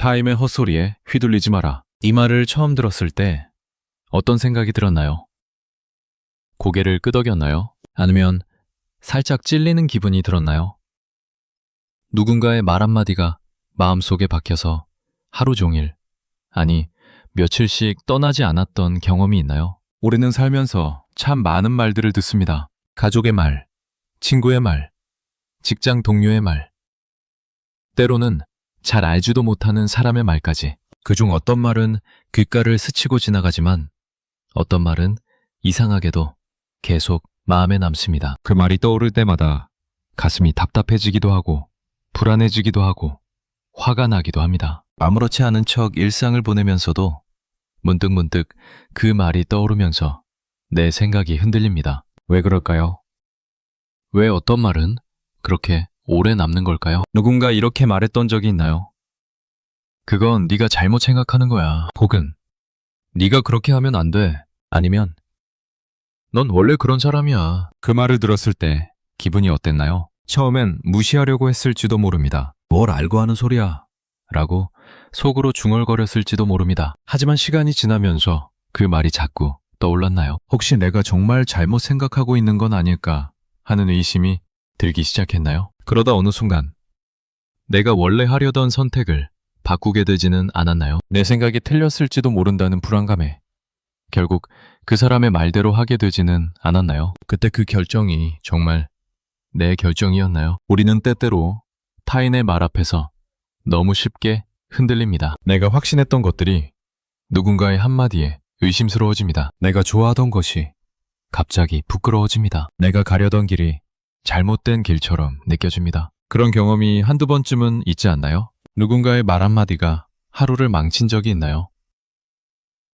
타임의 헛소리에 휘둘리지 마라. 이 말을 처음 들었을 때 어떤 생각이 들었나요? 고개를 끄덕였나요? 아니면 살짝 찔리는 기분이 들었나요? 누군가의 말 한마디가 마음속에 박혀서 하루 종일, 아니 며칠씩 떠나지 않았던 경험이 있나요? 우리는 살면서 참 많은 말들을 듣습니다. 가족의 말, 친구의 말, 직장 동료의 말, 때로는 잘 알지도 못하는 사람의 말까지. 그중 어떤 말은 귓가를 스치고 지나가지만 어떤 말은 이상하게도 계속 마음에 남습니다. 그 말이 떠오를 때마다 가슴이 답답해지기도 하고 불안해지기도 하고 화가 나기도 합니다. 아무렇지 않은 척 일상을 보내면서도 문득문득 그 말이 떠오르면서 내 생각이 흔들립니다. 왜 그럴까요? 왜 어떤 말은 그렇게 오래 남는 걸까요? 누군가 이렇게 말했던 적이 있나요? 그건 네가 잘못 생각하는 거야. 혹은 네가 그렇게 하면 안 돼. 아니면 넌 원래 그런 사람이야. 그 말을 들었을 때 기분이 어땠나요? 처음엔 무시하려고 했을지도 모릅니다. 뭘 알고 하는 소리야 라고 속으로 중얼거렸을지도 모릅니다. 하지만 시간이 지나면서 그 말이 자꾸 떠올랐나요? 혹시 내가 정말 잘못 생각하고 있는 건 아닐까 하는 의심이 들기 시작했나요? 그러다 어느 순간 내가 원래 하려던 선택을 바꾸게 되지는 않았나요? 내 생각이 틀렸을지도 모른다는 불안감에 결국 그 사람의 말대로 하게 되지는 않았나요? 그때 그 결정이 정말 내 결정이었나요? 우리는 때때로 타인의 말 앞에서 너무 쉽게 흔들립니다. 내가 확신했던 것들이 누군가의 한마디에 의심스러워집니다. 내가 좋아하던 것이 갑자기 부끄러워집니다. 내가 가려던 길이 잘못된 길처럼 느껴집니다. 그런 경험이 한두 번쯤은 있지 않나요? 누군가의 말 한마디가 하루를 망친 적이 있나요?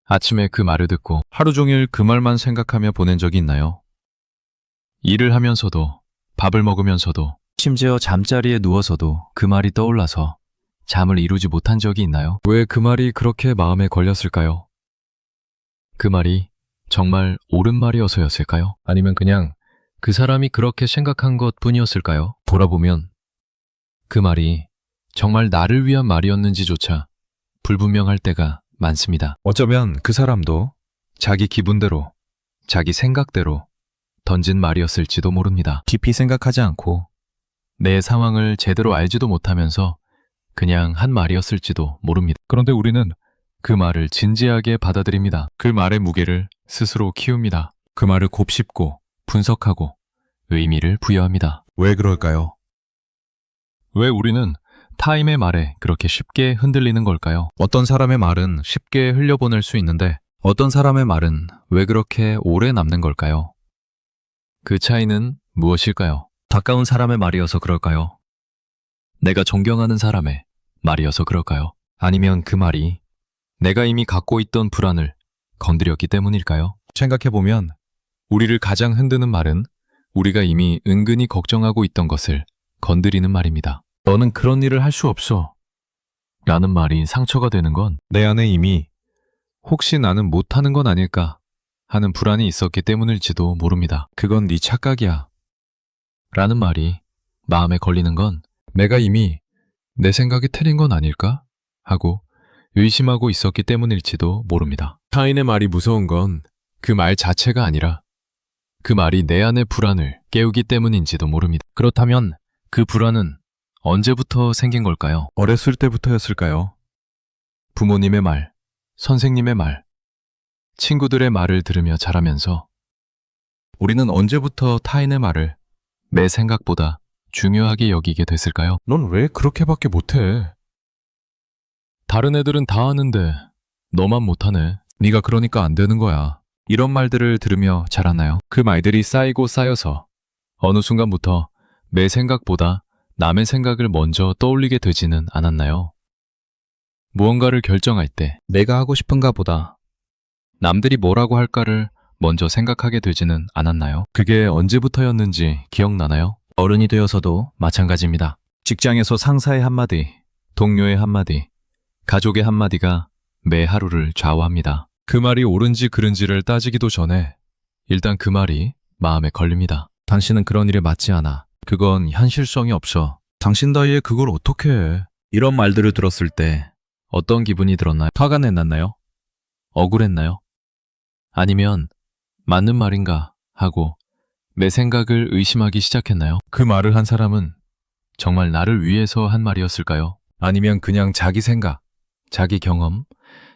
아침에 그 말을 듣고 하루 종일 그 말만 생각하며 보낸 적이 있나요? 일을 하면서도 밥을 먹으면서도 심지어 잠자리에 누워서도 그 말이 떠올라서 잠을 이루지 못한 적이 있나요? 왜 그 말이 그렇게 마음에 걸렸을까요? 그 말이 정말 옳은 말이어서였을까요? 아니면 그냥 그 사람이 그렇게 생각한 것 뿐이었을까요? 돌아보면 그 말이 정말 나를 위한 말이었는지조차 불분명할 때가 많습니다. 어쩌면 그 사람도 자기 기분대로, 자기 생각대로 던진 말이었을지도 모릅니다. 깊이 생각하지 않고 내 상황을 제대로 알지도 못하면서 그냥 한 말이었을지도 모릅니다. 그런데 우리는 그 말을 진지하게 받아들입니다. 그 말의 무게를 스스로 키웁니다. 그 말을 곱씹고 분석하고 의미를 부여합니다. 왜 그럴까요? 왜 우리는 타임의 말에 그렇게 쉽게 흔들리는 걸까요? 어떤 사람의 말은 쉽게 흘려보낼 수 있는데 어떤 사람의 말은 왜 그렇게 오래 남는 걸까요? 그 차이는 무엇일까요? 가까운 사람의 말이어서 그럴까요? 내가 존경하는 사람의 말이어서 그럴까요? 아니면 그 말이 내가 이미 갖고 있던 불안을 건드렸기 때문일까요? 생각해보면 우리를 가장 흔드는 말은 우리가 이미 은근히 걱정하고 있던 것을 건드리는 말입니다. 너는 그런 일을 할 수 없어 라는 말이 상처가 되는 건 내 안에 이미 혹시 나는 못하는 건 아닐까 하는 불안이 있었기 때문일지도 모릅니다. 그건 네 착각이야 라는 말이 마음에 걸리는 건 내가 이미 내 생각이 틀린 건 아닐까 하고 의심하고 있었기 때문일지도 모릅니다. 타인의 말이 무서운 건 그 말 자체가 아니라 그 말이 내 안의 불안을 깨우기 때문인지도 모릅니다. 그렇다면 그 불안은 언제부터 생긴 걸까요? 어렸을 때부터였을까요? 부모님의 말, 선생님의 말, 친구들의 말을 들으며 자라면서 우리는 언제부터 타인의 말을 내 생각보다 중요하게 여기게 됐을까요? 넌 왜 그렇게밖에 못해? 다른 애들은 다 하는데 너만 못하네. 네가 그러니까 안 되는 거야. 이런 말들을 들으며 자랐나요? 그 말들이 쌓이고 쌓여서 어느 순간부터 내 생각보다 남의 생각을 먼저 떠올리게 되지는 않았나요? 무언가를 결정할 때 내가 하고 싶은가 보다 남들이 뭐라고 할까를 먼저 생각하게 되지는 않았나요? 그게 언제부터였는지 기억나나요? 어른이 되어서도 마찬가지입니다. 직장에서 상사의 한마디, 동료의 한마디, 가족의 한마디가 매 하루를 좌우합니다. 그 말이 옳은지 그른지를 따지기도 전에 일단 그 말이 마음에 걸립니다. 당신은 그런 일에 맞지 않아. 그건 현실성이 없어. 당신 나이에 그걸 어떻게 해? 이런 말들을 들었을 때 어떤 기분이 들었나요? 화가 났나요? 억울했나요? 아니면 맞는 말인가 하고 내 생각을 의심하기 시작했나요? 그 말을 한 사람은 정말 나를 위해서 한 말이었을까요? 아니면 그냥 자기 생각, 자기 경험,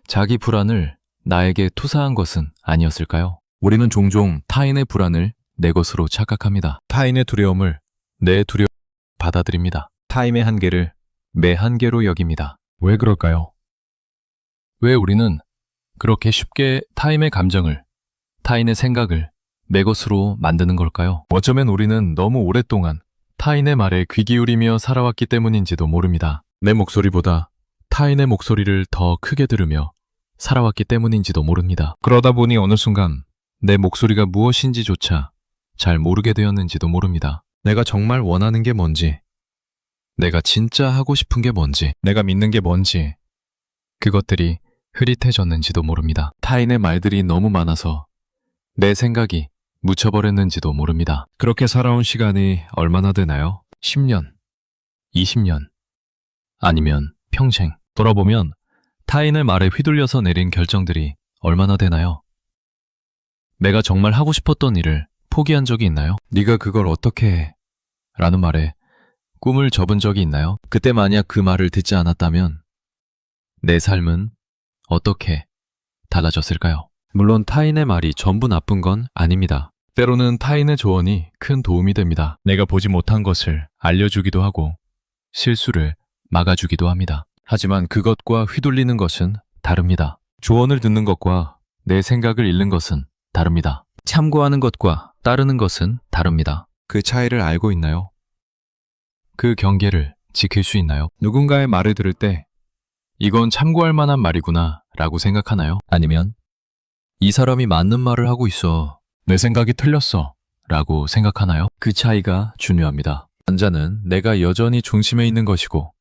자기 불안을 나에게 투사한 것은 아니었을까요? 우리는 종종 타인의 불안을 내 것으로 착각합니다. 타인의 두려움을 내 두려움 받아들입니다. 타인의 한계를 내 한계로 여깁니다. 왜 그럴까요? 왜 우리는 그렇게 쉽게 타인의 감정을, 타인의 생각을 내 것으로 만드는 걸까요? 어쩌면 우리는 너무 오랫동안 타인의 말에 귀 기울이며 살아왔기 때문인지도 모릅니다. 내 목소리보다 타인의 목소리를 더 크게 들으며 살아왔기 때문인지도 모릅니다. 그러다 보니 어느 순간 내 목소리가 무엇인지조차 잘 모르게 되었는지도 모릅니다. 내가 정말 원하는 게 뭔지, 내가 진짜 하고 싶은 게 뭔지, 내가 믿는 게 뭔지, 그것들이 흐릿해졌는지도 모릅니다. 타인의 말들이 너무 많아서 내 생각이 묻혀버렸는지도 모릅니다. 그렇게 살아온 시간이 얼마나 되나요? 10년, 20년, 아니면 평생. 돌아보면 타인의 말에 휘둘려서 내린 결정들이 얼마나 되나요? 내가 정말 하고 싶었던 일을 포기한 적이 있나요? 네가 그걸 어떻게 해? 라는 말에 꿈을 접은 적이 있나요? 그때 만약 그 말을 듣지 않았다면 내 삶은 어떻게 달라졌을까요? 물론 타인의 말이 전부 나쁜 건 아닙니다. 때로는 타인의 조언이 큰 도움이 됩니다. 내가 보지 못한 것을 알려주기도 하고 실수를 막아주기도 합니다. 하지만 그것과 휘둘리는 것은 다릅니다. 조언을 듣는 것과 내 생각을 잃는 것은 다릅니다. 참고하는 것과 따르는 것은 다릅니다. 그 차이를 알고 있나요? 그 경계를 지킬 수 있나요? 누군가의 말을 들을 때 이건 참고할 만한 말이구나 라고 생각하나요? 아니면 이 사람이 맞는 말을 하고 있어, 내 생각이 틀렸어 라고 생각하나요? 그 차이가 중요합니다. 전자는 내가 여전히 중심에 있는 것이고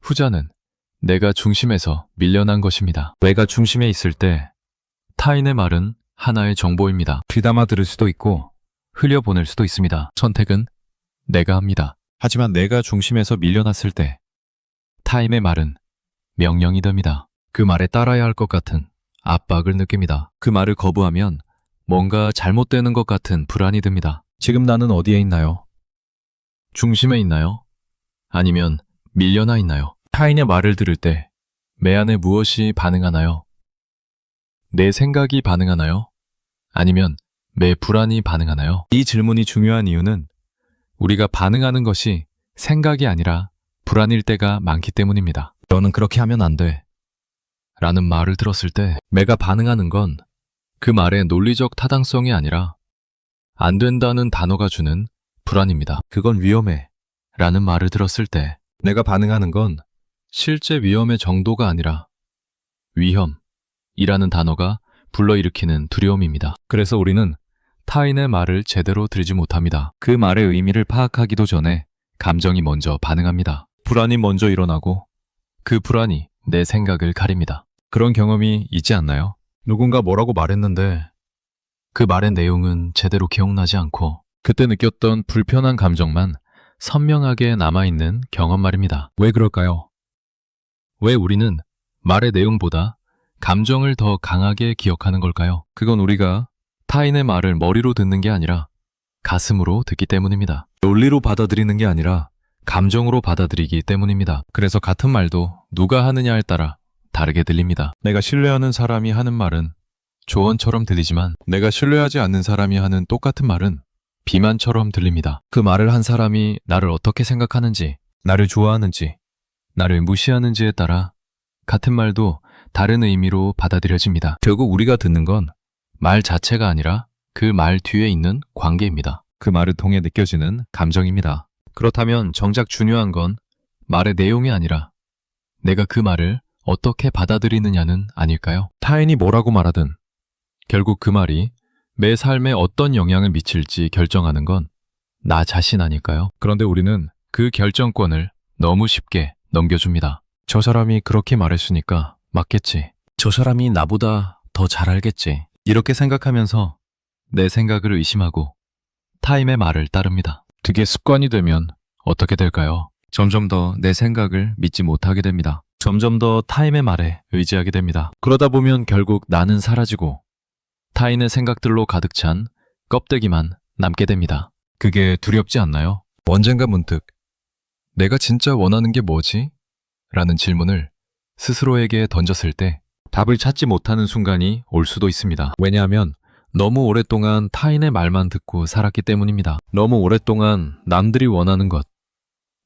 후자는 내가 중심에서 밀려난 것입니다. 내가 중심에 있을 때 타인의 말은 하나의 정보입니다. 귀담아 들을 수도 있고 흘려보낼 수도 있습니다. 선택은 내가 합니다. 하지만 내가 중심에서 밀려났을 때 타인의 말은 명령이 됩니다. 그 말에 따라야 할 것 같은 압박을 느낍니다. 그 말을 거부하면 뭔가 잘못되는 것 같은 불안이 듭니다. 지금 나는 어디에 있나요? 중심에 있나요? 아니면 밀려나 있나요? 타인의 말을 들을 때 내 안에 무엇이 반응하나요? 내 생각이 반응하나요? 아니면 내 불안이 반응하나요? 이 질문이 중요한 이유는 우리가 반응하는 것이 생각이 아니라 불안일 때가 많기 때문입니다. 너는 그렇게 하면 안 돼 라는 말을 들었을 때 내가 반응하는 건 그 말의 논리적 타당성이 아니라 안 된다는 단어가 주는 불안입니다. 그건 위험해 라는 말을 들었을 때 내가 반응하는 건 실제 위험의 정도가 아니라 위험이라는 단어가 불러일으키는 두려움입니다. 그래서 우리는 타인의 말을 제대로 들지 못합니다. 그 말의 의미를 파악하기도 전에 감정이 먼저 반응합니다. 불안이 먼저 일어나고 그 불안이 내 생각을 가립니다. 그런 경험이 있지 않나요? 누군가 뭐라고 말했는데 그 말의 내용은 제대로 기억나지 않고 그때 느꼈던 불편한 감정만 선명하게 남아있는 경험 말입니다. 왜 그럴까요? 왜 우리는 말의 내용보다 감정을 더 강하게 기억하는 걸까요? 그건 우리가 타인의 말을 머리로 듣는 게 아니라 가슴으로 듣기 때문입니다. 논리로 받아들이는 게 아니라 감정으로 받아들이기 때문입니다. 그래서 같은 말도 누가 하느냐에 따라 다르게 들립니다. 내가 신뢰하는 사람이 하는 말은 조언처럼 들리지만 내가 신뢰하지 않는 사람이 하는 똑같은 말은 비만처럼 들립니다. 그 말을 한 사람이 나를 어떻게 생각하는지, 나를 좋아하는지, 나를 무시하는지에 따라 같은 말도 다른 의미로 받아들여집니다. 결국 우리가 듣는 건 말 자체가 아니라 그 말 뒤에 있는 관계입니다. 그 말을 통해 느껴지는 감정입니다. 그렇다면 정작 중요한 건 말의 내용이 아니라 내가 그 말을 어떻게 받아들이느냐는 아닐까요? 타인이 뭐라고 말하든 결국 그 말이 내 삶에 어떤 영향을 미칠지 결정하는 건 나 자신 아닐까요? 그런데 우리는 그 결정권을 너무 쉽게 넘겨줍니다. 저 사람이 그렇게 말했으니까 맞겠지. 저 사람이 나보다 더 잘 알겠지. 이렇게 생각하면서 내 생각을 의심하고 타인의 말을 따릅니다. 그게 습관이 되면 어떻게 될까요? 점점 더 내 생각을 믿지 못하게 됩니다. 점점 더 타인의 말에 의지하게 됩니다. 그러다 보면 결국 나는 사라지고 타인의 생각들로 가득 찬 껍데기만 남게 됩니다. 그게 두렵지 않나요? 언젠가 문득 내가 진짜 원하는 게 뭐지? 라는 질문을 스스로에게 던졌을 때 답을 찾지 못하는 순간이 올 수도 있습니다. 왜냐하면 너무 오랫동안 타인의 말만 듣고 살았기 때문입니다. 너무 오랫동안 남들이 원하는 것,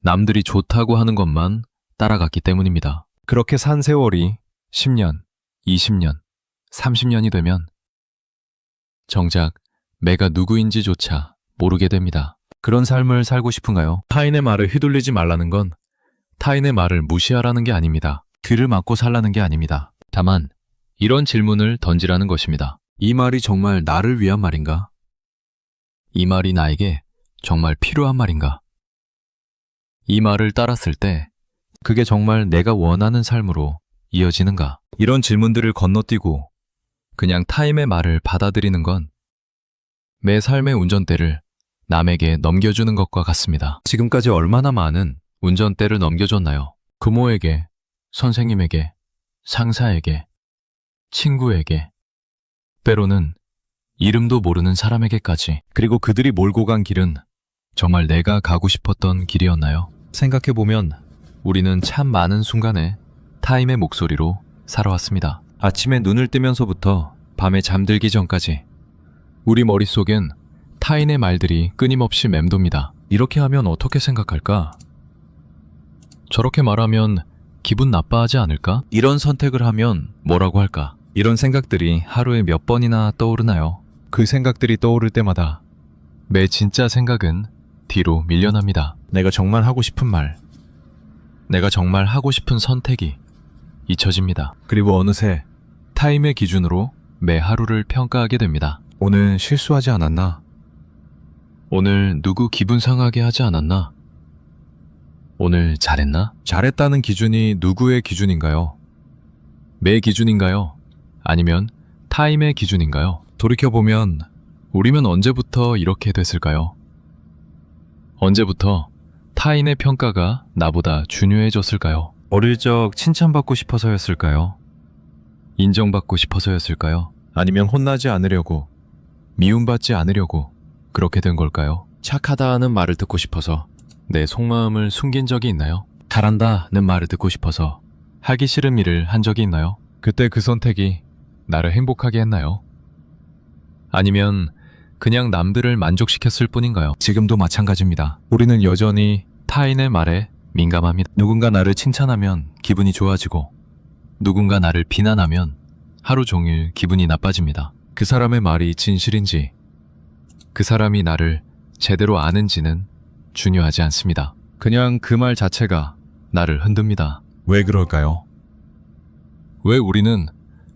남들이 좋다고 하는 것만 따라갔기 때문입니다. 그렇게 산 세월이 10년, 20년, 30년이 되면 정작 내가 누구인지조차 모르게 됩니다. 그런 삶을 살고 싶은가요? 타인의 말을 휘둘리지 말라는 건 타인의 말을 무시하라는 게 아닙니다. 귀를 막고 살라는 게 아닙니다. 다만 이런 질문을 던지라는 것입니다. 이 말이 정말 나를 위한 말인가? 이 말이 나에게 정말 필요한 말인가? 이 말을 따랐을 때 그게 정말 내가 원하는 삶으로 이어지는가? 이런 질문들을 건너뛰고 그냥 타인의 말을 받아들이는 건 내 삶의 운전대를 남에게 넘겨주는 것과 같습니다. 지금까지 얼마나 많은 운전대를 넘겨줬나요? 부모에게, 선생님에게, 상사에게, 친구에게, 때로는 이름도 모르는 사람에게까지. 그리고 그들이 몰고 간 길은 정말 내가 가고 싶었던 길이었나요? 생각해보면 우리는 참 많은 순간에 타인의 목소리로 살아왔습니다. 아침에 눈을 뜨면서부터 밤에 잠들기 전까지 우리 머릿속엔 타인의 말들이 끊임없이 맴돕니다. 이렇게 하면 어떻게 생각할까? 저렇게 말하면 기분 나빠하지 않을까? 이런 선택을 하면 뭐라고 할까? 이런 생각들이 하루에 몇 번이나 떠오르나요? 그 생각들이 떠오를 때마다 내 진짜 생각은 뒤로 밀려납니다. 내가 정말 하고 싶은 말, 내가 정말 하고 싶은 선택이 잊혀집니다. 그리고 어느새 타임의 기준으로 매 하루를 평가하게 됩니다. 오늘 실수하지 않았나? 오늘 누구 기분 상하게 하지 않았나? 오늘 잘했나? 잘했다는 기준이 누구의 기준인가요? 내 기준인가요? 아니면 타임의 기준인가요? 돌이켜보면 우리는 언제부터 이렇게 됐을까요? 언제부터 타인의 평가가 나보다 중요해졌을까요? 어릴 적 칭찬받고 싶어서였을까요? 인정받고 싶어서였을까요? 아니면 혼나지 않으려고, 미움받지 않으려고 그렇게 된 걸까요? 착하다는 말을 듣고 싶어서 내 속마음을 숨긴 적이 있나요? 잘한다는 말을 듣고 싶어서 하기 싫은 일을 한 적이 있나요? 그때 그 선택이 나를 행복하게 했나요? 아니면 그냥 남들을 만족시켰을 뿐인가요? 지금도 마찬가지입니다. 우리는 여전히 타인의 말에 민감합니다. 누군가 나를 칭찬하면 기분이 좋아지고 누군가 나를 비난하면 하루 종일 기분이 나빠집니다. 그 사람의 말이 진실인지 그 사람이 나를 제대로 아는지는 중요하지 않습니다. 그냥 그 말 자체가 나를 흔듭니다. 왜 그럴까요? 왜 우리는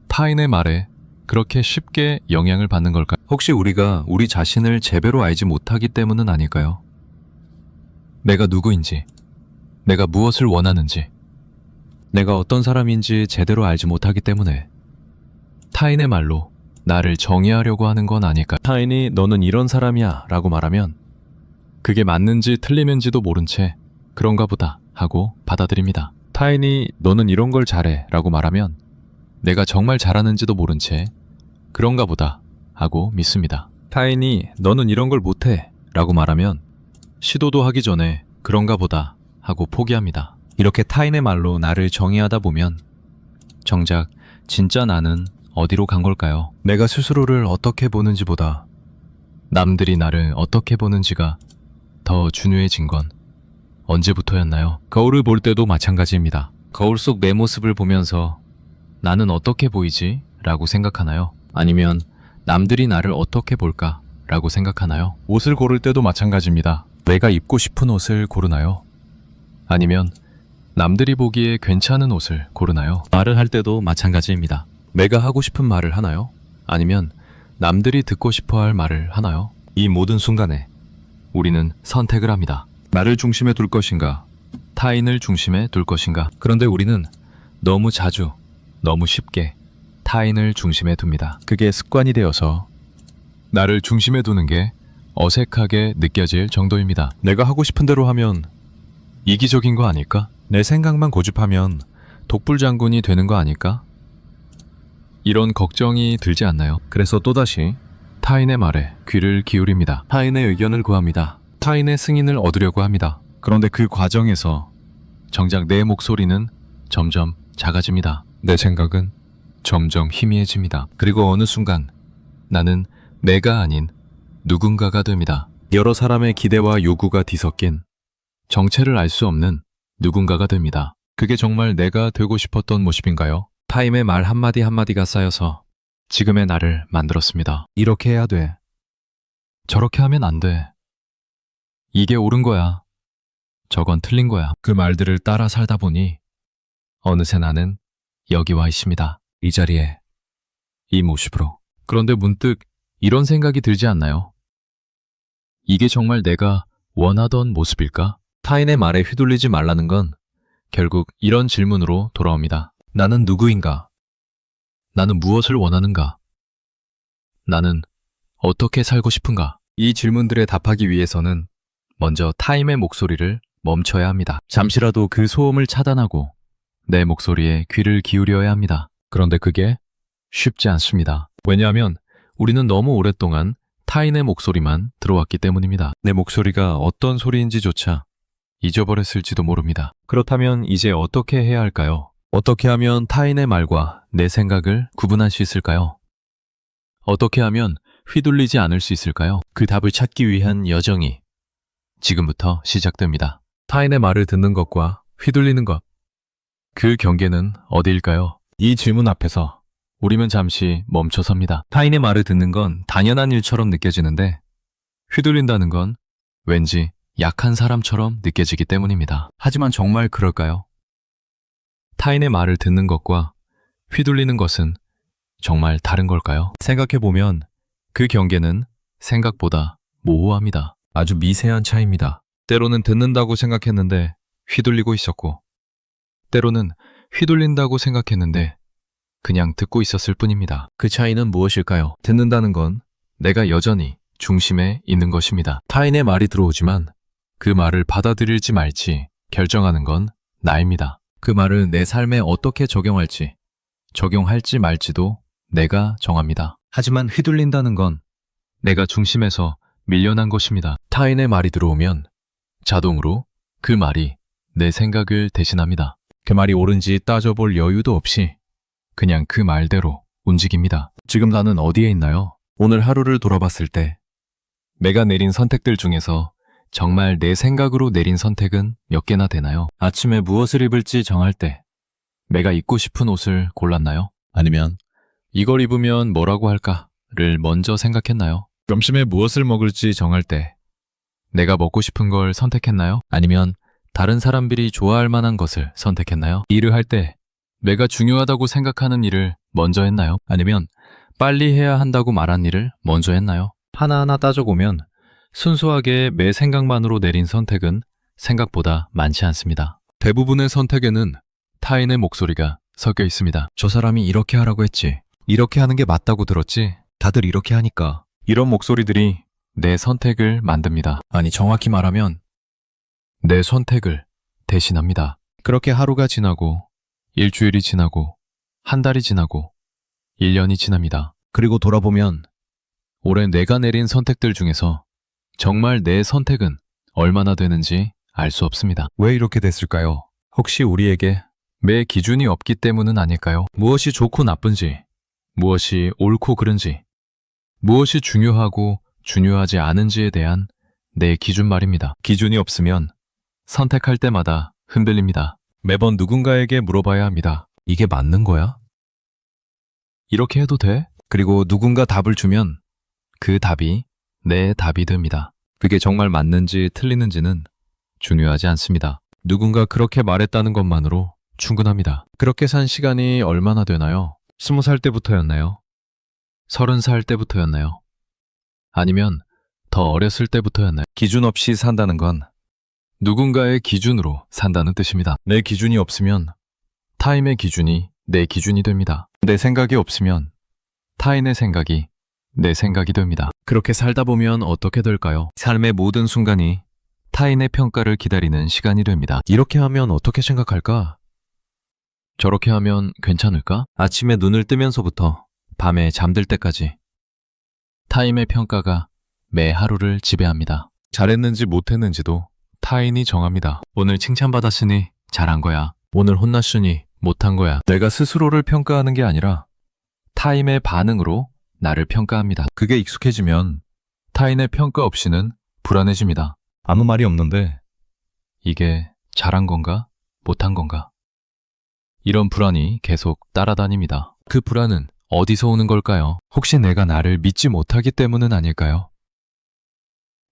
타인의 말에 그렇게 쉽게 영향을 받는 걸까요? 혹시 우리가 우리 자신을 제대로 알지 못하기 때문은 아닐까요? 내가 누구인지, 내가 무엇을 원하는지, 내가 어떤 사람인지 제대로 알지 못하기 때문에 타인의 말로 나를 정의하려고 하는 건 아닐까요? 타인이 너는 이런 사람이야 라고 말하면 그게 맞는지 틀리는지도 모른 채 그런가 보다 하고 받아들입니다. 타인이 너는 이런 걸 잘해 라고 말하면 내가 정말 잘하는지도 모른 채 그런가 보다 하고 믿습니다. 타인이 너는 이런 걸 못해 라고 말하면 시도도 하기 전에 그런가 보다 하고 포기합니다. 이렇게 타인의 말로 나를 정의하다 보면 정작 진짜 나는 어디로 간 걸까요? 내가 스스로를 어떻게 보는지보다 남들이 나를 어떻게 보는지가 더 중요해진 건 언제부터였나요? 거울을 볼 때도 마찬가지입니다. 거울 속 내 모습을 보면서 나는 어떻게 보이지? 라고 생각하나요? 아니면 남들이 나를 어떻게 볼까? 라고 생각하나요? 옷을 고를 때도 마찬가지입니다. 내가 입고 싶은 옷을 고르나요? 아니면 남들이 보기에 괜찮은 옷을 고르나요? 말을 할 때도 마찬가지입니다. 내가 하고 싶은 말을 하나요? 아니면 남들이 듣고 싶어 할 말을 하나요? 이 모든 순간에 우리는 선택을 합니다. 나를 중심에 둘 것인가? 타인을 중심에 둘 것인가? 그런데 우리는 너무 자주, 너무 쉽게 타인을 중심에 둡니다. 그게 습관이 되어서 나를 중심에 두는 게 어색하게 느껴질 정도입니다. 내가 하고 싶은 대로 하면 이기적인 거 아닐까? 내 생각만 고집하면 독불장군이 되는 거 아닐까? 이런 걱정이 들지 않나요? 그래서 또다시 타인의 말에 귀를 기울입니다. 타인의 의견을 구합니다. 타인의 승인을 얻으려고 합니다. 그런데 그 과정에서 정작 내 목소리는 점점 작아집니다. 내 생각은 점점 희미해집니다. 그리고 어느 순간 나는 내가 아닌 누군가가 됩니다. 여러 사람의 기대와 요구가 뒤섞인 정체를 알 수 없는 누군가가 됩니다. 그게 정말 내가 되고 싶었던 모습인가요? 타임의 말 한마디 한마디가 쌓여서 지금의 나를 만들었습니다. 이렇게 해야 돼. 저렇게 하면 안 돼. 이게 옳은 거야. 저건 틀린 거야. 그 말들을 따라 살다 보니 어느새 나는 여기 와 있습니다. 이 자리에, 이 모습으로. 그런데 문득 이런 생각이 들지 않나요? 이게 정말 내가 원하던 모습일까? 타인의 말에 휘둘리지 말라는 건 결국 이런 질문으로 돌아옵니다. 나는 누구인가? 나는 무엇을 원하는가? 나는 어떻게 살고 싶은가? 이 질문들에 답하기 위해서는 먼저 타임의 목소리를 멈춰야 합니다. 잠시라도 그 소음을 차단하고 내 목소리에 귀를 기울여야 합니다. 그런데 그게 쉽지 않습니다. 왜냐하면 우리는 너무 오랫동안 타인의 목소리만 들어왔기 때문입니다. 내 목소리가 어떤 소리인지조차 잊어버렸을지도 모릅니다. 그렇다면 이제 어떻게 해야 할까요? 어떻게 하면 타인의 말과 내 생각을 구분할 수 있을까요? 어떻게 하면 휘둘리지 않을 수 있을까요? 그 답을 찾기 위한 여정이 지금부터 시작됩니다. 타인의 말을 듣는 것과 휘둘리는 것. 그 경계는 어디일까요? 이 질문 앞에서 우리는 잠시 멈춰섭니다. 타인의 말을 듣는 건 당연한 일처럼 느껴지는데 휘둘린다는 건 왠지 약한 사람처럼 느껴지기 때문입니다. 하지만 정말 그럴까요? 타인의 말을 듣는 것과 휘둘리는 것은 정말 다른 걸까요? 생각해보면 그 경계는 생각보다 모호합니다. 아주 미세한 차이입니다. 때로는 듣는다고 생각했는데 휘둘리고 있었고, 때로는 휘둘린다고 생각했는데 그냥 듣고 있었을 뿐입니다. 그 차이는 무엇일까요? 듣는다는 건 내가 여전히 중심에 있는 것입니다. 타인의 말이 들어오지만 그 말을 받아들일지 말지 결정하는 건 나입니다. 그 말을 내 삶에 어떻게 적용할지, 적용할지 말지도 내가 정합니다. 하지만 휘둘린다는 건 내가 중심에서 밀려난 것입니다. 타인의 말이 들어오면 자동으로 그 말이 내 생각을 대신합니다. 그 말이 옳은지 따져볼 여유도 없이 그냥 그 말대로 움직입니다. 지금 나는 어디에 있나요? 오늘 하루를 돌아봤을 때 내가 내린 선택들 중에서 정말 내 생각으로 내린 선택은 몇 개나 되나요? 아침에 무엇을 입을지 정할 때 내가 입고 싶은 옷을 골랐나요? 아니면 이걸 입으면 뭐라고 할까를 먼저 생각했나요? 점심에 무엇을 먹을지 정할 때 내가 먹고 싶은 걸 선택했나요? 아니면 다른 사람들이 좋아할 만한 것을 선택했나요? 일을 할 때 내가 중요하다고 생각하는 일을 먼저 했나요? 아니면 빨리 해야 한다고 말한 일을 먼저 했나요? 하나하나 따져보면 순수하게 내 생각만으로 내린 선택은 생각보다 많지 않습니다. 대부분의 선택에는 타인의 목소리가 섞여 있습니다. 저 사람이 이렇게 하라고 했지. 이렇게 하는 게 맞다고 들었지. 다들 이렇게 하니까. 이런 목소리들이 내 선택을 만듭니다. 아니, 정확히 말하면 내 선택을 대신합니다. 그렇게 하루가 지나고 일주일이 지나고 한 달이 지나고 1년이 지납니다. 그리고 돌아보면 올해 내가 내린 선택들 중에서 정말 내 선택은 얼마나 되는지 알 수 없습니다. 왜 이렇게 됐을까요? 혹시 우리에게 매 기준이 없기 때문은 아닐까요? 무엇이 좋고 나쁜지, 무엇이 옳고 그른지, 무엇이 중요하고 중요하지 않은지에 대한 내 기준 말입니다. 기준이 없으면 선택할 때마다 흔들립니다. 매번 누군가에게 물어봐야 합니다. 이게 맞는 거야? 이렇게 해도 돼? 그리고 누군가 답을 주면 그 답이 내 답이 됩니다. 그게 정말 맞는지 틀리는지는 중요하지 않습니다. 누군가 그렇게 말했다는 것만으로 충분합니다. 그렇게 산 시간이 얼마나 되나요? 20살 때부터였나요? 30살 때부터였나요? 아니면 더 어렸을 때부터였나요? 기준 없이 산다는 건 누군가의 기준으로 산다는 뜻입니다. 내 기준이 없으면 타인의 기준이 내 기준이 됩니다. 내 생각이 없으면 타인의 생각이 내 생각이 됩니다. 그렇게 살다 보면 어떻게 될까요? 삶의 모든 순간이 타인의 평가를 기다리는 시간이 됩니다. 이렇게 하면 어떻게 생각할까? 저렇게 하면 괜찮을까? 아침에 눈을 뜨면서부터 밤에 잠들 때까지 타인의 평가가 매 하루를 지배합니다. 잘했는지 못했는지도 타인이 정합니다. 오늘 칭찬받았으니 잘한 거야. 오늘 혼났으니 못한 거야. 내가 스스로를 평가하는 게 아니라 타인의 반응으로 나를 평가합니다. 그게 익숙해지면 타인의 평가 없이는 불안해집니다. 아무 말이 없는데 이게 잘한 건가? 못한 건가? 이런 불안이 계속 따라다닙니다. 그 불안은 어디서 오는 걸까요? 혹시 내가 나를 믿지 못하기 때문은 아닐까요?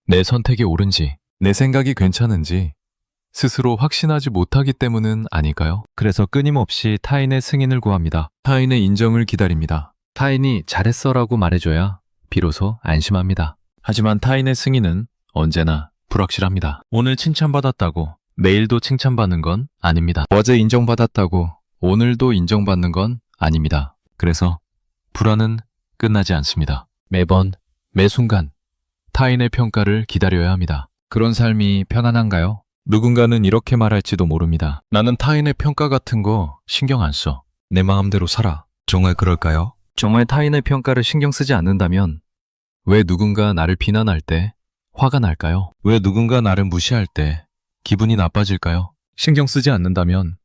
내 선택이 옳은지, 내 생각이 괜찮은지 스스로 확신하지 못하기 때문은 아닐까요? 그래서 끊임없이 타인의 승인을 구합니다. 타인의 인정을 기다립니다. 타인이 잘했어라고 말해줘야 비로소 안심합니다. 하지만 타인의 승인은 언제나 불확실합니다. 오늘 칭찬받았다고 내일도 칭찬받는 건 아닙니다. 어제 인정받았다고 오늘도 인정받는 건 아닙니다. 그래서 불안은 끝나지 않습니다. 매번, 매 순간 타인의 평가를 기다려야 합니다. 그런 삶이 편안한가요? 누군가는 이렇게 말할지도 모릅니다. 나는 타인의 평가 같은 거 신경 안 써. 내 마음대로 살아. 정말 그럴까요? 정말 타인의 평가를 신경 쓰지 않는다면 왜 누군가 나를 비난할 때 화가 날까요? 왜 누군가 나를 무시할 때 기분이 나빠질까요? 신경 쓰지 않는다면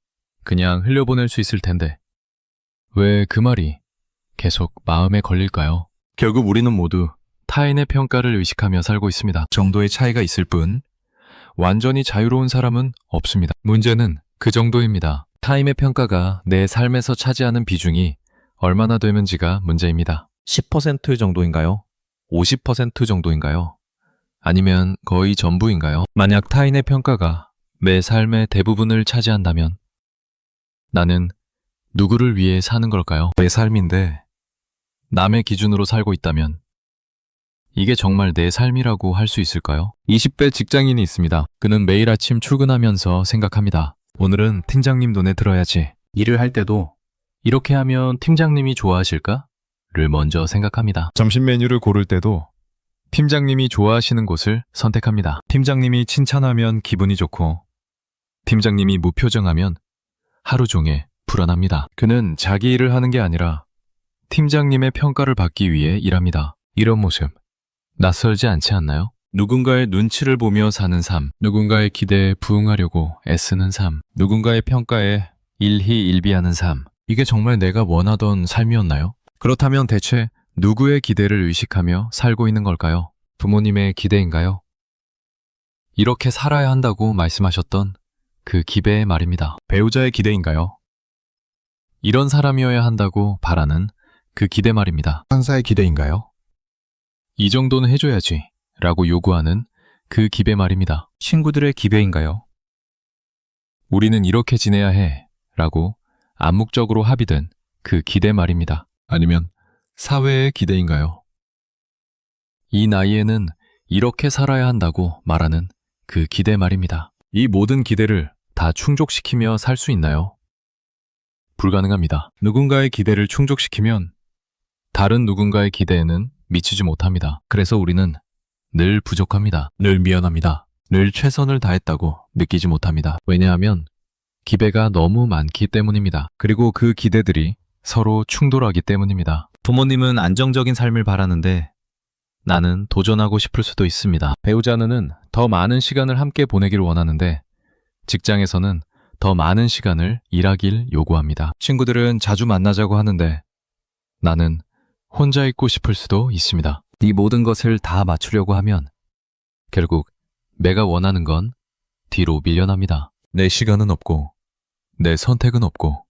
그냥 흘려보낼 수 있을 텐데 왜 그 말이 계속 마음에 걸릴까요? 결국 우리는 모두 타인의 평가를 의식하며 살고 있습니다. 정도의 차이가 있을 뿐 완전히 자유로운 사람은 없습니다. 문제는 그 정도입니다. 타인의 평가가 내 삶에서 차지하는 비중이 얼마나 되는지가 문제입니다. 10% 정도인가요? 50% 정도인가요? 아니면 거의 전부인가요? 만약 타인의 평가가 내 삶의 대부분을 차지한다면 나는 누구를 위해 사는 걸까요? 내 삶인데 남의 기준으로 살고 있다면 이게 정말 내 삶이라고 할 수 있을까요? 20대 직장인이 있습니다. 그는 매일 아침 출근하면서 생각합니다. 오늘은 팀장님 눈에 들어야지. 일을 할 때도 이렇게 하면 팀장님이 좋아하실까? 를 먼저 생각합니다. 점심 메뉴를 고를 때도 팀장님이 좋아하시는 곳을 선택합니다. 팀장님이 칭찬하면 기분이 좋고 팀장님이 무표정하면 하루 종일 불안합니다. 그는 자기 일을 하는 게 아니라 팀장님의 평가를 받기 위해 일합니다. 이런 모습 낯설지 않지 않나요? 누군가의 눈치를 보며 사는 삶, 누군가의 기대에 부응하려고 애쓰는 삶, 누군가의 평가에 일희일비하는 삶. 이게 정말 내가 원하던 삶이었나요? 그렇다면 대체 누구의 기대를 의식하며 살고 있는 걸까요? 부모님의 기대인가요? 이렇게 살아야 한다고 말씀하셨던 그 기배의 말입니다. 배우자의 기대인가요? 이런 사람이어야 한다고 바라는 그 기대 말입니다. 상사의 기대인가요? 이 정도는 해줘야지 라고 요구하는 그 기대 말입니다. 친구들의 기대인가요? 우리는 이렇게 지내야 해 라고 암묵적으로 합의된 그 기대 말입니다. 아니면 사회의 기대인가요? 이 나이에는 이렇게 살아야 한다고 말하는 그 기대 말입니다. 이 모든 기대를 다 충족시키며 살 수 있나요? 불가능합니다. 누군가의 기대를 충족시키면 다른 누군가의 기대에는 미치지 못합니다. 그래서 우리는 늘 부족합니다. 늘 미안합니다. 늘 최선을 다했다고 느끼지 못합니다. 왜냐하면 기대가 너무 많기 때문입니다. 그리고 그 기대들이 서로 충돌하기 때문입니다. 부모님은 안정적인 삶을 바라는데 나는 도전하고 싶을 수도 있습니다. 배우자는 더 많은 시간을 함께 보내길 원하는데 직장에서는 더 많은 시간을 일하길 요구합니다. 친구들은 자주 만나자고 하는데 나는 혼자 있고 싶을 수도 있습니다. 이 모든 것을 다 맞추려고 하면 결국 내가 원하는 건 뒤로 밀려납니다. 내 시간은 없고 내 선택은 없고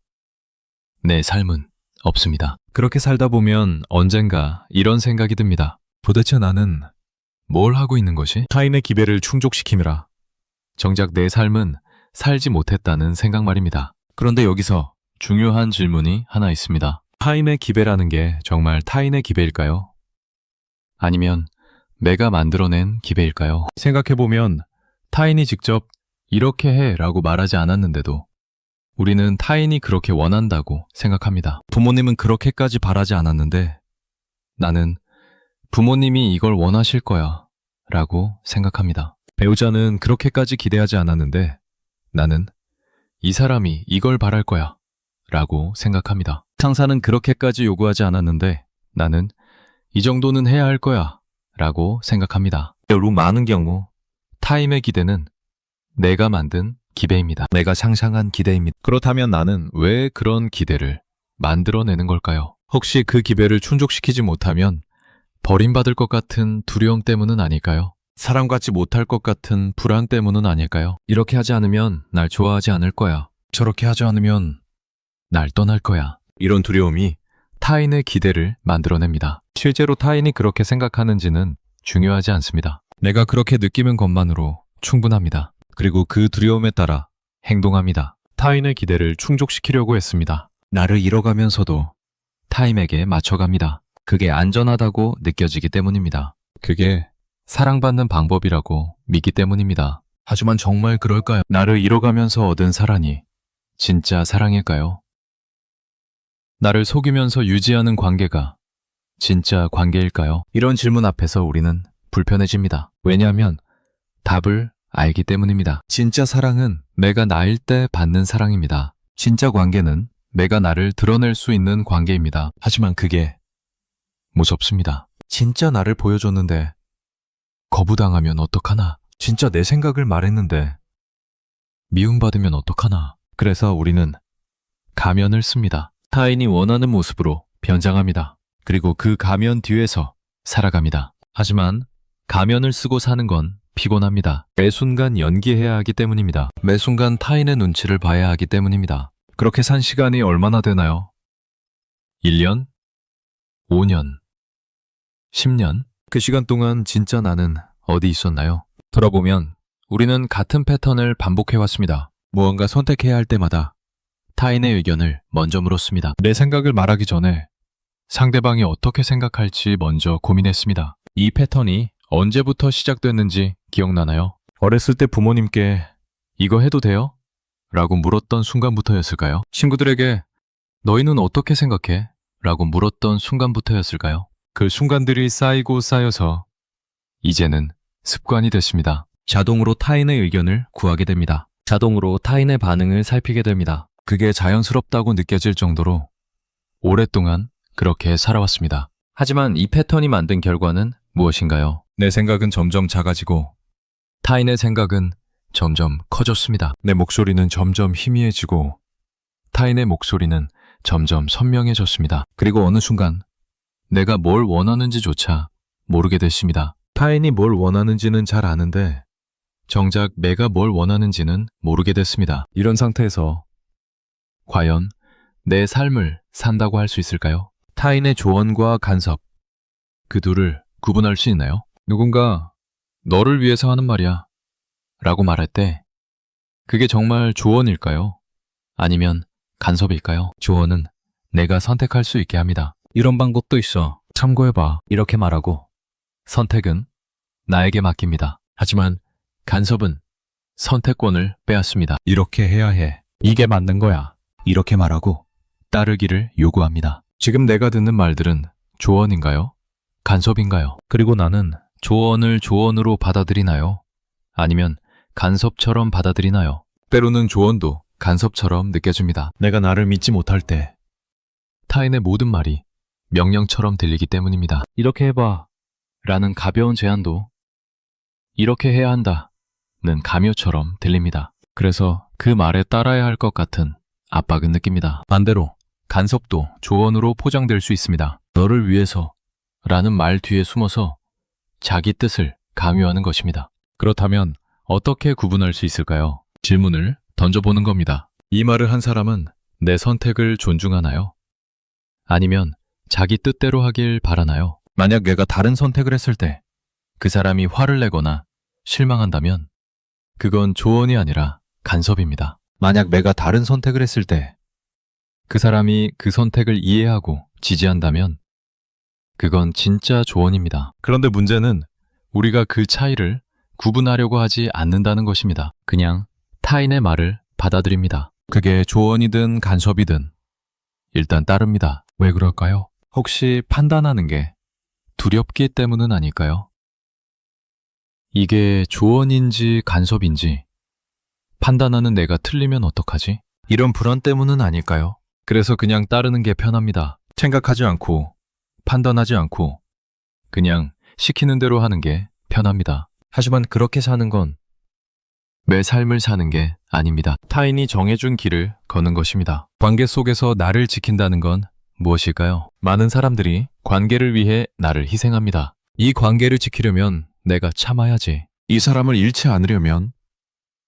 내 삶은 없습니다. 그렇게 살다 보면 언젠가 이런 생각이 듭니다. 도대체 나는 뭘 하고 있는 것이? 타인의 기대를 충족시키느라 정작 내 삶은 살지 못했다는 생각 말입니다. 그런데 여기서 중요한 질문이 하나 있습니다. 타인의 기대라는 게 정말 타인의 기대일까요? 아니면 내가 만들어낸 기대일까요? 생각해보면 타인이 직접 이렇게 해 라고 말하지 않았는데도 우리는 타인이 그렇게 원한다고 생각합니다. 부모님은 그렇게까지 바라지 않았는데 나는 부모님이 이걸 원하실 거야 라고 생각합니다. 배우자는 그렇게까지 기대하지 않았는데 나는 이 사람이 이걸 바랄 거야 라고 생각합니다. 상사는 그렇게까지 요구하지 않았는데 나는 이 정도는 해야 할 거야 라고 생각합니다. 여루 많은 경우 타인의 기대는 내가 만든 기대입니다. 내가 상상한 기대입니다. 그렇다면 나는 왜 그런 기대를 만들어내는 걸까요? 혹시 그 기대를 충족시키지 못하면 버림받을 것 같은 두려움 때문은 아닐까요? 사랑받지 못할 것 같은 불안 때문은 아닐까요? 이렇게 하지 않으면 날 좋아하지 않을 거야. 저렇게 하지 않으면 날 떠날 거야. 이런 두려움이 타인의 기대를 만들어냅니다. 실제로 타인이 그렇게 생각하는지는 중요하지 않습니다. 내가 그렇게 느끼는 것만으로 충분합니다. 그리고 그 두려움에 따라 행동합니다. 타인의 기대를 충족시키려고 했습니다. 나를 잃어가면서도 타인에게 맞춰갑니다. 그게 안전하다고 느껴지기 때문입니다. 그게 사랑받는 방법이라고 믿기 때문입니다. 하지만 정말 그럴까요? 나를 잃어가면서 얻은 사랑이 진짜 사랑일까요? 나를 속이면서 유지하는 관계가 진짜 관계일까요? 이런 질문 앞에서 우리는 불편해집니다. 왜냐하면 답을 알기 때문입니다. 진짜 사랑은 내가 나일 때 받는 사랑입니다. 진짜 관계는 내가 나를 드러낼 수 있는 관계입니다. 하지만 그게 무섭습니다. 진짜 나를 보여줬는데 거부당하면 어떡하나? 진짜 내 생각을 말했는데 미움받으면 어떡하나? 그래서 우리는 가면을 씁니다. 타인이 원하는 모습으로 변장합니다. 그리고 그 가면 뒤에서 살아갑니다. 하지만 가면을 쓰고 사는 건 피곤합니다. 매 순간 연기해야 하기 때문입니다. 매 순간 타인의 눈치를 봐야 하기 때문입니다. 그렇게 산 시간이 얼마나 되나요? 1년? 5년? 10년? 그 시간 동안 진짜 나는 어디 있었나요? 돌아보면 우리는 같은 패턴을 반복해왔습니다. 무언가 선택해야 할 때마다 타인의 의견을 먼저 물었습니다. 내 생각을 말하기 전에 상대방이 어떻게 생각할지 먼저 고민했습니다. 이 패턴이 언제부터 시작됐는지 기억나나요? 어렸을 때 부모님께 이거 해도 돼요? 라고 물었던 순간부터였을까요? 친구들에게 너희는 어떻게 생각해? 라고 물었던 순간부터였을까요? 그 순간들이 쌓이고 쌓여서 이제는 습관이 됐습니다. 자동으로 타인의 의견을 구하게 됩니다. 자동으로 타인의 반응을 살피게 됩니다. 그게 자연스럽다고 느껴질 정도로 오랫동안 그렇게 살아왔습니다. 하지만 이 패턴이 만든 결과는 무엇인가요? 내 생각은 점점 작아지고 타인의 생각은 점점 커졌습니다. 내 목소리는 점점 희미해지고 타인의 목소리는 점점 선명해졌습니다. 그리고 어느 순간 내가 뭘 원하는지조차 모르게 됐습니다. 타인이 뭘 원하는지는 잘 아는데 정작 내가 뭘 원하는지는 모르게 됐습니다. 이런 상태에서 과연 내 삶을 산다고 할 수 있을까요? 타인의 조언과 간섭, 그 둘을 구분할 수 있나요? 누군가 너를 위해서 하는 말이야 라고 말할 때 그게 정말 조언일까요? 아니면 간섭일까요? 조언은 내가 선택할 수 있게 합니다. 이런 방법도 있어. 참고해봐. 이렇게 말하고 선택은 나에게 맡깁니다. 하지만 간섭은 선택권을 빼앗습니다. 이렇게 해야 해. 이게 맞는 거야. 이렇게 말하고 따르기를 요구합니다. 지금 내가 듣는 말들은 조언인가요? 간섭인가요? 그리고 나는 조언을 조언으로 받아들이나요? 아니면 간섭처럼 받아들이나요? 때로는 조언도 간섭처럼 느껴집니다. 내가 나를 믿지 못할 때 타인의 모든 말이 명령처럼 들리기 때문입니다. 이렇게 해봐 라는 가벼운 제안도 이렇게 해야 한다는 강요처럼 들립니다. 그래서 그 말에 따라야 할 것 같은 압박은 느낍니다. 반대로 간섭도 조언으로 포장될 수 있습니다. 너를 위해서 라는 말 뒤에 숨어서 자기 뜻을 강요하는 것입니다. 그렇다면 어떻게 구분할 수 있을까요? 질문을 던져보는 겁니다. 이 말을 한 사람은 내 선택을 존중하나요? 아니면 자기 뜻대로 하길 바라나요? 만약 내가 다른 선택을 했을 때 그 사람이 화를 내거나 실망한다면 그건 조언이 아니라 간섭입니다. 만약 내가 다른 선택을 했을 때 그 사람이 그 선택을 이해하고 지지한다면 그건 진짜 조언입니다. 그런데 문제는 우리가 그 차이를 구분하려고 하지 않는다는 것입니다. 그냥 타인의 말을 받아들입니다. 그게 조언이든 간섭이든 일단 따릅니다. 왜 그럴까요? 혹시 판단하는 게 두렵기 때문은 아닐까요? 이게 조언인지 간섭인지 판단하는 내가 틀리면 어떡하지? 이런 불안 때문은 아닐까요? 그래서 그냥 따르는 게 편합니다. 생각하지 않고, 판단하지 않고, 그냥 시키는 대로 하는 게 편합니다. 하지만 그렇게 사는 건 내 삶을 사는 게 아닙니다. 타인이 정해준 길을 걷는 것입니다. 관계 속에서 나를 지킨다는 건 무엇일까요? 많은 사람들이 관계를 위해 나를 희생합니다. 이 관계를 지키려면 내가 참아야지. 이 사람을 잃지 않으려면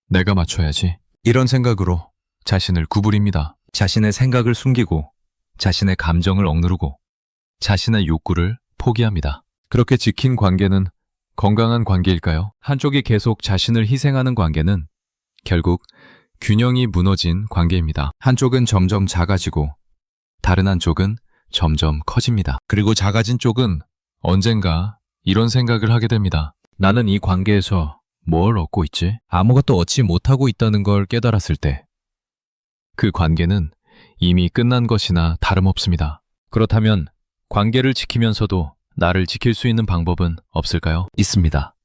내가 맞춰야지. 이런 생각으로 자신을 구부립니다. 자신의 생각을 숨기고 자신의 감정을 억누르고 자신의 욕구를 포기합니다. 그렇게 지킨 관계는 건강한 관계일까요? 한쪽이 계속 자신을 희생하는 관계는 결국 균형이 무너진 관계입니다. 한쪽은 점점 작아지고 다른 한쪽은 점점 커집니다. 그리고 작아진 쪽은 언젠가 이런 생각을 하게 됩니다. 나는 이 관계에서 뭘 얻고 있지? 아무것도 얻지 못하고 있다는 걸 깨달았을 때 그 관계는 이미 끝난 것이나 다름없습니다. 그렇다면 관계를 지키면서도 나를 지킬 수 있는 방법은 없을까요? 있습니다.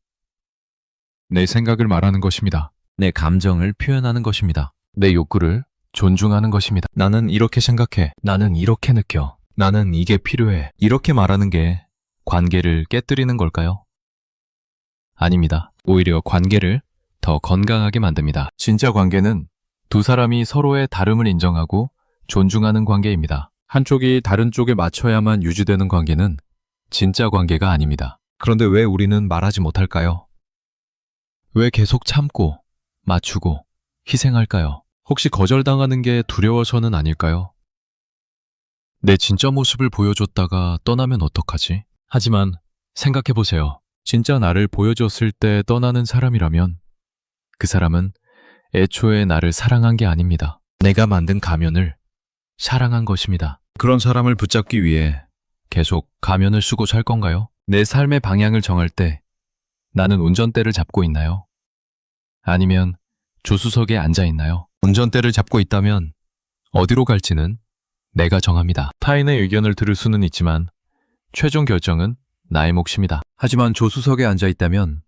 내 생각을 말하는 것입니다. 내 감정을 표현하는 것입니다. 내 욕구를 존중하는 것입니다. 나는 이렇게 생각해. 나는 이렇게 느껴. 나는 이게 필요해. 이렇게 말하는 게 관계를 깨뜨리는 걸까요? 아닙니다. 오히려 관계를 더 건강하게 만듭니다. 진짜 관계는 두 사람이 서로의 다름을 인정하고 존중하는 관계입니다. 한쪽이 다른 쪽에 맞춰야만 유지되는 관계는 진짜 관계가 아닙니다. 그런데 왜 우리는 말하지 못할까요? 왜 계속 참고, 맞추고, 희생할까요? 혹시 거절당하는 게 두려워서는 아닐까요? 내 진짜 모습을 보여줬다가 떠나면 어떡하지? 하지만 생각해보세요. 진짜 나를 보여줬을 때 떠나는 사람이라면 그 사람은 애초에 나를 사랑한 게 아닙니다. 내가 만든 가면을 사랑한 것입니다. 그런 사람을 붙잡기 위해 계속 가면을 쓰고 살 건가요? 내 삶의 방향을 정할 때 나는 운전대를 잡고 있나요? 아니면 조수석에 앉아 있나요? 운전대를 잡고 있다면 어디로 갈지는 내가 정합니다. 타인의 의견을 들을 수는 있지만 최종 결정은 나의 몫입니다. 하지만 조수석에 앉아 있다면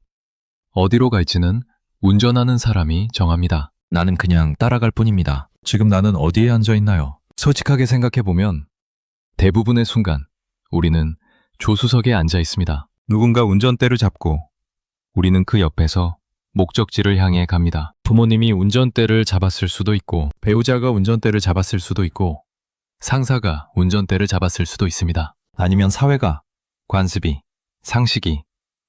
어디로 갈지는 운전하는 사람이 정합니다. 나는 그냥 따라갈 뿐입니다. 지금 나는 어디에 앉아 있나요? 솔직하게 생각해보면 대부분의 순간 우리는 조수석에 앉아 있습니다. 누군가 운전대를 잡고 우리는 그 옆에서 목적지를 향해 갑니다. 부모님이 운전대를 잡았을 수도 있고 배우자가 운전대를 잡았을 수도 있고 상사가 운전대를 잡았을 수도 있습니다. 아니면 사회가, 관습이, 상식이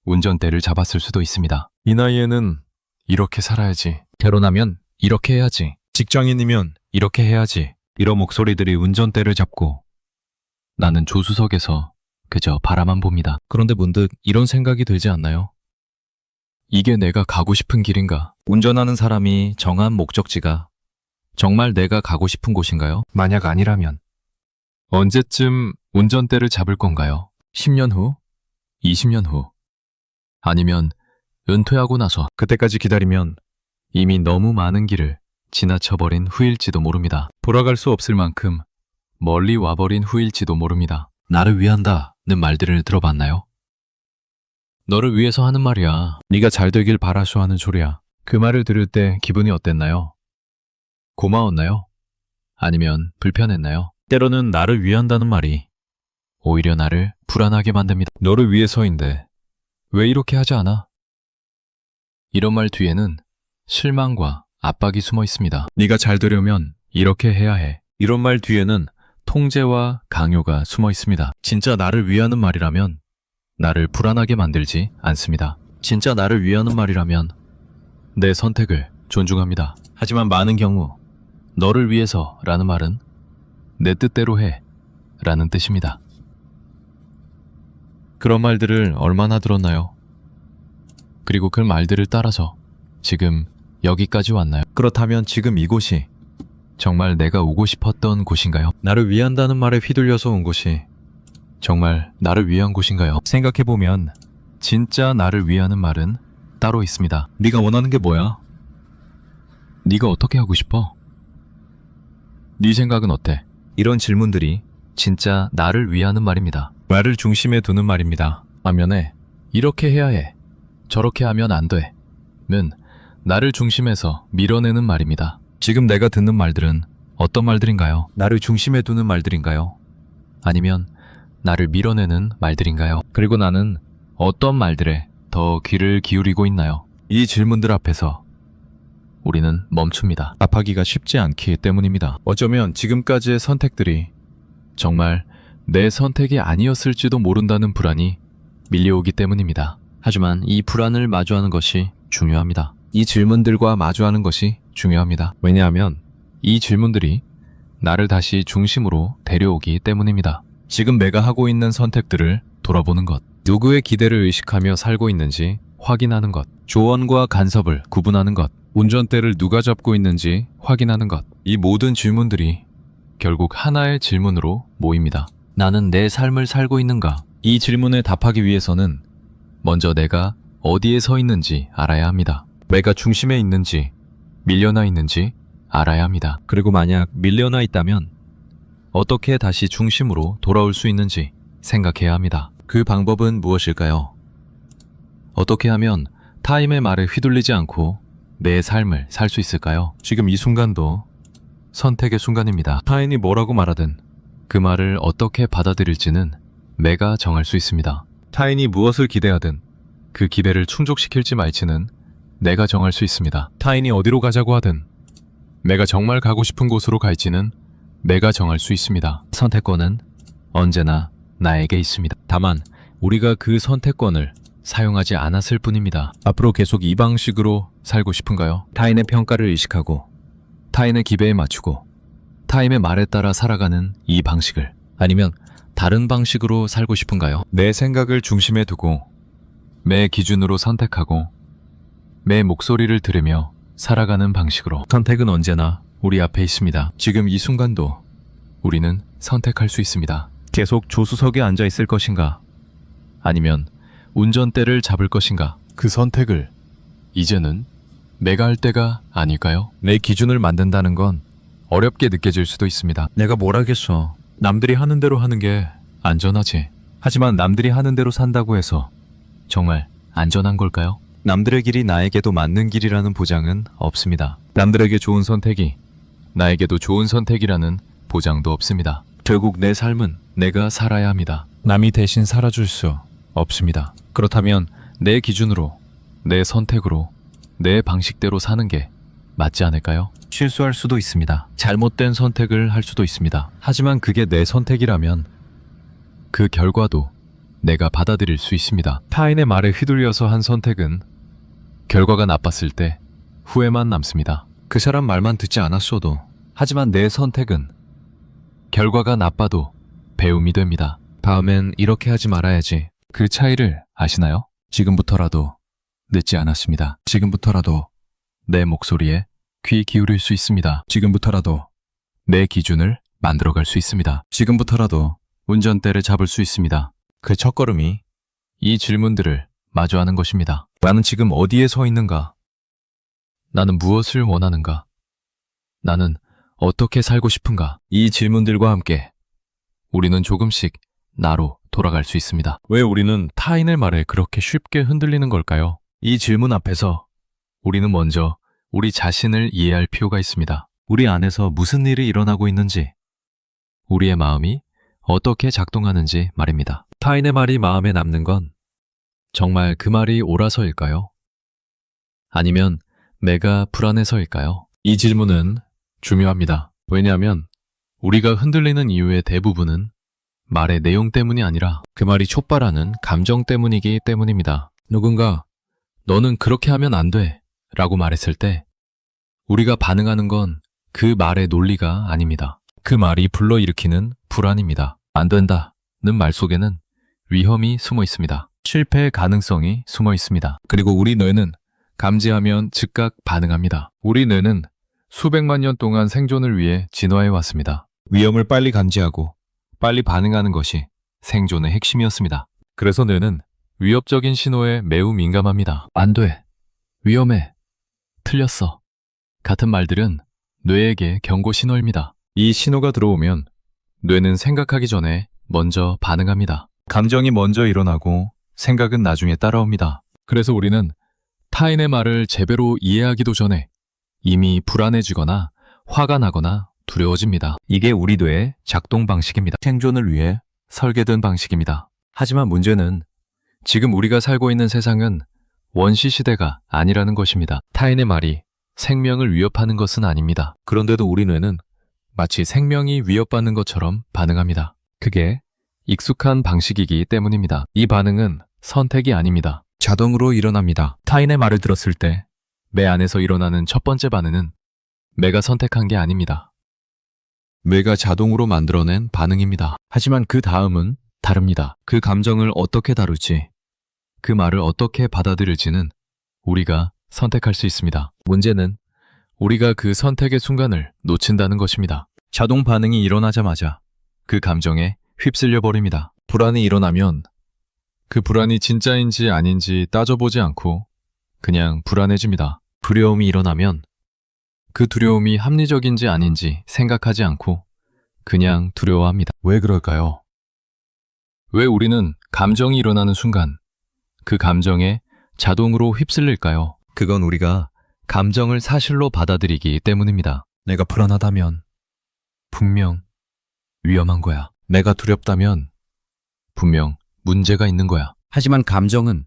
운전대를 잡았을 수도 있습니다. 이 나이에는 이렇게 살아야지. 결혼하면 이렇게 해야지. 직장인이면 이렇게 해야지. 이런 목소리들이 운전대를 잡고 나는 조수석에서 그저 바라만 봅니다. 그런데 문득 이런 생각이 들지 않나요? 이게 내가 가고 싶은 길인가? 운전하는 사람이 정한 목적지가 정말 내가 가고 싶은 곳인가요? 만약 아니라면 언제쯤 운전대를 잡을 건가요? 10년 후? 20년 후? 아니면 은퇴하고 나서? 그때까지 기다리면 이미 너무 많은 길을 지나쳐버린 후일지도 모릅니다. 돌아갈 수 없을 만큼 멀리 와버린 후일지도 모릅니다. 나를 위한다는 말들을 들어봤나요? 너를 위해서 하는 말이야. 네가 잘 되길 바라서 하는 소리야. 그 말을 들을 때 기분이 어땠나요? 고마웠나요? 아니면 불편했나요? 때로는 나를 위한다는 말이 오히려 나를 불안하게 만듭니다. 너를 위해서인데 왜 이렇게 하지 않아? 이런 말 뒤에는 실망과 압박이 숨어 있습니다. 네가 잘 되려면 이렇게 해야 해. 이런 말 뒤에는 통제와 강요가 숨어 있습니다. 진짜 나를 위하는 말이라면 나를 불안하게 만들지 않습니다. 진짜 나를 위하는 말이라면 내 선택을 존중합니다. 하지만 많은 경우 너를 위해서라는 말은 내 뜻대로 해 라는 뜻입니다. 그런 말들을 얼마나 들었나요? 그리고 그 말들을 따라서 지금 여기까지 왔나요? 그렇다면 지금 이곳이 정말 내가 오고 싶었던 곳인가요? 나를 위한다는 말에 휘둘려서 온 곳이 정말 나를 위한 곳인가요? 생각해보면 진짜 나를 위하는 말은 따로 있습니다. 네가 원하는 게 뭐야? 네가 어떻게 하고 싶어? 네 생각은 어때? 이런 질문들이 진짜 나를 위하는 말입니다. 나를 중심에 두는 말입니다. 반면에 이렇게 해야 해, 저렇게 하면 안 돼 는 나를 중심에서 밀어내는 말입니다. 지금 내가 듣는 말들은 어떤 말들인가요? 나를 중심에 두는 말들인가요? 아니면 나를 밀어내는 말들인가요? 그리고 나는 어떤 말들에 더 귀를 기울이고 있나요? 이 질문들 앞에서 우리는 멈춥니다. 답하기가 쉽지 않기 때문입니다. 어쩌면 지금까지의 선택들이 정말 내 선택이 아니었을지도 모른다는 불안이 밀려오기 때문입니다. 하지만 이 불안을 마주하는 것이 중요합니다. 이 질문들과 마주하는 것이 중요합니다. 왜냐하면 이 질문들이 나를 다시 중심으로 데려오기 때문입니다. 지금 내가 하고 있는 선택들을 돌아보는 것, 누구의 기대를 의식하며 살고 있는지 확인하는 것, 조언과 간섭을 구분하는 것, 운전대를 누가 잡고 있는지 확인하는 것, 이 모든 질문들이 결국 하나의 질문으로 모입니다. 나는 내 삶을 살고 있는가? 이 질문에 답하기 위해서는 먼저 내가 어디에 서 있는지 알아야 합니다. 내가 중심에 있는지, 밀려나 있는지 알아야 합니다. 그리고 만약 밀려나 있다면 어떻게 다시 중심으로 돌아올 수 있는지 생각해야 합니다. 그 방법은 무엇일까요? 어떻게 하면 타인의 말에 휘둘리지 않고 내 삶을 살 수 있을까요? 지금 이 순간도 선택의 순간입니다. 타인이 뭐라고 말하든 그 말을 어떻게 받아들일지는 내가 정할 수 있습니다. 타인이 무엇을 기대하든 그 기대를 충족시킬지 말지는 내가 정할 수 있습니다. 타인이 어디로 가자고 하든 내가 정말 가고 싶은 곳으로 갈지는 내가 정할 수 있습니다. 선택권은 언제나 나에게 있습니다. 다만 우리가 그 선택권을 사용하지 않았을 뿐입니다. 앞으로 계속 이 방식으로 살고 싶은가요? 타인의 평가를 의식하고 타인의 기대에 맞추고 타인의 말에 따라 살아가는 이 방식을, 아니면 다른 방식으로 살고 싶은가요? 내 생각을 중심에 두고 내 기준으로 선택하고 내 목소리를 들으며 살아가는 방식으로. 선택은 언제나 우리 앞에 있습니다. 지금 이 순간도 우리는 선택할 수 있습니다. 계속 조수석에 앉아 있을 것인가? 아니면 운전대를 잡을 것인가? 그 선택을 이제는 내가 할 때가 아닐까요? 내 기준을 만든다는 건 어렵게 느껴질 수도 있습니다. 내가 뭘 하겠어. 남들이 하는 대로 하는 게 안전하지. 하지만 남들이 하는 대로 산다고 해서 정말 안전한 걸까요? 남들의 길이 나에게도 맞는 길이라는 보장은 없습니다. 남들에게 좋은 선택이 나에게도 좋은 선택이라는 보장도 없습니다. 결국 내 삶은 내가 살아야 합니다. 남이 대신 살아줄 수 없습니다. 그렇다면 내 기준으로, 내 선택으로, 내 방식대로 사는 게 맞지 않을까요? 실수할 수도 있습니다. 잘못된 선택을 할 수도 있습니다. 하지만 그게 내 선택이라면 그 결과도 내가 받아들일 수 있습니다. 타인의 말에 휘둘려서 한 선택은 결과가 나빴을 때 후회만 남습니다. 그 사람 말만 듣지 않았어도. 하지만 내 선택은 결과가 나빠도 배움이 됩니다. 다음엔 이렇게 하지 말아야지. 그 차이를 아시나요? 지금부터라도 늦지 않았습니다. 지금부터라도 내 목소리에 귀 기울일 수 있습니다. 지금부터라도 내 기준을 만들어갈 수 있습니다. 지금부터라도 운전대를 잡을 수 있습니다. 그 첫걸음이 이 질문들을 마주하는 것입니다. 나는 지금 어디에 서 있는가? 나는 무엇을 원하는가? 나는 어떻게 살고 싶은가? 이 질문들과 함께 우리는 조금씩 나로 돌아갈 수 있습니다. 왜 우리는 타인의 말에 그렇게 쉽게 흔들리는 걸까요? 이 질문 앞에서 우리는 먼저 우리 자신을 이해할 필요가 있습니다. 우리 안에서 무슨 일이 일어나고 있는지, 우리의 마음이 어떻게 작동하는지 말입니다. 타인의 말이 마음에 남는 건 정말 그 말이 옳아서일까요? 아니면 내가 불안해서일까요? 이 질문은 중요합니다. 왜냐하면 우리가 흔들리는 이유의 대부분은 말의 내용 때문이 아니라 그 말이 촉발하는 감정 때문이기 때문입니다. 누군가 너는 그렇게 하면 안 돼 라고 말했을 때 우리가 반응하는 건 그 말의 논리가 아닙니다. 그 말이 불러일으키는 불안입니다. 안 된다는 말 속에는 위험이 숨어 있습니다. 실패의 가능성이 숨어 있습니다. 그리고 우리 뇌는 감지하면 즉각 반응합니다. 우리 뇌는 수백만 년 동안 생존을 위해 진화해 왔습니다. 위험을 빨리 감지하고 빨리 반응하는 것이 생존의 핵심이었습니다. 그래서 뇌는 위협적인 신호에 매우 민감합니다. 안 돼. 위험해. 틀렸어. 같은 말들은 뇌에게 경고 신호입니다. 이 신호가 들어오면 뇌는 생각하기 전에 먼저 반응합니다. 감정이 먼저 일어나고 생각은 나중에 따라옵니다. 그래서 우리는 타인의 말을 제대로 이해하기도 전에 이미 불안해지거나 화가 나거나 두려워집니다. 이게 우리 뇌의 작동 방식입니다. 생존을 위해 설계된 방식입니다. 하지만 문제는 지금 우리가 살고 있는 세상은 원시 시대가 아니라는 것입니다. 타인의 말이 생명을 위협하는 것은 아닙니다. 그런데도 우리 뇌는 마치 생명이 위협받는 것처럼 반응합니다. 그게 익숙한 방식이기 때문입니다. 이 반응은 선택이 아닙니다. 자동으로 일어납니다. 타인의 말을 들었을 때 뇌 안에서 일어나는 첫 번째 반응은 내가 선택한 게 아닙니다. 뇌가 자동으로 만들어낸 반응입니다. 하지만 그 다음은 다릅니다. 그 감정을 어떻게 다룰지, 그 말을 어떻게 받아들일지는 우리가 선택할 수 있습니다. 문제는 우리가 그 선택의 순간을 놓친다는 것입니다. 자동 반응이 일어나자마자 그 감정에 휩쓸려 버립니다. 불안이 일어나면 그 불안이 진짜인지 아닌지 따져보지 않고 그냥 불안해집니다. 두려움이 일어나면 그 두려움이 합리적인지 아닌지 생각하지 않고 그냥 두려워합니다. 왜 그럴까요? 왜 우리는 감정이 일어나는 순간 그 감정에 자동으로 휩쓸릴까요? 그건 우리가 감정을 사실로 받아들이기 때문입니다. 내가 불안하다면 분명 위험한 거야. 내가 두렵다면 분명 문제가 있는 거야. 하지만 감정은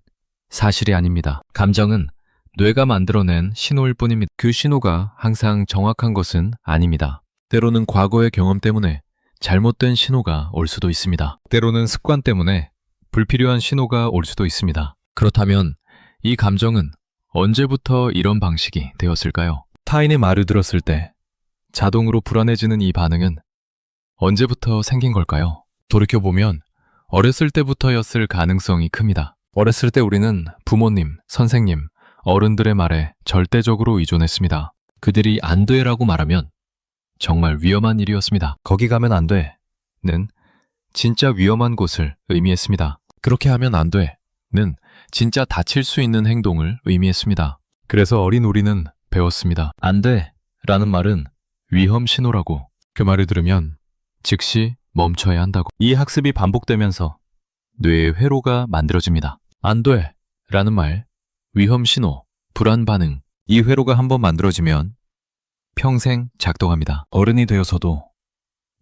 사실이 아닙니다. 감정은 뇌가 만들어낸 신호일 뿐입니다. 그 신호가 항상 정확한 것은 아닙니다. 때로는 과거의 경험 때문에 잘못된 신호가 올 수도 있습니다. 때로는 습관 때문에 불필요한 신호가 올 수도 있습니다. 그렇다면 이 감정은 언제부터 이런 방식이 되었을까요? 타인의 말을 들었을 때 자동으로 불안해지는 이 반응은 언제부터 생긴 걸까요? 돌이켜보면 어렸을 때부터였을 가능성이 큽니다. 어렸을 때 우리는 부모님, 선생님, 어른들의 말에 절대적으로 의존했습니다. 그들이 안 돼라고 말하면 정말 위험한 일이었습니다. 거기 가면 안 돼는 진짜 위험한 곳을 의미했습니다. 그렇게 하면 안 돼는 진짜 다칠 수 있는 행동을 의미했습니다. 그래서 어린 우리는 배웠습니다. 안 돼라는 말은 위험 신호라고. 그 말을 들으면 즉시 멈춰야 한다고. 이 학습이 반복되면서 뇌의 회로가 만들어집니다. 안 돼라는 말, 위험 신호, 불안 반응. 이 회로가 한번 만들어지면 평생 작동합니다. 어른이 되어서도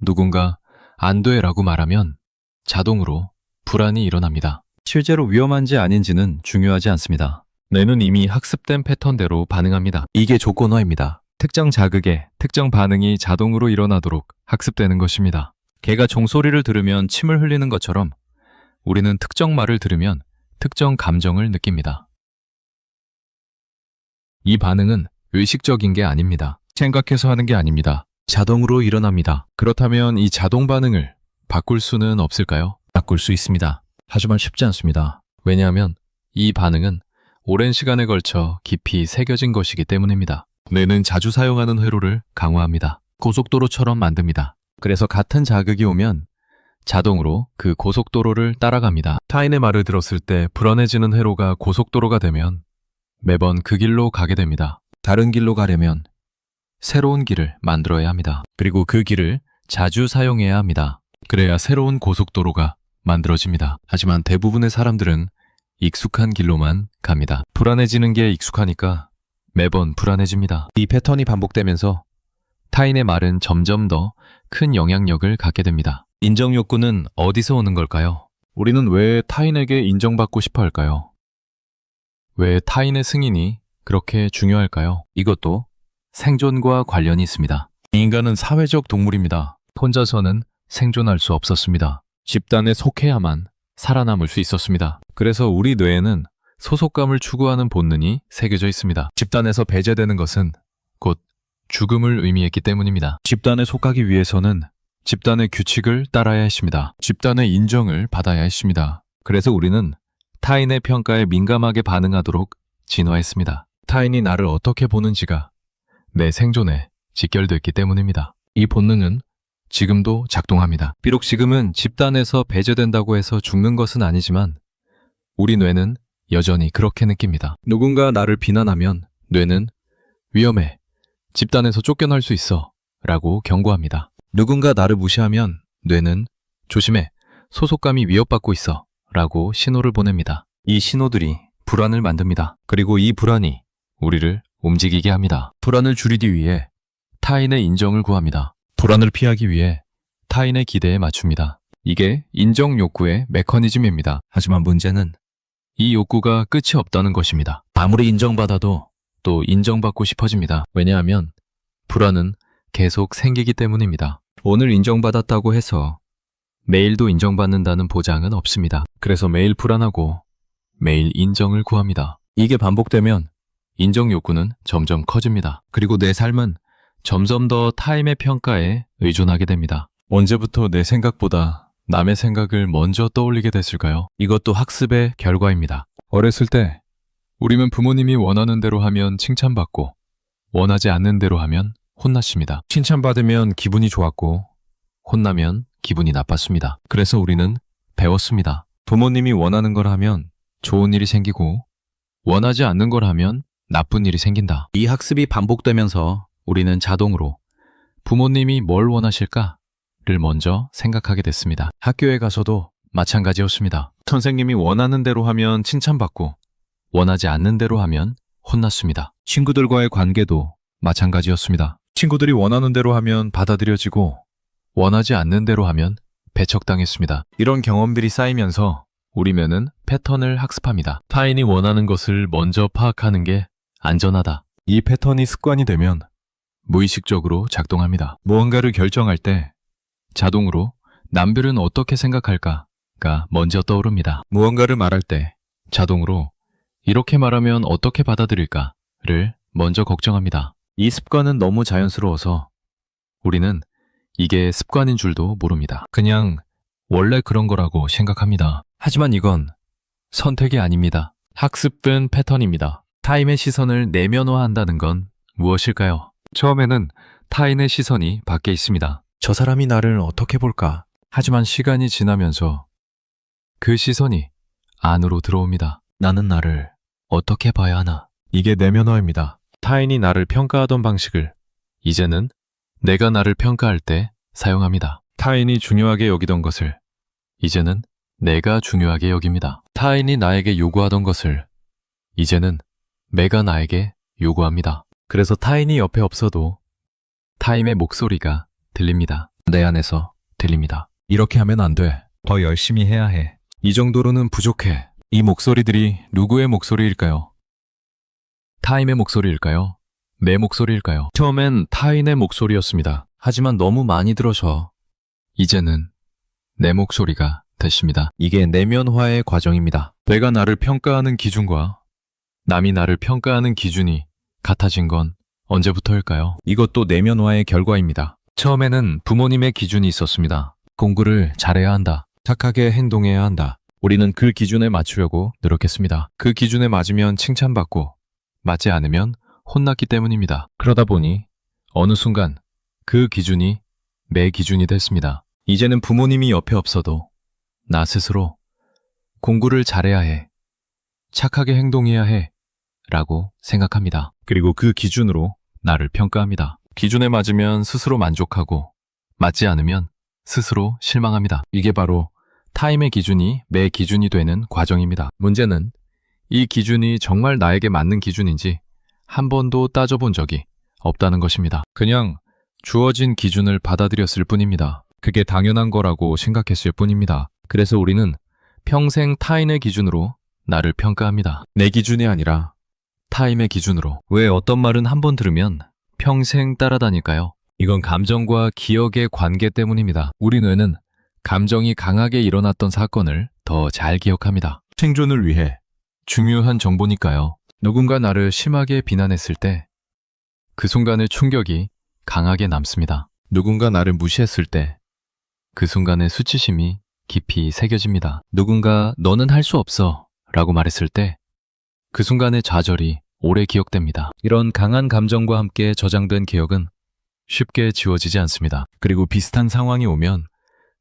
누군가 안 돼라고 말하면 자동으로 불안이 일어납니다. 실제로 위험한지 아닌지는 중요하지 않습니다. 뇌는 이미 학습된 패턴대로 반응합니다. 이게 조건화입니다. 특정 자극에 특정 반응이 자동으로 일어나도록 학습되는 것입니다. 개가 종소리를 들으면 침을 흘리는 것처럼 우리는 특정 말을 들으면 특정 감정을 느낍니다. 이 반응은 의식적인 게 아닙니다. 생각해서 하는 게 아닙니다. 자동으로 일어납니다. 그렇다면 이 자동 반응을 바꿀 수는 없을까요? 바꿀 수 있습니다. 하지만 쉽지 않습니다. 왜냐하면 이 반응은 오랜 시간에 걸쳐 깊이 새겨진 것이기 때문입니다. 뇌는 자주 사용하는 회로를 강화합니다. 고속도로처럼 만듭니다. 그래서 같은 자극이 오면 자동으로 그 고속도로를 따라갑니다. 타인의 말을 들었을 때 불안해지는 회로가 고속도로가 되면 매번 그 길로 가게 됩니다. 다른 길로 가려면 새로운 길을 만들어야 합니다. 그리고 그 길을 자주 사용해야 합니다. 그래야 새로운 고속도로가 만들어집니다. 하지만 대부분의 사람들은 익숙한 길로만 갑니다. 불안해지는 게 익숙하니까 매번 불안해집니다. 이 패턴이 반복되면서 타인의 말은 점점 더 큰 영향력을 갖게 됩니다. 인정 욕구는 어디서 오는 걸까요? 우리는 왜 타인에게 인정받고 싶어 할까요? 왜 타인의 승인이 그렇게 중요할까요? 이것도 생존과 관련이 있습니다. 인간은 사회적 동물입니다. 혼자서는 생존할 수 없었습니다. 집단에 속해야만 살아남을 수 있었습니다. 그래서 우리 뇌에는 소속감을 추구하는 본능이 새겨져 있습니다. 집단에서 배제되는 것은 곧 죽음을 의미했기 때문입니다. 집단에 속하기 위해서는 집단의 규칙을 따라야 했습니다. 집단의 인정을 받아야 했습니다. 그래서 우리는 타인의 평가에 민감하게 반응하도록 진화했습니다. 타인이 나를 어떻게 보는지가 내 생존에 직결됐기 때문입니다. 이 본능은 지금도 작동합니다. 비록 지금은 집단에서 배제된다고 해서 죽는 것은 아니지만 우리 뇌는 여전히 그렇게 느낍니다. 누군가 나를 비난하면 뇌는 위험해, 집단에서 쫓겨날 수 있어 라고 경고합니다. 누군가 나를 무시하면 뇌는 조심해, 소속감이 위협받고 있어 라고 신호를 보냅니다. 이 신호들이 불안을 만듭니다. 그리고 이 불안이 우리를 움직이게 합니다. 불안을 줄이기 위해 타인의 인정을 구합니다. 불안을 피하기 위해 타인의 기대에 맞춥니다. 이게 인정 욕구의 메커니즘입니다. 하지만 문제는 이 욕구가 끝이 없다는 것입니다. 아무리 인정받아도 또 인정받고 싶어집니다. 왜냐하면 불안은 계속 생기기 때문입니다. 오늘 인정받았다고 해서 매일도 인정받는다는 보장은 없습니다. 그래서 매일 불안하고 매일 인정을 구합니다. 이게 반복되면 인정 욕구는 점점 커집니다. 그리고 내 삶은 점점 더 타인의 평가에 의존하게 됩니다. 언제부터 내 생각보다 남의 생각을 먼저 떠올리게 됐을까요? 이것도 학습의 결과입니다. 어렸을 때 우리는 부모님이 원하는 대로 하면 칭찬받고 원하지 않는 대로 하면 혼났습니다. 칭찬받으면 기분이 좋았고 혼나면 기분이 나빴습니다. 그래서 우리는 배웠습니다. 부모님이 원하는 걸 하면 좋은 일이 생기고 원하지 않는 걸 하면 나쁜 일이 생긴다. 이 학습이 반복되면서 우리는 자동으로 부모님이 뭘 원하실까를 먼저 생각하게 됐습니다. 학교에 가서도 마찬가지였습니다. 선생님이 원하는 대로 하면 칭찬받고 원하지 않는 대로 하면 혼났습니다. 친구들과의 관계도 마찬가지였습니다. 친구들이 원하는 대로 하면 받아들여지고 원하지 않는 대로 하면 배척당했습니다. 이런 경험들이 쌓이면서 우리는 패턴을 학습합니다. 타인이 원하는 것을 먼저 파악하는 게 안전하다. 이 패턴이 습관이 되면 무의식적으로 작동합니다. 무언가를 결정할 때 자동으로 남들은 어떻게 생각할까가 먼저 떠오릅니다. 무언가를 말할 때 자동으로 이렇게 말하면 어떻게 받아들일까를 먼저 걱정합니다. 이 습관은 너무 자연스러워서 우리는 이게 습관인 줄도 모릅니다. 그냥 원래 그런 거라고 생각합니다. 하지만 이건 선택이 아닙니다. 학습된 패턴입니다. 타인의 시선을 내면화한다는 건 무엇일까요? 처음에는 타인의 시선이 밖에 있습니다. 저 사람이 나를 어떻게 볼까? 하지만 시간이 지나면서 그 시선이 안으로 들어옵니다. 나는 나를 어떻게 봐야 하나? 이게 내면화입니다. 타인이 나를 평가하던 방식을 이제는 내가 나를 평가할 때 사용합니다. 타인이 중요하게 여기던 것을 이제는 내가 중요하게 여깁니다. 타인이 나에게 요구하던 것을 이제는 내가 나에게 요구합니다. 그래서 타인이 옆에 없어도 타인의 목소리가 들립니다. 내 안에서 들립니다. 이렇게 하면 안 돼. 더 열심히 해야 해. 이 정도로는 부족해. 이 목소리들이 누구의 목소리일까요? 타인의 목소리일까요? 내 목소리일까요? 처음엔 타인의 목소리였습니다. 하지만 너무 많이 들어서 이제는 내 목소리가 됐습니다. 이게 내면화의 과정입니다. 내가 나를 평가하는 기준과 남이 나를 평가하는 기준이 같아진 건 언제부터일까요? 이것도 내면화의 결과입니다. 처음에는 부모님의 기준이 있었습니다. 공부를 잘해야 한다. 착하게 행동해야 한다. 우리는 그 기준에 맞추려고 노력했습니다. 그 기준에 맞으면 칭찬받고 맞지 않으면 혼났기 때문입니다. 그러다 보니 어느 순간 그 기준이 내 기준이 됐습니다. 이제는 부모님이 옆에 없어도 나 스스로 공부를 잘해야 해, 착하게 행동해야 해 라고 생각합니다. 그리고 그 기준으로 나를 평가합니다. 기준에 맞으면 스스로 만족하고 맞지 않으면 스스로 실망합니다. 이게 바로 타인의 기준이 내 기준이 되는 과정입니다. 문제는 이 기준이 정말 나에게 맞는 기준인지 한 번도 따져본 적이 없다는 것입니다. 그냥 주어진 기준을 받아들였을 뿐입니다. 그게 당연한 거라고 생각했을 뿐입니다. 그래서 우리는 평생 타인의 기준으로 나를 평가합니다. 내 기준이 아니라 타인의 기준으로. 왜 어떤 말은 한 번 들으면 평생 따라다닐까요? 이건 감정과 기억의 관계 때문입니다. 우리 뇌는 감정이 강하게 일어났던 사건을 더 잘 기억합니다. 생존을 위해 중요한 정보니까요. 누군가 나를 심하게 비난했을 때 그 순간의 충격이 강하게 남습니다. 누군가 나를 무시했을 때 그 순간의 수치심이 깊이 새겨집니다. 누군가 너는 할 수 없어 라고 말했을 때 그 순간의 좌절이 오래 기억됩니다. 이런 강한 감정과 함께 저장된 기억은 쉽게 지워지지 않습니다. 그리고 비슷한 상황이 오면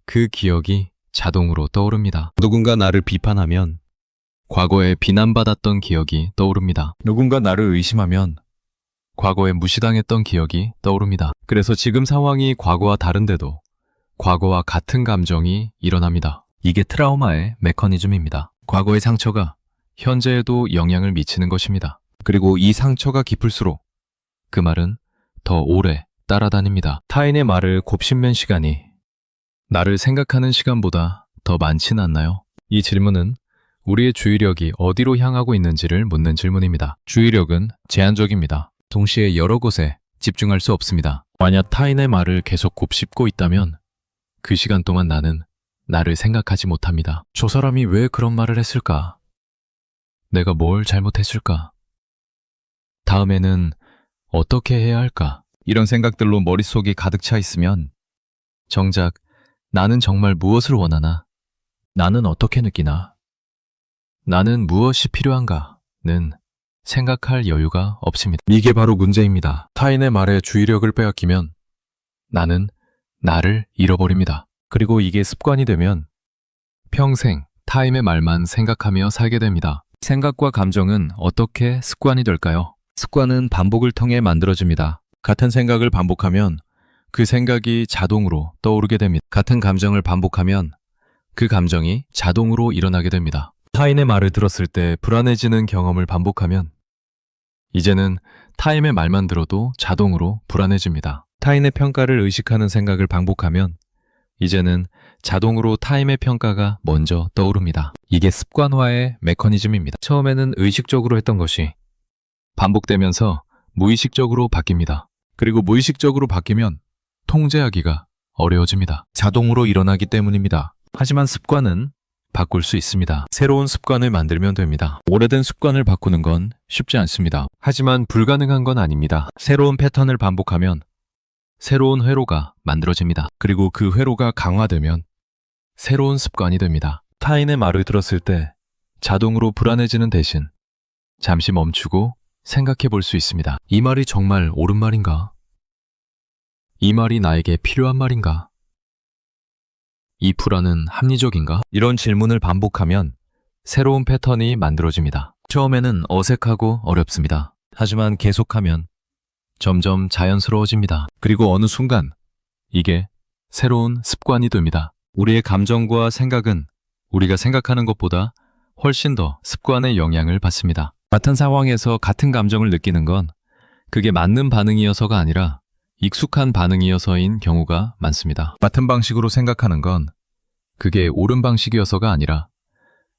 그 기억이 자동으로 떠오릅니다. 누군가 나를 비판하면 과거에 비난받았던 기억이 떠오릅니다. 누군가 나를 의심하면 과거에 무시당했던 기억이 떠오릅니다. 그래서 지금 상황이 과거와 다른데도 과거와 같은 감정이 일어납니다. 이게 트라우마의 메커니즘입니다. 과거의 상처가 현재에도 영향을 미치는 것입니다. 그리고 이 상처가 깊을수록 그 말은 더 오래 따라다닙니다. 타인의 말을 곱씹는 시간이 나를 생각하는 시간보다 더 많지는 않나요? 이 질문은 우리의 주의력이 어디로 향하고 있는지를 묻는 질문입니다. 주의력은 제한적입니다. 동시에 여러 곳에 집중할 수 없습니다. 만약 타인의 말을 계속 곱씹고 있다면 그 시간 동안 나는 나를 생각하지 못합니다. 저 사람이 왜 그런 말을 했을까? 내가 뭘 잘못했을까? 다음에는 어떻게 해야 할까? 이런 생각들로 머릿속이 가득 차 있으면 정작 나는 정말 무엇을 원하나? 나는 어떻게 느끼나? 나는 무엇이 필요한가?는 생각할 여유가 없습니다. 이게 바로 문제입니다. 타인의 말에 주의력을 빼앗기면 나는 나를 잃어버립니다. 그리고 이게 습관이 되면 평생 타인의 말만 생각하며 살게 됩니다. 생각과 감정은 어떻게 습관이 될까요? 습관은 반복을 통해 만들어집니다. 같은 생각을 반복하면 그 생각이 자동으로 떠오르게 됩니다. 같은 감정을 반복하면 그 감정이 자동으로 일어나게 됩니다. 타인의 말을 들었을 때 불안해지는 경험을 반복하면 이제는 타인의 말만 들어도 자동으로 불안해집니다. 타인의 평가를 의식하는 생각을 반복하면 이제는 자동으로 타인의 평가가 먼저 떠오릅니다. 이게 습관화의 메커니즘입니다. 처음에는 의식적으로 했던 것이 반복되면서 무의식적으로 바뀝니다. 그리고 무의식적으로 바뀌면 통제하기가 어려워집니다. 자동으로 일어나기 때문입니다. 하지만 습관은 바꿀 수 있습니다. 새로운 습관을 만들면 됩니다. 오래된 습관을 바꾸는 건 쉽지 않습니다. 하지만 불가능한 건 아닙니다. 새로운 패턴을 반복하면 새로운 회로가 만들어집니다. 그리고 그 회로가 강화되면 새로운 습관이 됩니다. 타인의 말을 들었을 때 자동으로 불안해지는 대신 잠시 멈추고 생각해 볼 수 있습니다. 이 말이 정말 옳은 말인가? 이 말이 나에게 필요한 말인가? 이 불안은 합리적인가? 이런 질문을 반복하면 새로운 패턴이 만들어집니다. 처음에는 어색하고 어렵습니다. 하지만 계속하면 점점 자연스러워집니다. 그리고 어느 순간 이게 새로운 습관이 됩니다. 우리의 감정과 생각은 우리가 생각하는 것보다 훨씬 더 습관의 영향을 받습니다. 같은 상황에서 같은 감정을 느끼는 건 그게 맞는 반응이어서가 아니라 익숙한 반응이어서인 경우가 많습니다. 같은 방식으로 생각하는 건 그게 옳은 방식이어서가 아니라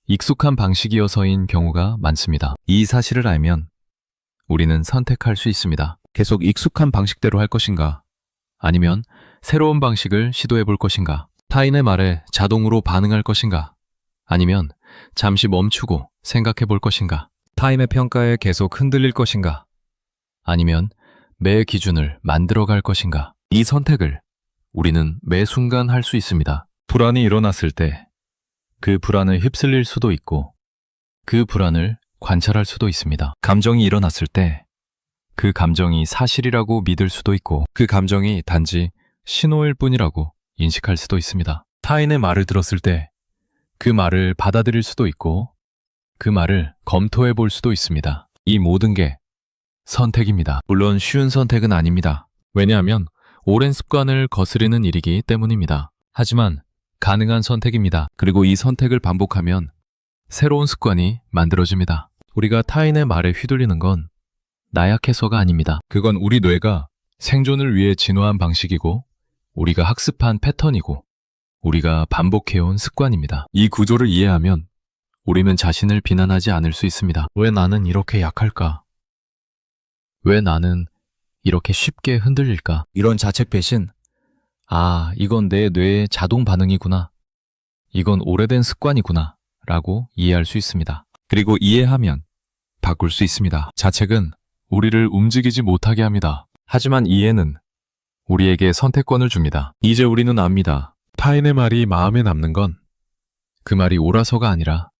익숙한 방식이어서인 경우가 많습니다. 이 사실을 알면 우리는 선택할 수 있습니다. 계속 익숙한 방식대로 할 것인가? 아니면 새로운 방식을 시도해 볼 것인가? 타인의 말에 자동으로 반응할 것인가? 아니면 잠시 멈추고 생각해 볼 것인가? 타인의 평가에 계속 흔들릴 것인가? 아니면 매 기준을 만들어갈 것인가? 이 선택을 우리는 매 순간 할 수 있습니다. 불안이 일어났을 때 그 불안을 휩쓸릴 수도 있고 그 불안을 관찰할 수도 있습니다. 감정이 일어났을 때 그 감정이 사실이라고 믿을 수도 있고 그 감정이 단지 신호일 뿐이라고 인식할 수도 있습니다. 타인의 말을 들었을 때 그 말을 받아들일 수도 있고 그 말을 검토해 볼 수도 있습니다. 이 모든 게 선택입니다. 물론 쉬운 선택은 아닙니다. 왜냐하면 오랜 습관을 거스르는 일이기 때문입니다. 하지만 가능한 선택입니다. 그리고 이 선택을 반복하면 새로운 습관이 만들어집니다. 우리가 타인의 말에 휘둘리는 건 나약해서가 아닙니다. 그건 우리 뇌가 생존을 위해 진화한 방식이고 우리가 학습한 패턴이고 우리가 반복해온 습관입니다. 이 구조를 이해하면 우리는 자신을 비난하지 않을 수 있습니다. 왜 나는 이렇게 약할까? 왜 나는 이렇게 쉽게 흔들릴까? 이런 자책 배신, 이건 내 뇌의 자동 반응이구나. 이건 오래된 습관이구나. 라고 이해할 수 있습니다. 그리고 이해하면 바꿀 수 있습니다. 자책은 우리를 움직이지 못하게 합니다. 하지만 이해는 우리에게 선택권을 줍니다. 이제 우리는 압니다. 타인의 말이 마음에 남는 건 그 말이 옳아서가 아니라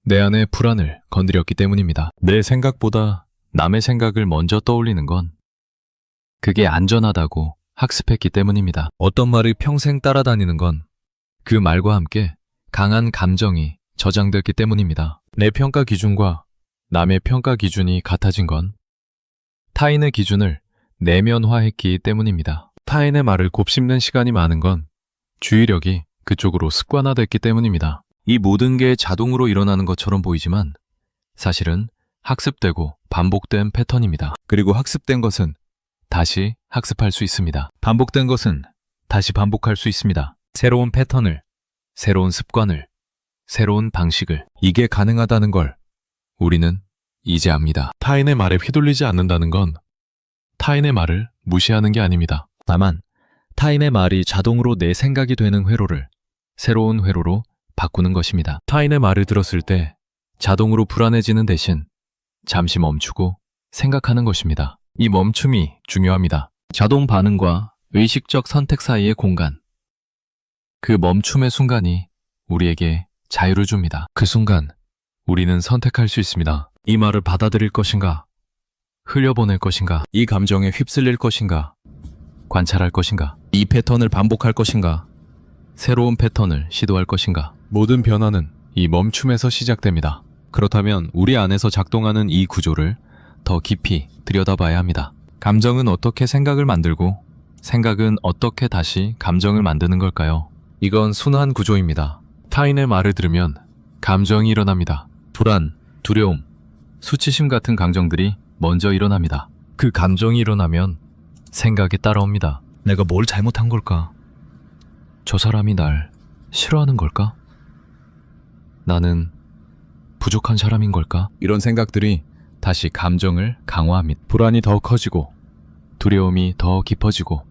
내 안의 불안을 건드렸기 때문입니다. 내 생각보다 남의 생각을 먼저 떠올리는 건 그게 안전하다고 학습했기 때문입니다. 어떤 말을 평생 따라다니는 건 그 말과 함께 강한 감정이 저장됐기 때문입니다. 내 평가 기준과 남의 평가 기준이 같아진 건 타인의 기준을 내면화했기 때문입니다. 타인의 말을 곱씹는 시간이 많은 건 주의력이 그쪽으로 습관화됐기 때문입니다. 이 모든 게 자동으로 일어나는 것처럼 보이지만 사실은 학습되고 반복된 패턴입니다. 그리고 학습된 것은 다시 학습할 수 있습니다. 반복된 것은 다시 반복할 수 있습니다. 새로운 패턴을, 새로운 습관을, 새로운 방식을. 이게 가능하다는 걸 우리는 이제 압니다. 타인의 말에 휘둘리지 않는다는 건 타인의 말을 무시하는 게 아닙니다. 다만 타인의 말이 자동으로 내 생각이 되는 회로를 새로운 회로로 바꾸는 것입니다. 타인의 말을 들었을 때 자동으로 불안해지는 대신 잠시 멈추고 생각하는 것입니다. 이 멈춤이 중요합니다. 자동 반응과 의식적 선택 사이의 공간. 그 멈춤의 순간이 우리에게 자유를 줍니다. 그 순간 우리는 선택할 수 있습니다. 이 말을 받아들일 것인가? 흘려보낼 것인가? 이 감정에 휩쓸릴 것인가? 관찰할 것인가? 이 패턴을 반복할 것인가? 새로운 패턴을 시도할 것인가? 모든 변화는 이 멈춤에서 시작됩니다. 그렇다면 우리 안에서 작동하는 이 구조를 더 깊이 들여다봐야 합니다. 감정은 어떻게 생각을 만들고 생각은 어떻게 다시 감정을 만드는 걸까요? 이건 순환 구조입니다. 타인의 말을 들으면 감정이 일어납니다. 불안, 두려움, 수치심 같은 감정들이 먼저 일어납니다. 그 감정이 일어나면 생각이 따라옵니다. 내가 뭘 잘못한 걸까? 저 사람이 날 싫어하는 걸까? 나는 부족한 사람인 걸까? 이런 생각들이 다시 감정을 강화합니다. 불안이 더 커지고 두려움이 더 깊어지고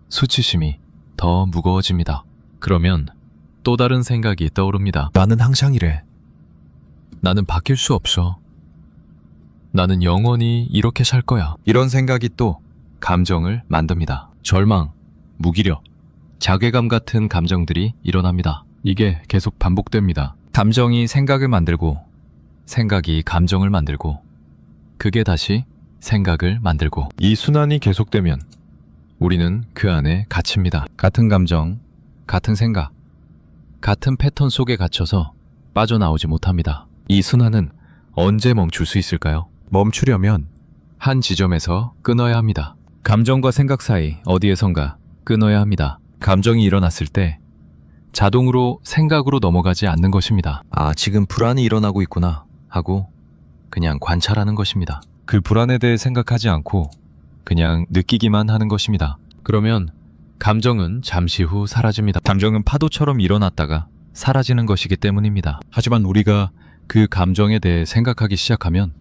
수치심이 더 무거워집니다. 그러면 또 다른 생각이 떠오릅니다. 나는 항상 이래. 나는 바뀔 수 없어. 나는 영원히 이렇게 살 거야. 이런 생각이 또 감정을 만듭니다. 절망, 무기력, 자괴감 같은 감정들이 일어납니다. 이게 계속 반복됩니다. 감정이 생각을 만들고 생각이 감정을 만들고 그게 다시 생각을 만들고 이 순환이 계속되면 우리는 그 안에 갇힙니다. 같은 감정, 같은 생각, 같은 패턴 속에 갇혀서 빠져나오지 못합니다. 이 순환은 언제 멈출 수 있을까요? 멈추려면 한 지점에서 끊어야 합니다. 감정과 생각 사이 어디에선가 끊어야 합니다. 감정이 일어났을 때 자동으로 생각으로 넘어가지 않는 것입니다. 아, 지금 불안이 일어나고 있구나 하고 그냥 관찰하는 것입니다. 그 불안에 대해 생각하지 않고 그냥 느끼기만 하는 것입니다. 그러면 감정은 잠시 후 사라집니다. 감정은 파도처럼 일어났다가 사라지는 것이기 때문입니다. 하지만 우리가 그 감정에 대해 생각하기 시작하면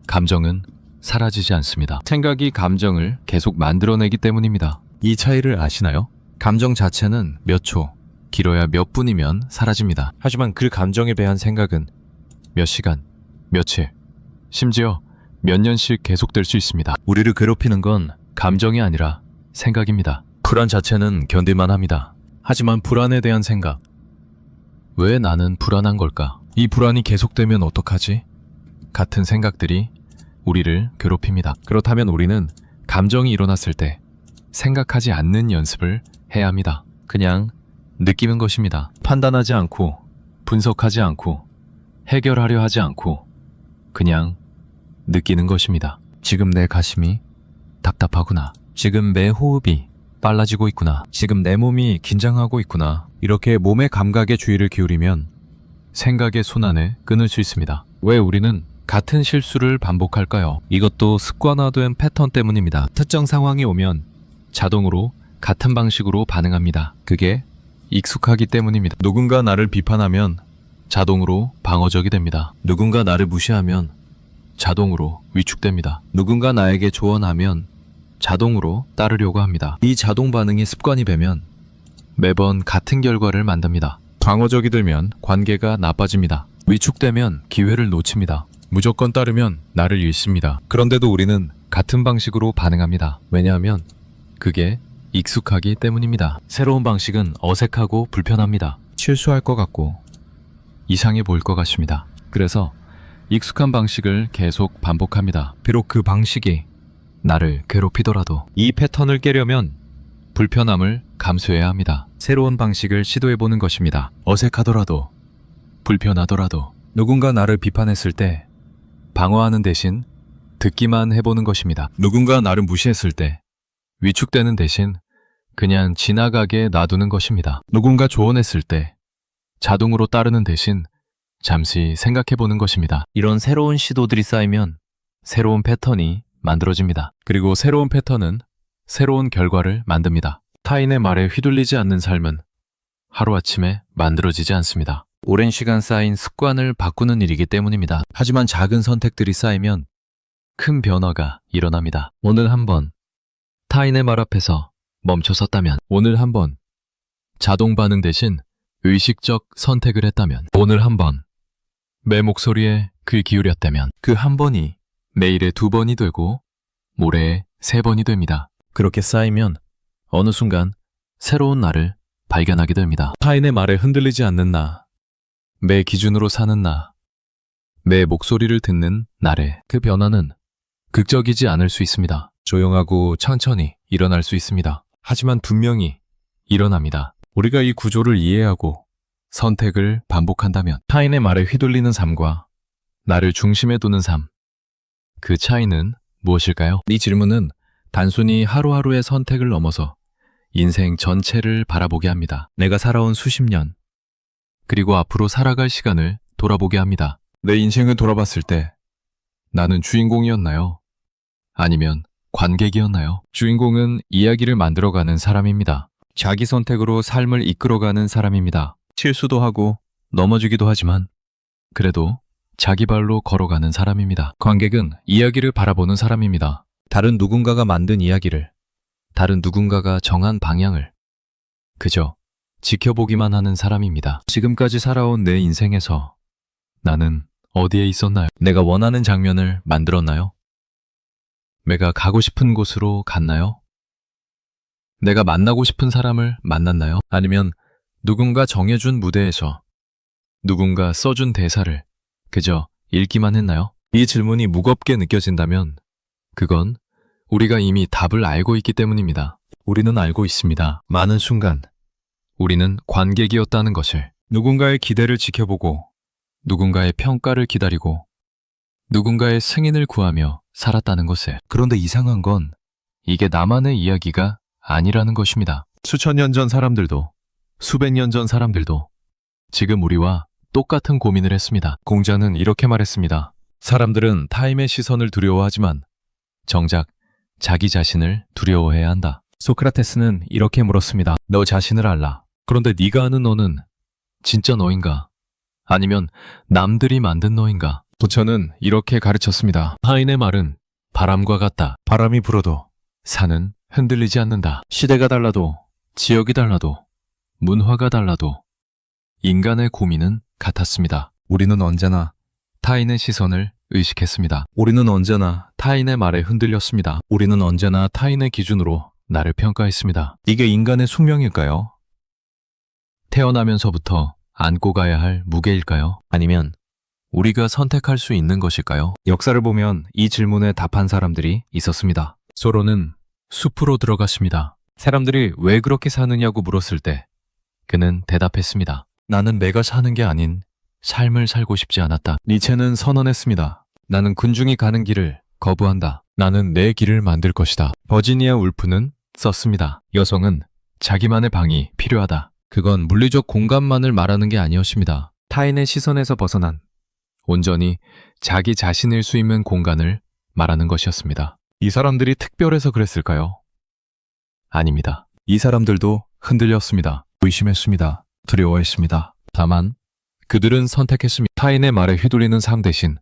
감정은 사라지지 않습니다. 생각이 감정을 계속 만들어내기 때문입니다. 이 차이를 아시나요? 감정 자체는 몇 초, 길어야 몇 분이면 사라집니다. 하지만 그 감정에 대한 생각은 몇 시간, 며칠, 심지어 몇 년씩 계속될 수 있습니다. 우리를 괴롭히는 건 감정이 아니라 생각입니다. 불안 자체는 견딜만 합니다. 하지만 불안에 대한 생각. 왜 나는 불안한 걸까? 이 불안이 계속되면 어떡하지? 같은 생각들이 우리를 괴롭힙니다. 그렇다면 우리는 감정이 일어났을 때 생각하지 않는 연습을 해야 합니다. 그냥 느끼는 것입니다. 판단하지 않고, 분석하지 않고, 해결하려 하지 않고, 그냥 느끼는 것입니다. 지금 내 가슴이 답답하구나. 지금 내 호흡이 빨라지고 있구나. 지금 내 몸이 긴장하고 있구나. 이렇게 몸의 감각에 주의를 기울이면 생각의 순환에 끊을 수 있습니다. 왜 우리는 같은 실수를 반복할까요? 이것도 습관화된 패턴 때문입니다. 특정 상황이 오면 자동으로 같은 방식으로 반응합니다. 그게 익숙하기 때문입니다. 누군가 나를 비판하면 자동으로 방어적이 됩니다. 누군가 나를 무시하면 자동으로 위축됩니다. 누군가 나에게 조언하면 자동으로 따르려고 합니다. 이 자동 반응이 습관이 되면 매번 같은 결과를 만듭니다. 방어적이 들면 관계가 나빠집니다. 위축되면 기회를 놓칩니다. 무조건 따르면 나를 잃습니다. 그런데도 우리는 같은 방식으로 반응합니다. 왜냐하면 그게 익숙하기 때문입니다. 새로운 방식은 어색하고 불편합니다. 실수할 것 같고 이상해 보일 것 같습니다. 그래서 익숙한 방식을 계속 반복합니다. 비록 그 방식이 나를 괴롭히더라도 이 패턴을 깨려면 불편함을 감수해야 합니다. 새로운 방식을 시도해보는 것입니다. 어색하더라도 불편하더라도 누군가 나를 비판했을 때 방어하는 대신 듣기만 해보는 것입니다. 누군가 나를 무시했을 때 위축되는 대신 그냥 지나가게 놔두는 것입니다. 누군가 조언했을 때 자동으로 따르는 대신 잠시 생각해보는 것입니다. 이런 새로운 시도들이 쌓이면 새로운 패턴이 만들어집니다. 그리고 새로운 패턴은 새로운 결과를 만듭니다. 타인의 말에 휘둘리지 않는 삶은 하루아침에 만들어지지 않습니다. 오랜 시간 쌓인 습관을 바꾸는 일이기 때문입니다. 하지만 작은 선택들이 쌓이면 큰 변화가 일어납니다. 오늘 한번 타인의 말 앞에서 멈춰섰다면, 오늘 한번 자동 반응 대신 의식적 선택을 했다면, 오늘 한번 내 목소리에 귀 기울였다면, 그 한 번이 내일의 2번이 되고 모레의 3번이 됩니다. 그렇게 쌓이면 어느 순간 새로운 나를 발견하게 됩니다. 타인의 말에 흔들리지 않는 나, 내 기준으로 사는 나, 내 목소리를 듣는 나의 그 변화는 극적이지 않을 수 있습니다. 조용하고 천천히 일어날 수 있습니다. 하지만 분명히 일어납니다. 우리가 이 구조를 이해하고 선택을 반복한다면, 타인의 말에 휘둘리는 삶과 나를 중심에 두는 삶, 그 차이는 무엇일까요? 이 질문은 단순히 하루하루의 선택을 넘어서 인생 전체를 바라보게 합니다. 내가 살아온 수십 년, 그리고 앞으로 살아갈 시간을 돌아보게 합니다. 내 인생을 돌아봤을 때 나는 주인공이었나요? 아니면 관객이었나요? 주인공은 이야기를 만들어가는 사람입니다. 자기 선택으로 삶을 이끌어가는 사람입니다. 실수도 하고 넘어지기도 하지만 그래도 자기 발로 걸어가는 사람입니다. 관객은 이야기를 바라보는 사람입니다. 다른 누군가가 만든 이야기를, 다른 누군가가 정한 방향을 그저 지켜보기만 하는 사람입니다. 지금까지 살아온 내 인생에서 나는 어디에 있었나요? 내가 원하는 장면을 만들었나요? 내가 가고 싶은 곳으로 갔나요? 내가 만나고 싶은 사람을 만났나요? 아니면 누군가 정해준 무대에서 누군가 써준 대사를 그저 읽기만 했나요? 이 질문이 무겁게 느껴진다면 그건 우리가 이미 답을 알고 있기 때문입니다. 우리는 알고 있습니다. 많은 순간 우리는 관객이었다는 것을. 누군가의 기대를 지켜보고 누군가의 평가를 기다리고 누군가의 승인을 구하며 살았다는 것을. 그런데 이상한 건 이게 나만의 이야기가 아니라는 것입니다. 수천 년 전 사람들도 수백 년 전 사람들도 지금 우리와 똑같은 고민을 했습니다. 공자는 이렇게 말했습니다. 사람들은 타인의 시선을 두려워하지만 정작 자기 자신을 두려워해야 한다. 소크라테스는 이렇게 물었습니다. 너 자신을 알라. 그런데 네가 아는 너는 진짜 너인가? 아니면 남들이 만든 너인가? 부처는 이렇게 가르쳤습니다. 타인의 말은 바람과 같다. 바람이 불어도 산은 흔들리지 않는다. 시대가 달라도, 지역이 달라도, 문화가 달라도 인간의 고민은 같았습니다. 우리는 언제나 타인의 시선을 의식했습니다. 우리는 언제나 타인의 말에 흔들렸습니다. 우리는 언제나 타인의 기준으로 나를 평가했습니다. 이게 인간의 숙명일까요? 태어나면서부터 안고 가야 할 무게일까요? 아니면 우리가 선택할 수 있는 것일까요? 역사를 보면 이 질문에 답한 사람들이 있었습니다. 소로는 숲으로 들어갔습니다. 사람들이 왜 그렇게 사느냐고 물었을 때 그는 대답했습니다. 나는 내가 사는 게 아닌 삶을 살고 싶지 않았다. 니체는 선언했습니다. 나는 군중이 가는 길을 거부한다. 나는 내 길을 만들 것이다. 버지니아 울프는 썼습니다. 여성은 자기만의 방이 필요하다. 그건 물리적 공간만을 말하는 게 아니었습니다. 타인의 시선에서 벗어난 온전히 자기 자신일 수 있는 공간을 말하는 것이었습니다. 이 사람들이 특별해서 그랬을까요? 아닙니다. 이 사람들도 흔들렸습니다. 의심했습니다. 두려워했습니다. 다만 그들은 선택했습니다. 타인의 말에 휘둘리는 삶 대신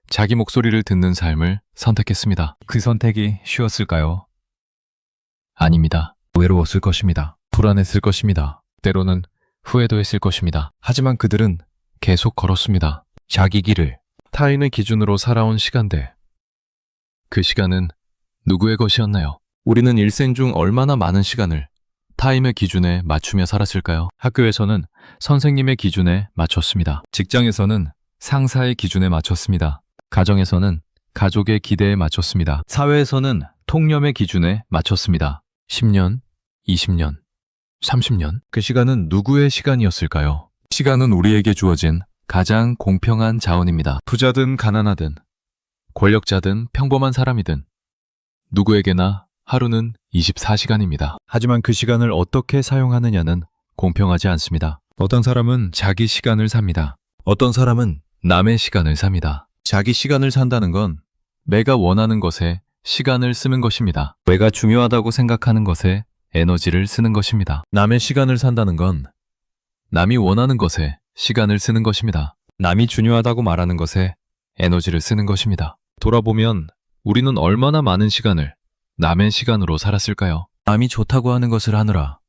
자기 목소리를 듣는 삶을 선택했습니다. 그 선택이 쉬웠을까요? 아닙니다. 외로웠을 것입니다. 불안했을 것입니다. 때로는 후회도 했을 것입니다. 하지만 그들은 계속 걸었습니다. 자기 길을. 타인의 기준으로 살아온 시간대. 그 시간은 누구의 것이었나요? 우리는 일생 중 얼마나 많은 시간을 타인의 기준에 맞추며 살았을까요? 학교에서는 선생님의 기준에 맞췄습니다. 직장에서는 상사의 기준에 맞췄습니다. 가정에서는 가족의 기대에 맞췄습니다. 사회에서는 통념의 기준에 맞췄습니다. 10년, 20년, 30년. 그 시간은 누구의 시간이었을까요? 시간은 우리에게 주어진 가장 공평한 자원입니다. 부자든 가난하든 권력자든 평범한 사람이든 누구에게나 하루는 24시간입니다. 하지만 그 시간을 어떻게 사용하느냐는 공평하지 않습니다. 어떤 사람은 자기 시간을 삽니다. 어떤 사람은 남의 시간을 삽니다. 자기 시간을 산다는 건 내가 원하는 것에 시간을 쓰는 것입니다. 내가 중요하다고 생각하는 것에 에너지를 쓰는 것입니다. 남의 시간을 산다는 건 남이 원하는 것에 시간을 쓰는 것입니다. 남이 중요하다고 말하는 것에 에너지를 쓰는 것입니다. 돌아보면 우리는 얼마나 많은 시간을 남의 시간으로 살았을까요? 남이 좋다고 하는 것을 하느라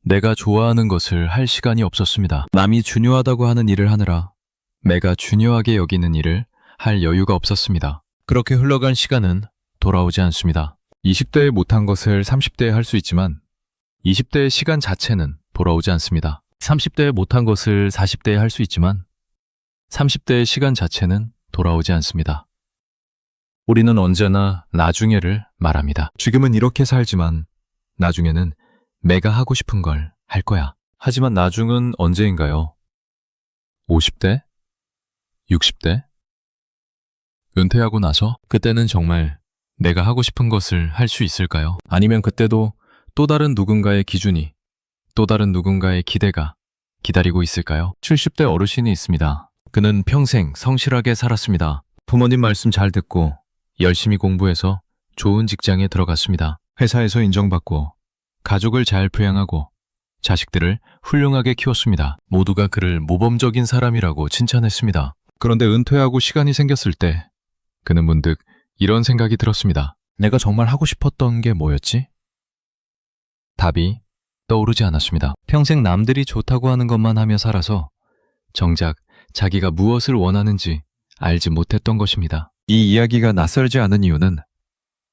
내가 좋아하는 것을 할 시간이 없었습니다. 남이 중요하다고 하는 일을 하느라 내가 중요하게 여기는 일을 할 여유가 없었습니다. 그렇게 흘러간 시간은 돌아오지 않습니다. 20대에 못한 것을 30대에 할 수 있지만 20대의 시간 자체는 돌아오지 않습니다. 30대에 못한 것을 40대에 할 수 있지만 30대의 시간 자체는 돌아오지 않습니다. 우리는 언제나 나중에를 말합니다. 지금은 이렇게 살지만 나중에는 내가 하고 싶은 걸 할 거야. 하지만 나중은 언제인가요? 50대? 60대? 은퇴하고 나서 그때는 정말 내가 하고 싶은 것을 할 수 있을까요? 아니면 그때도 또 다른 누군가의 기준이, 또 다른 누군가의 기대가 기다리고 있을까요? 70대 어르신이 있습니다. 그는 평생 성실하게 살았습니다. 부모님 말씀 잘 듣고 열심히 공부해서 좋은 직장에 들어갔습니다. 회사에서 인정받고 가족을 잘 부양하고 자식들을 훌륭하게 키웠습니다. 모두가 그를 모범적인 사람이라고 칭찬했습니다. 그런데 은퇴하고 시간이 생겼을 때 그는 문득 이런 생각이 들었습니다. 내가 정말 하고 싶었던 게 뭐였지? 답이 떠오르지 않았습니다. 평생 남들이 좋다고 하는 것만 하며 살아서 정작 자기가 무엇을 원하는지 알지 못했던 것입니다. 이 이야기가 낯설지 않은 이유는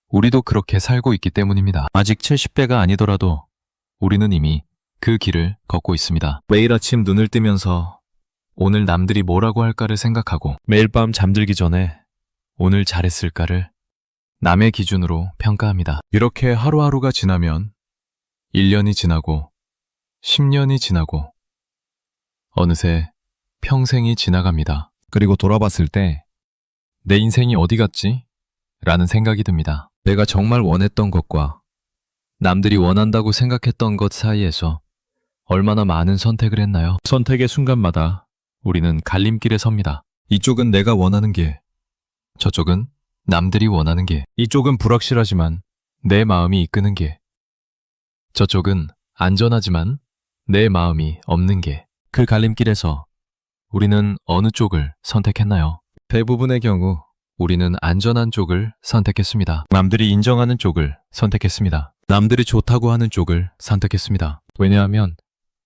우리도 그렇게 살고 있기 때문입니다. 아직 70대가 아니더라도 우리는 이미 그 길을 걷고 있습니다. 매일 아침 눈을 뜨면서 오늘 남들이 뭐라고 할까를 생각하고 매일 밤 잠들기 전에 오늘 잘했을까를 남의 기준으로 평가합니다. 이렇게 하루하루가 지나면 1년이 지나고 10년이 지나고 어느새 평생이 지나갑니다. 그리고 돌아봤을 때 내 인생이 어디 갔지? 라는 생각이 듭니다. 내가 정말 원했던 것과 남들이 원한다고 생각했던 것 사이에서 얼마나 많은 선택을 했나요? 선택의 순간마다 우리는 갈림길에 섭니다. 이쪽은 내가 원하는 게, 저쪽은 남들이 원하는 게, 이쪽은 불확실하지만 내 마음이 이끄는 게, 저쪽은 안전하지만 내 마음이 없는 게, 그 갈림길에서 우리는 어느 쪽을 선택했나요? 대부분의 경우 우리는 안전한 쪽을 선택했습니다. 남들이 인정하는 쪽을 선택했습니다. 남들이 좋다고 하는 쪽을 선택했습니다. 왜냐하면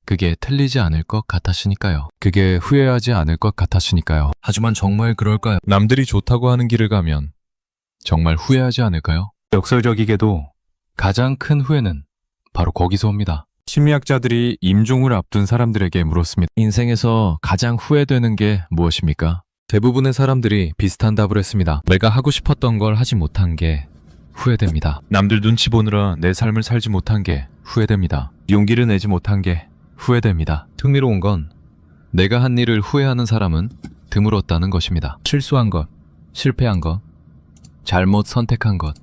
그게 틀리지 않을 것 같았으니까요. 그게 후회하지 않을 것 같았으니까요. 하지만 정말 그럴까요? 남들이 좋다고 하는 길을 가면 정말 후회하지 않을까요? 역설적이게도 가장 큰 후회는 바로 거기서 옵니다. 심리학자들이 임종을 앞둔 사람들에게 물었습니다. 인생에서 가장 후회되는 게 무엇입니까? 대부분의 사람들이 비슷한 답을 했습니다. 내가 하고 싶었던 걸 하지 못한 게 후회됩니다. 남들 눈치 보느라 내 삶을 살지 못한 게 후회됩니다. 용기를 내지 못한 게 후회됩니다. 흥미로운 건 내가 한 일을 후회하는 사람은 드물었다는 것입니다. 실수한 것, 실패한 것, 잘못 선택한 것,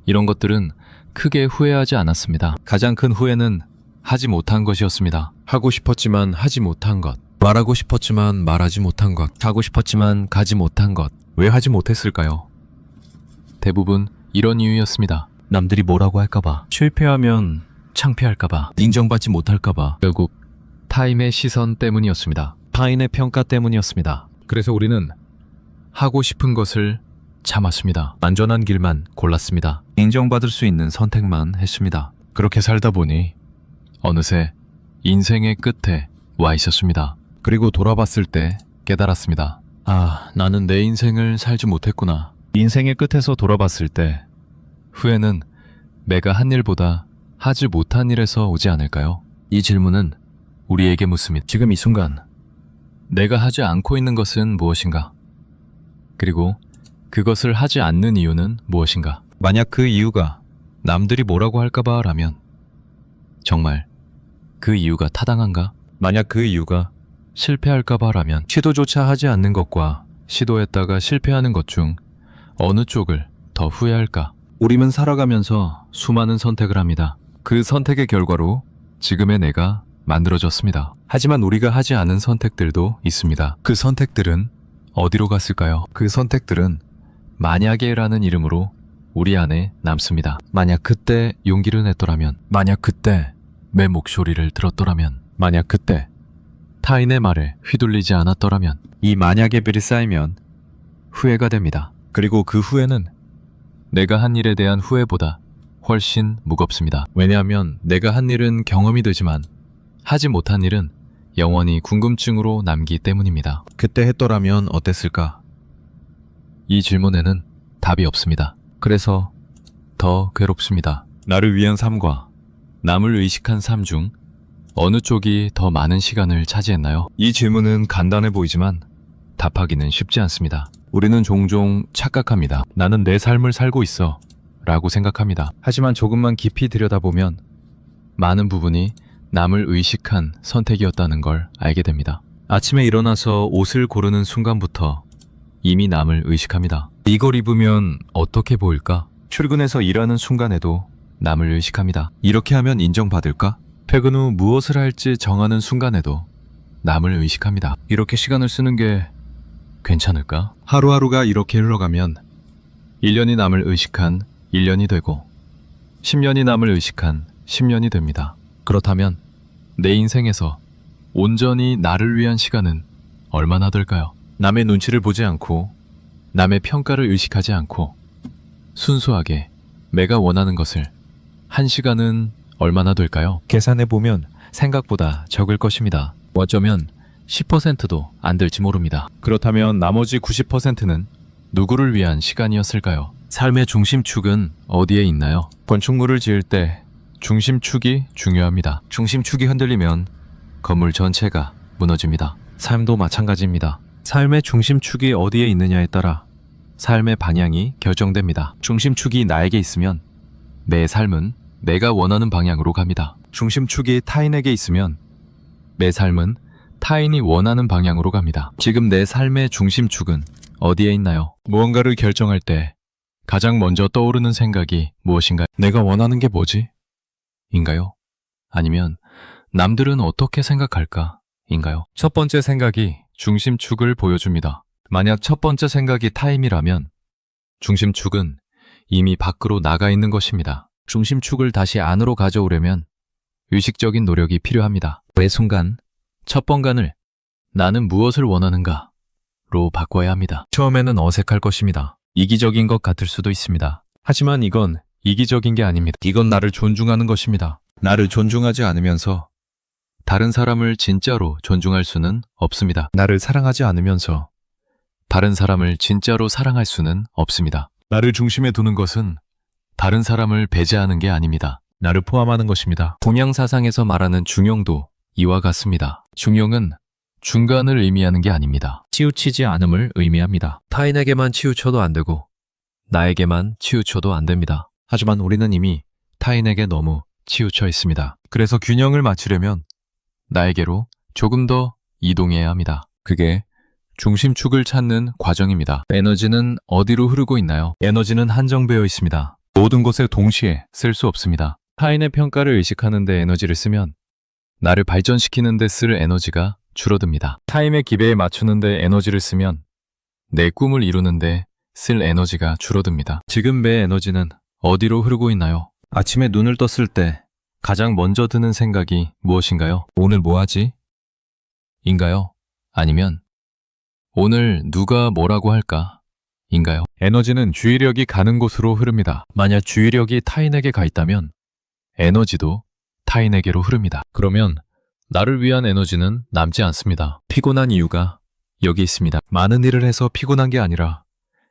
이런 것들은 크게 후회하지 않았습니다. 가장 큰 후회는 하지 못한 것이었습니다. 하고 싶었지만 하지 못한 것, 말하고 싶었지만 말하지 못한 것, 가고 싶었지만 가지 못한 것. 왜 하지 못했을까요? 대부분 이런 이유였습니다. 남들이 뭐라고 할까봐, 실패하면 창피할까봐, 인정받지 못할까봐, 결국 타인의 시선 때문이었습니다. 타인의 평가 때문이었습니다. 그래서 우리는 하고 싶은 것을 참았습니다. 안전한 길만 골랐습니다. 인정받을 수 있는 선택만 했습니다. 그렇게 살다 보니 어느새 인생의 끝에 와 있었습니다. 그리고 돌아봤을 때 깨달았습니다. 아, 나는 내 인생을 살지 못했구나. 인생의 끝에서 돌아봤을 때 후회는 내가 한 일보다 하지 못한 일에서 오지 않을까요? 이 질문은 우리에게 묻습니다. 지금 이 순간 내가 하지 않고 있는 것은 무엇인가? 그리고 그것을 하지 않는 이유는 무엇인가? 만약 그 이유가 남들이 뭐라고 할까봐 라면 정말 그 이유가 타당한가? 만약 그 이유가 실패할까봐 라면 시도조차 하지 않는 것과 시도했다가 실패하는 것 중 어느 쪽을 더 후회할까? 우리는 살아가면서 수많은 선택을 합니다. 그 선택의 결과로 지금의 내가 만들어졌습니다. 하지만 우리가 하지 않은 선택들도 있습니다. 그 선택들은 어디로 갔을까요? 그 선택들은 만약에라는 이름으로 우리 안에 남습니다. 만약 그때 용기를 냈더라면, 만약 그때 내 목소리를 들었더라면, 만약 그때 타인의 말에 휘둘리지 않았더라면, 이 만약의 별이 쌓이면 후회가 됩니다. 그리고 그 후회는 내가 한 일에 대한 후회보다 훨씬 무겁습니다. 왜냐하면 내가 한 일은 경험이 되지만 하지 못한 일은 영원히 궁금증으로 남기 때문입니다. 그때 했더라면 어땠을까? 이 질문에는 답이 없습니다. 그래서 더 괴롭습니다. 나를 위한 삶과 남을 의식한 삶 중 어느 쪽이 더 많은 시간을 차지했나요? 이 질문은 간단해 보이지만 답하기는 쉽지 않습니다. 우리는 종종 착각합니다. 나는 내 삶을 살고 있어 라고 생각합니다. 하지만 조금만 깊이 들여다보면 많은 부분이 남을 의식한 선택이었다는 걸 알게 됩니다. 아침에 일어나서 옷을 고르는 순간부터 이미 남을 의식합니다. 이걸 입으면 어떻게 보일까? 출근해서 일하는 순간에도 남을 의식합니다. 이렇게 하면 인정받을까? 퇴근 후 무엇을 할지 정하는 순간에도 남을 의식합니다. 이렇게 시간을 쓰는 게 괜찮을까? 하루하루가 이렇게 흘러가면 1년이 남을 의식한 1년이 되고 10년이 남을 의식한 10년이 됩니다. 그렇다면 내 인생에서 온전히 나를 위한 시간은 얼마나 될까요? 남의 눈치를 보지 않고 남의 평가를 의식하지 않고 순수하게 내가 원하는 것을 한 시간은 얼마나 될까요? 계산해보면 생각보다 적을 것입니다. 어쩌면 10%도 안 될지 모릅니다. 그렇다면 나머지 90%는 누구를 위한 시간이었을까요? 삶의 중심축은 어디에 있나요? 건축물을 지을 때 중심축이 중요합니다. 중심축이 흔들리면 건물 전체가 무너집니다. 삶도 마찬가지입니다. 삶의 중심축이 어디에 있느냐에 따라 삶의 방향이 결정됩니다. 중심축이 나에게 있으면 내 삶은 내가 원하는 방향으로 갑니다. 중심축이 타인에게 있으면 내 삶은 타인이 원하는 방향으로 갑니다. 지금 내 삶의 중심축은 어디에 있나요? 무언가를 결정할 때 가장 먼저 떠오르는 생각이 무엇인가요? 내가 원하는 게 뭐지? 인가요? 아니면 남들은 어떻게 생각할까? 인가요? 첫 번째 생각이 중심축을 보여줍니다. 만약 첫 번째 생각이 타임이라면 중심축은 이미 밖으로 나가 있는 것입니다. 중심축을 다시 안으로 가져오려면 의식적인 노력이 필요합니다. 매 순간, 첫 번간을 나는 무엇을 원하는가로 바꿔야 합니다. 처음에는 어색할 것입니다. 이기적인 것 같을 수도 있습니다. 하지만 이건 이기적인 게 아닙니다. 이건 나를 존중하는 것입니다. 나를 존중하지 않으면서 다른 사람을 진짜로 존중할 수는 없습니다. 나를 사랑하지 않으면서 다른 사람을 진짜로 사랑할 수는 없습니다. 나를 중심에 두는 것은 다른 사람을 배제하는 게 아닙니다. 나를 포함하는 것입니다. 동양사상에서 말하는 중용도 이와 같습니다. 중용은 중간을 의미하는 게 아닙니다. 치우치지 않음을 의미합니다. 타인에게만 치우쳐도 안 되고 나에게만 치우쳐도 안 됩니다. 하지만 우리는 이미 타인에게 너무 치우쳐 있습니다. 그래서 균형을 맞추려면 나에게로 조금 더 이동해야 합니다. 그게 중심축을 찾는 과정입니다. 에너지는 어디로 흐르고 있나요? 에너지는 한정되어 있습니다. 모든 곳에 동시에 쓸 수 없습니다. 타인의 평가를 의식하는 데 에너지를 쓰면 나를 발전시키는 데 쓸 에너지가 줄어듭니다. 타인의 기대에 맞추는 데 에너지를 쓰면 내 꿈을 이루는 데 쓸 에너지가 줄어듭니다. 지금 내 에너지는 어디로 흐르고 있나요? 아침에 눈을 떴을 때 가장 먼저 드는 생각이 무엇인가요? 오늘 뭐 하지? 인가요? 아니면 오늘 누가 뭐라고 할까? 인가요? 에너지는 주의력이 가는 곳으로 흐릅니다. 만약 주의력이 타인에게 가 있다면 에너지도 타인에게로 흐릅니다. 그러면 나를 위한 에너지는 남지 않습니다. 피곤한 이유가 여기 있습니다. 많은 일을 해서 피곤한 게 아니라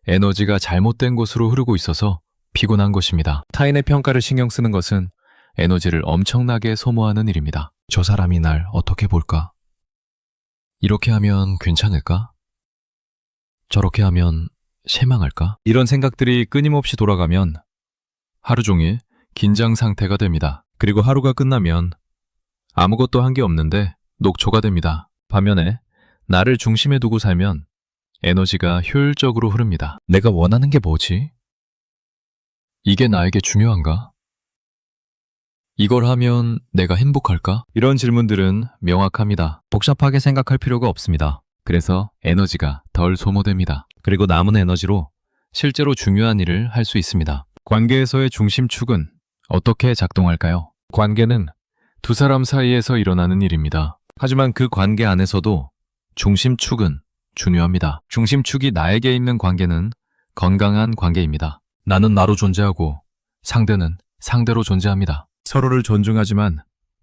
에너지가 잘못된 곳으로 흐르고 있어서 피곤한 것입니다. 타인의 평가를 신경 쓰는 것은 에너지를 엄청나게 소모하는 일입니다. 저 사람이 날 어떻게 볼까? 이렇게 하면 괜찮을까? 저렇게 하면 실망할까? 이런 생각들이 끊임없이 돌아가면 하루 종일 긴장 상태가 됩니다. 그리고 하루가 끝나면 아무것도 한 게 없는데 녹초가 됩니다. 반면에 나를 중심에 두고 살면 에너지가 효율적으로 흐릅니다. 내가 원하는 게 뭐지? 이게 나에게 중요한가? 이걸 하면 내가 행복할까? 이런 질문들은 명확합니다. 복잡하게 생각할 필요가 없습니다. 그래서 에너지가 덜 소모됩니다. 그리고 남은 에너지로 실제로 중요한 일을 할 수 있습니다. 관계에서의 중심축은 어떻게 작동할까요? 관계는 두 사람 사이에서 일어나는 일입니다. 하지만 그 관계 안에서도 중심축은 중요합니다. 중심축이 나에게 있는 관계는 건강한 관계입니다. 나는 나로 존재하고 상대는 상대로 존재합니다. 서로를 존중하지만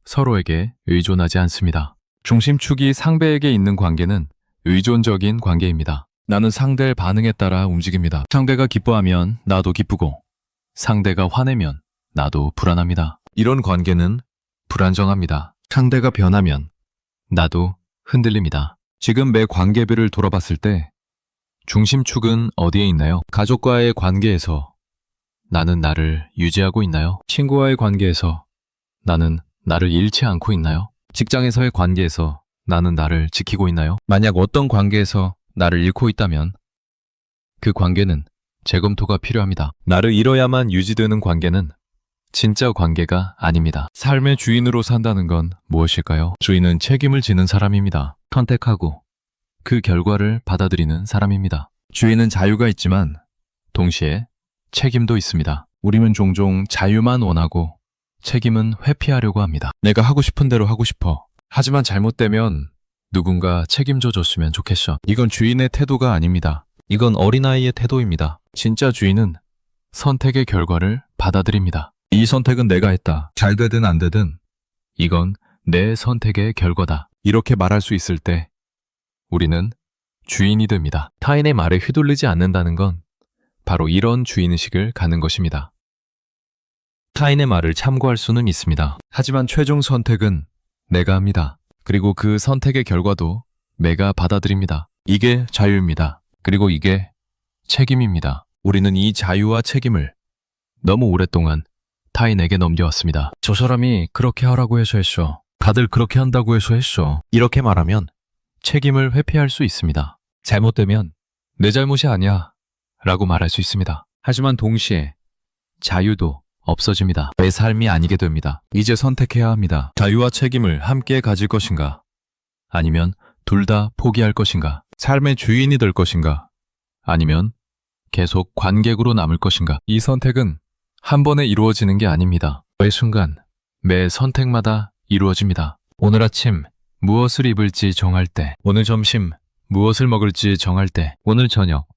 서로에게 의존하지 않습니다. 중심축이 상대에게 있는 관계는 의존적인 관계입니다. 나는 상대의 반응에 따라 움직입니다. 상대가 기뻐하면 나도 기쁘고 상대가 화내면 나도 불안합니다. 이런 관계는 불안정합니다. 상대가 변하면 나도 흔들립니다. 지금 매 관계별을 돌아봤을 때 중심축은 어디에 있나요? 가족과의 관계에서 나는 나를 유지하고 있나요? 친구와의 관계에서 나는 나를 잃지 않고 있나요? 직장에서의 관계에서 나는 나를 지키고 있나요? 만약 어떤 관계에서 나를 잃고 있다면 그 관계는 재검토가 필요합니다. 나를 잃어야만 유지되는 관계는 진짜 관계가 아닙니다. 삶의 주인으로 산다는 건 무엇일까요? 주인은 책임을 지는 사람입니다. 선택하고 그 결과를 받아들이는 사람입니다. 주인은 자유가 있지만 동시에 책임도 있습니다. 우리는 종종 자유만 원하고 책임은 회피하려고 합니다. 내가 하고 싶은 대로 하고 싶어. 하지만 잘못되면 누군가 책임져 줬으면 좋겠어. 이건 주인의 태도가 아닙니다. 이건 어린아이의 태도입니다. 진짜 주인은 선택의 결과를 받아들입니다. 이 선택은 내가 했다. 잘 되든 안 되든 이건 내 선택의 결과다. 이렇게 말할 수 있을 때 우리는 주인이 됩니다. 타인의 말에 휘둘리지 않는다는 건 바로 이런 주인의식을 갖는 것입니다. 타인의 말을 참고할 수는 있습니다. 하지만 최종 선택은 내가 합니다. 그리고 그 선택의 결과도 내가 받아들입니다. 이게 자유입니다. 그리고 이게 책임입니다. 우리는 이 자유와 책임을 너무 오랫동안 타인에게 넘겨왔습니다. 저 사람이 그렇게 하라고 해서 했어. 다들 그렇게 한다고 해서 했어. 이렇게 말하면 책임을 회피할 수 있습니다. 잘못되면 내 잘못이 아니야 라고 말할 수 있습니다. 하지만 동시에 자유도 없어집니다. 내 삶이 아니게 됩니다. 이제 선택해야 합니다. 자유와 책임을 함께 가질 것인가? 아니면 둘 다 포기할 것인가? 삶의 주인이 될 것인가? 아니면 계속 관객으로 남을 것인가? 이 선택은 한 번에 이루어지는 게 아닙니다. 매 순간, 매 선택마다 이루어집니다. 오늘 아침 무엇을 입을지 정할 때, 오늘 점심 무엇을 먹을지 정할 때, 오늘 저녁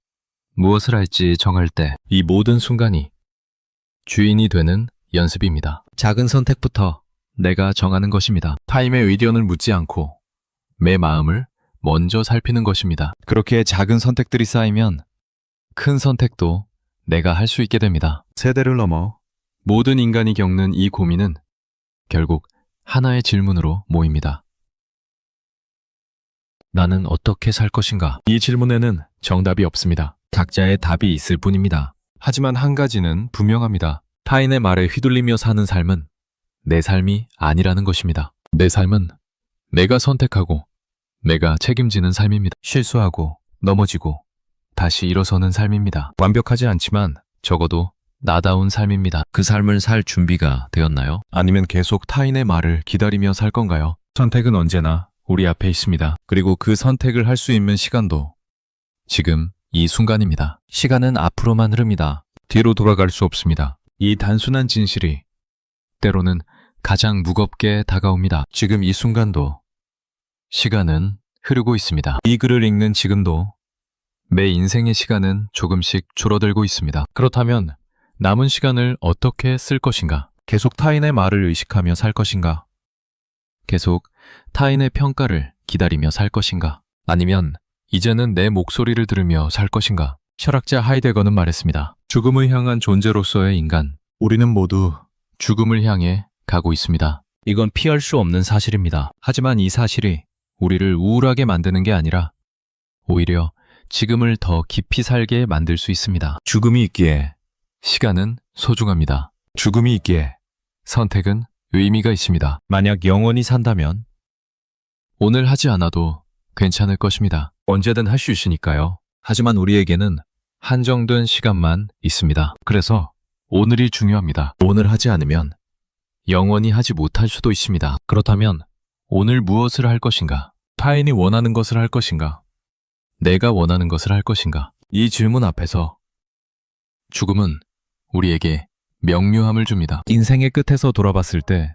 무엇을 할지 정할 때, 이 모든 순간이 주인이 되는 연습입니다. 작은 선택부터 내가 정하는 것입니다. 타인의 의견을 묻지 않고 내 마음을 먼저 살피는 것입니다. 그렇게 작은 선택들이 쌓이면 큰 선택도 내가 할 수 있게 됩니다. 세대를 넘어 모든 인간이 겪는 이 고민은 결국 하나의 질문으로 모입니다. 나는 어떻게 살 것인가? 이 질문에는 정답이 없습니다. 각자의 답이 있을 뿐입니다. 하지만 한 가지는 분명합니다. 타인의 말에 휘둘리며 사는 삶은 내 삶이 아니라는 것입니다. 내 삶은 내가 선택하고 내가 책임지는 삶입니다. 실수하고 넘어지고 다시 일어서는 삶입니다. 완벽하지 않지만 적어도 나다운 삶입니다. 그 삶을 살 준비가 되었나요? 아니면 계속 타인의 말을 기다리며 살 건가요? 선택은 언제나 우리 앞에 있습니다. 그리고 그 선택을 할 수 있는 시간도 지금 이 순간입니다. 시간은 앞으로만 흐릅니다. 뒤로 돌아갈 수 없습니다. 이 단순한 진실이 때로는 가장 무겁게 다가옵니다. 지금 이 순간도 시간은 흐르고 있습니다. 이 글을 읽는 지금도 내 인생의 시간은 조금씩 줄어들고 있습니다. 그렇다면 남은 시간을 어떻게 쓸 것인가? 계속 타인의 말을 의식하며 살 것인가? 계속 타인의 평가를 기다리며 살 것인가? 아니면 이제는 내 목소리를 들으며 살 것인가? 철학자 하이데거는 말했습니다. 죽음을 향한 존재로서의 인간, 우리는 모두 죽음을 향해 가고 있습니다. 이건 피할 수 없는 사실입니다. 하지만 이 사실이 우리를 우울하게 만드는 게 아니라 오히려 지금을 더 깊이 살게 만들 수 있습니다. 죽음이 있기에 시간은 소중합니다. 죽음이 있기에 선택은 의미가 있습니다. 만약 영원히 산다면 오늘 하지 않아도 괜찮을 것입니다. 언제든 할 수 있으니까요. 하지만 우리에게는 한정된 시간만 있습니다. 그래서 오늘이 중요합니다. 오늘 하지 않으면 영원히 하지 못할 수도 있습니다. 그렇다면 오늘 무엇을 할 것인가? 타인이 원하는 것을 할 것인가? 내가 원하는 것을 할 것인가? 이 질문 앞에서 죽음은 우리에게 명료함을 줍니다. 인생의 끝에서 돌아봤을 때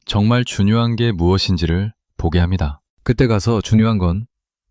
정말 중요한 게 무엇인지를 보게 합니다. 그때 가서 중요한 건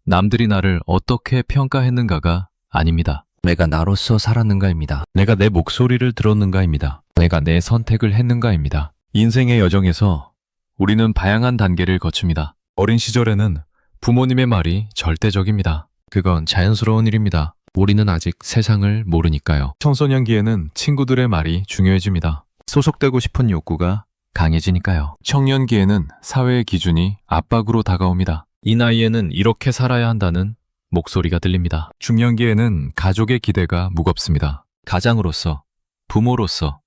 남들이 나를 어떻게 평가했는가가 아닙니다. 내가 나로서 살았는가입니다. 내가 내 목소리를 들었는가입니다. 내가 내 선택을 했는가입니다. 인생의 여정에서 우리는 다양한 단계를 거칩니다. 어린 시절에는 부모님의 말이 절대적입니다. 그건 자연스러운 일입니다. 우리는 아직 세상을 모르니까요. 청소년기에는 친구들의 말이 중요해집니다. 소속되고 싶은 욕구가 강해지니까요. 청년기에는 사회의 기준이 압박으로 다가옵니다. 이 나이에는 이렇게 살아야 한다는 목소리가 들립니다. 중년기에는 가족의 기대가 무겁습니다. 가장으로서, 부모로서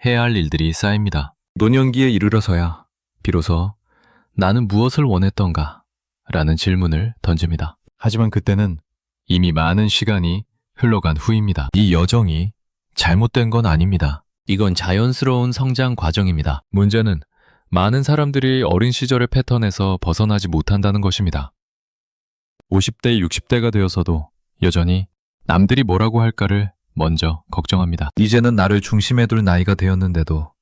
해야 할 일들이 쌓입니다. 노년기에 이르러서야 비로소 나는 무엇을 원했던가 라는 질문을 던집니다. 하지만 그때는 이미 많은 시간이 흘러간 후입니다. 이 여정이 잘못된 건 아닙니다. 이건 자연스러운 성장 과정입니다. 문제는 많은 사람들이 어린 시절의 패턴에서 벗어나지 못한다는 것입니다. 50대, 60대가 되어서도 여전히 남들이 뭐라고 할까를 먼저 걱정합니다. 이제는 나를 중심에 둘 나이가 되었는데도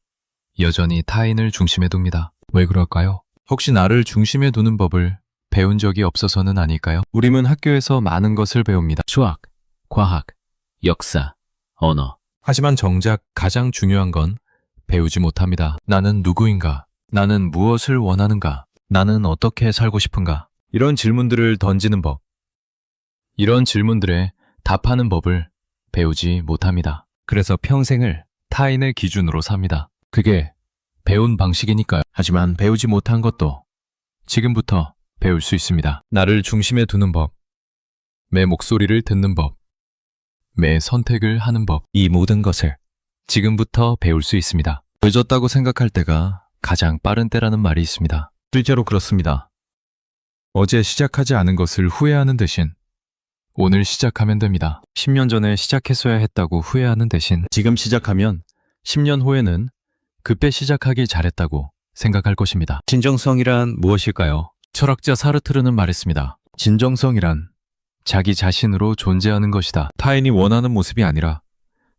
여전히 타인을 중심에 둡니다. 왜 그럴까요? 혹시 나를 중심에 두는 법을 배운 적이 없어서는 아닐까요? 우리는 학교에서 많은 것을 배웁니다. 수학, 과학, 역사, 언어. 하지만 정작 가장 중요한 건 배우지 못합니다. 나는 누구인가? 나는 무엇을 원하는가? 나는 어떻게 살고 싶은가? 이런 질문들을 던지는 법. 이런 질문들에 답하는 법을 배우지 못합니다. 그래서 평생을 타인의 기준으로 삽니다. 그게 배운 방식이니까요. 하지만 배우지 못한 것도 지금부터 배울 수 있습니다. 나를 중심에 두는 법, 내 목소리를 듣는 법, 내 선택을 하는 법, 이 모든 것을 지금부터 배울 수 있습니다. 늦었다고 생각할 때가 가장 빠른 때라는 말이 있습니다. 실제로 그렇습니다. 어제 시작하지 않은 것을 후회하는 대신 오늘 시작하면 됩니다. 10년 전에 시작했어야 했다고 후회하는 대신 지금 시작하면 10년 후에는 그때 시작하길 잘했다고 생각할 것입니다. 진정성이란 무엇일까요? 철학자 사르트르는 말했습니다. 진정성이란 자기 자신으로 존재하는 것이다. 타인이 원하는 모습이 아니라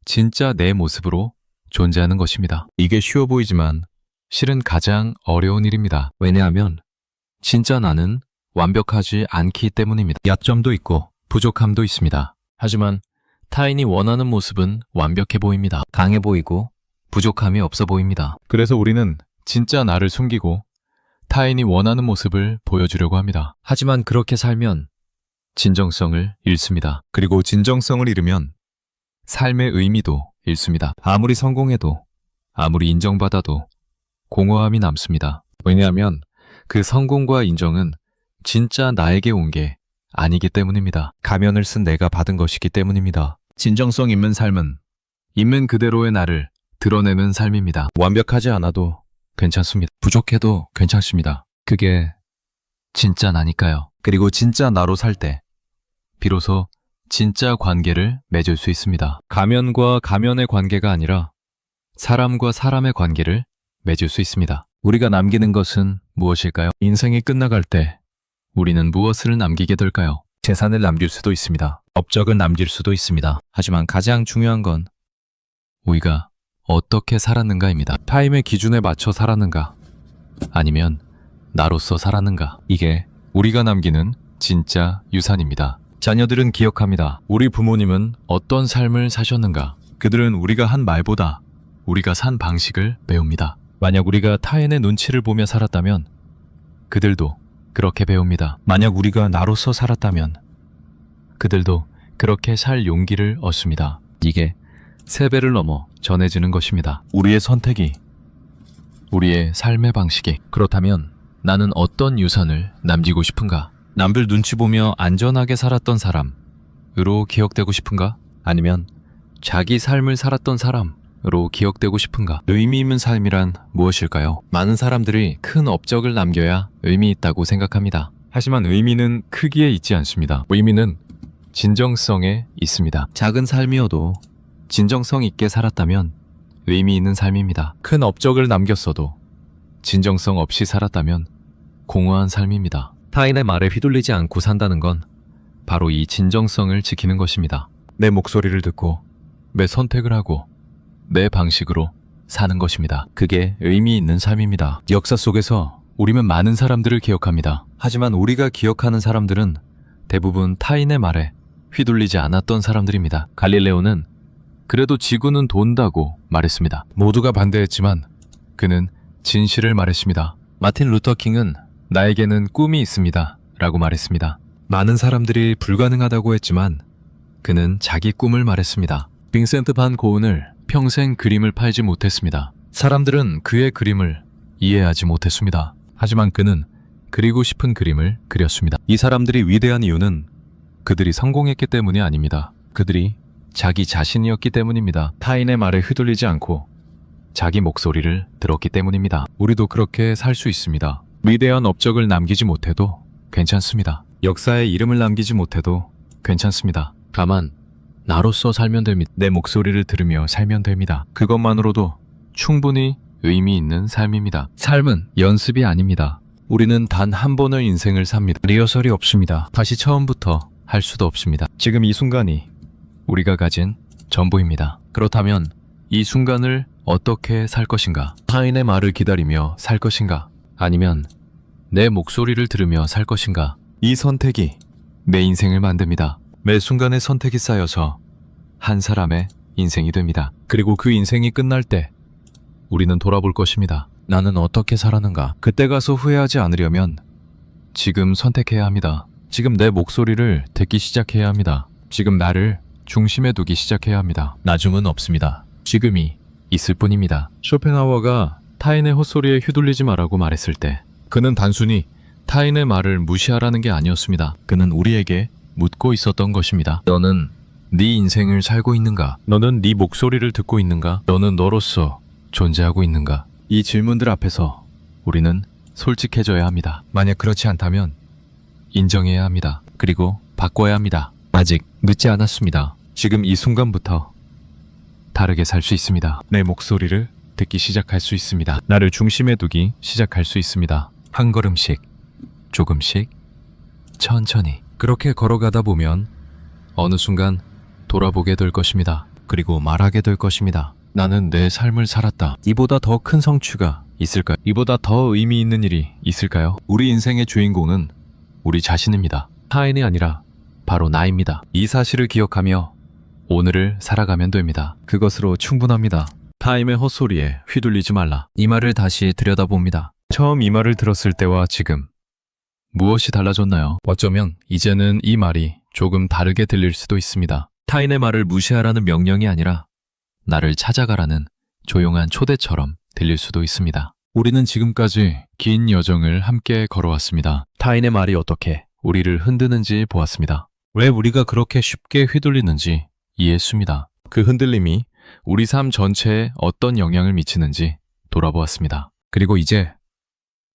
진짜 내 모습으로 존재하는 것입니다. 이게 쉬워 보이지만 실은 가장 어려운 일입니다. 왜냐하면 진짜 나는 완벽하지 않기 때문입니다. 약점도 있고 부족함도 있습니다. 하지만 타인이 원하는 모습은 완벽해 보입니다. 강해 보이고 부족함이 없어 보입니다. 그래서 우리는 진짜 나를 숨기고 타인이 원하는 모습을 보여주려고 합니다. 하지만 그렇게 살면 진정성을 잃습니다. 그리고 진정성을 잃으면 삶의 의미도 잃습니다. 아무리 성공해도, 아무리 인정받아도 공허함이 남습니다. 왜냐하면 그 성공과 인정은 진짜 나에게 온 게 아니기 때문입니다. 가면을 쓴 내가 받은 것이기 때문입니다. 진정성 있는 삶은 있는 그대로의 나를 드러내는 삶입니다. 완벽하지 않아도 괜찮습니다. 부족해도 괜찮습니다. 그게 진짜 나니까요. 그리고 진짜 나로 살 때 비로소 진짜 관계를 맺을 수 있습니다. 가면과 가면의 관계가 아니라 사람과 사람의 관계를 맺을 수 있습니다. 우리가 남기는 것은 무엇일까요? 인생이 끝나갈 때 우리는 무엇을 남기게 될까요? 재산을 남길 수도 있습니다. 업적을 남길 수도 있습니다. 하지만 가장 중요한 건 우리가 어떻게 살았는가입니다. 타임의 기준에 맞춰 살았는가? 아니면 나로서 살았는가? 이게 우리가 남기는 진짜 유산입니다. 자녀들은 기억합니다. 우리 부모님은 어떤 삶을 사셨는가? 그들은 우리가 한 말보다 우리가 산 방식을 배웁니다. 만약 우리가 타인의 눈치를 보며 살았다면 그들도 그렇게 배웁니다. 만약 우리가 나로서 살았다면 그들도 그렇게 살 용기를 얻습니다. 이게 세배를 넘어 전해지는 것입니다. 우리의 선택이, 우리의 삶의 방식이. 그렇다면 나는 어떤 유산을 남기고 싶은가? 남들 눈치 보며 안전하게 살았던 사람으로 기억되고 싶은가? 아니면 자기 삶을 살았던 사람으로 기억되고 싶은가? 의미 있는 삶이란 무엇일까요? 많은 사람들이 큰 업적을 남겨야 의미 있다고 생각합니다. 하지만 의미는 크기에 있지 않습니다. 의미는 진정성에 있습니다. 작은 삶이어도 진정성 있게 살았다면 의미 있는 삶입니다. 큰 업적을 남겼어도 진정성 없이 살았다면 공허한 삶입니다. 타인의 말에 휘둘리지 않고 산다는 건 바로 이 진정성을 지키는 것입니다. 내 목소리를 듣고 내 선택을 하고 내 방식으로 사는 것입니다. 그게 의미 있는 삶입니다. 역사 속에서 우리는 많은 사람들을 기억합니다. 하지만 우리가 기억하는 사람들은 대부분 타인의 말에 휘둘리지 않았던 사람들입니다. 갈릴레오는 그래도 지구는 돈다고 말했습니다. 모두가 반대했지만 그는 진실을 말했습니다. 마틴 루터 킹은 나에게는 꿈이 있습니다 라고 말했습니다. 많은 사람들이 불가능하다고 했지만 그는 자기 꿈을 말했습니다. 빈센트 반 고은을 평생 그림을 팔지 못했습니다. 사람들은 그의 그림을 이해하지 못했습니다. 하지만 그는 그리고 싶은 그림을 그렸습니다. 이 사람들이 위대한 이유는 그들이 성공했기 때문이 아닙니다. 그들이 자기 자신이었기 때문입니다. 타인의 말에 휘둘리지 않고 자기 목소리를 들었기 때문입니다. 우리도 그렇게 살 수 있습니다. 위대한 업적을 남기지 못해도 괜찮습니다. 역사에 이름을 남기지 못해도 괜찮습니다. 다만 나로서 살면 됩니다. 내 목소리를 들으며 살면 됩니다. 그것만으로도 충분히 의미 있는 삶입니다. 삶은 연습이 아닙니다. 우리는 단 한 번의 인생을 삽니다. 리허설이 없습니다. 다시 처음부터 할 수도 없습니다. 지금 이 순간이 우리가 가진 전부입니다. 그렇다면 이 순간을 어떻게 살 것인가? 타인의 말을 기다리며 살 것인가? 아니면 내 목소리를 들으며 살 것인가? 이 선택이 내 인생을 만듭니다. 매 순간의 선택이 쌓여서 한 사람의 인생이 됩니다. 그리고 그 인생이 끝날 때 우리는 돌아볼 것입니다. 나는 어떻게 살았는가? 그때 가서 후회하지 않으려면 지금 선택해야 합니다. 지금 내 목소리를 듣기 시작해야 합니다. 지금 나를 중심에 두기 시작해야 합니다. 나중은 없습니다. 지금이 있을 뿐입니다. 쇼펜하워가 타인의 헛소리에 휘둘리지 말라고 말했을 때 그는 단순히 타인의 말을 무시하라는 게 아니었습니다. 그는 우리에게 묻고 있었던 것입니다. 너는 네 인생을 살고 있는가? 너는 네 목소리를 듣고 있는가? 너는 너로서 존재하고 있는가? 이 질문들 앞에서 우리는 솔직해져야 합니다. 만약 그렇지 않다면 인정해야 합니다. 그리고 바꿔야 합니다. 아직 늦지 않았습니다. 지금 이 순간부터 다르게 살 수 있습니다. 내 목소리를 듣기 시작할 수 있습니다. 나를 중심에 두기 시작할 수 있습니다. 한 걸음씩, 조금씩, 천천히. 그렇게 걸어가다 보면 어느 순간 돌아보게 될 것입니다. 그리고 말하게 될 것입니다. 나는 내 삶을 살았다. 이보다 더 큰 성취가 있을까요? 이보다 더 의미 있는 일이 있을까요? 우리 인생의 주인공은 우리 자신입니다. 타인이 아니라 바로 나입니다. 이 사실을 기억하며 오늘을 살아가면 됩니다. 그것으로 충분합니다. 타인의 헛소리에 휘둘리지 말라. 이 말을 다시 들여다봅니다. 처음 이 말을 들었을 때와 지금 무엇이 달라졌나요? 어쩌면 이제는 이 말이 조금 다르게 들릴 수도 있습니다. 타인의 말을 무시하라는 명령이 아니라 나를 찾아가라는 조용한 초대처럼 들릴 수도 있습니다. 우리는 지금까지 긴 여정을 함께 걸어왔습니다. 타인의 말이 어떻게 우리를 흔드는지 보았습니다. 왜 우리가 그렇게 쉽게 휘둘리는지 이해했습니다. 그 흔들림이 우리 삶 전체에 어떤 영향을 미치는지 돌아보았습니다. 그리고 이제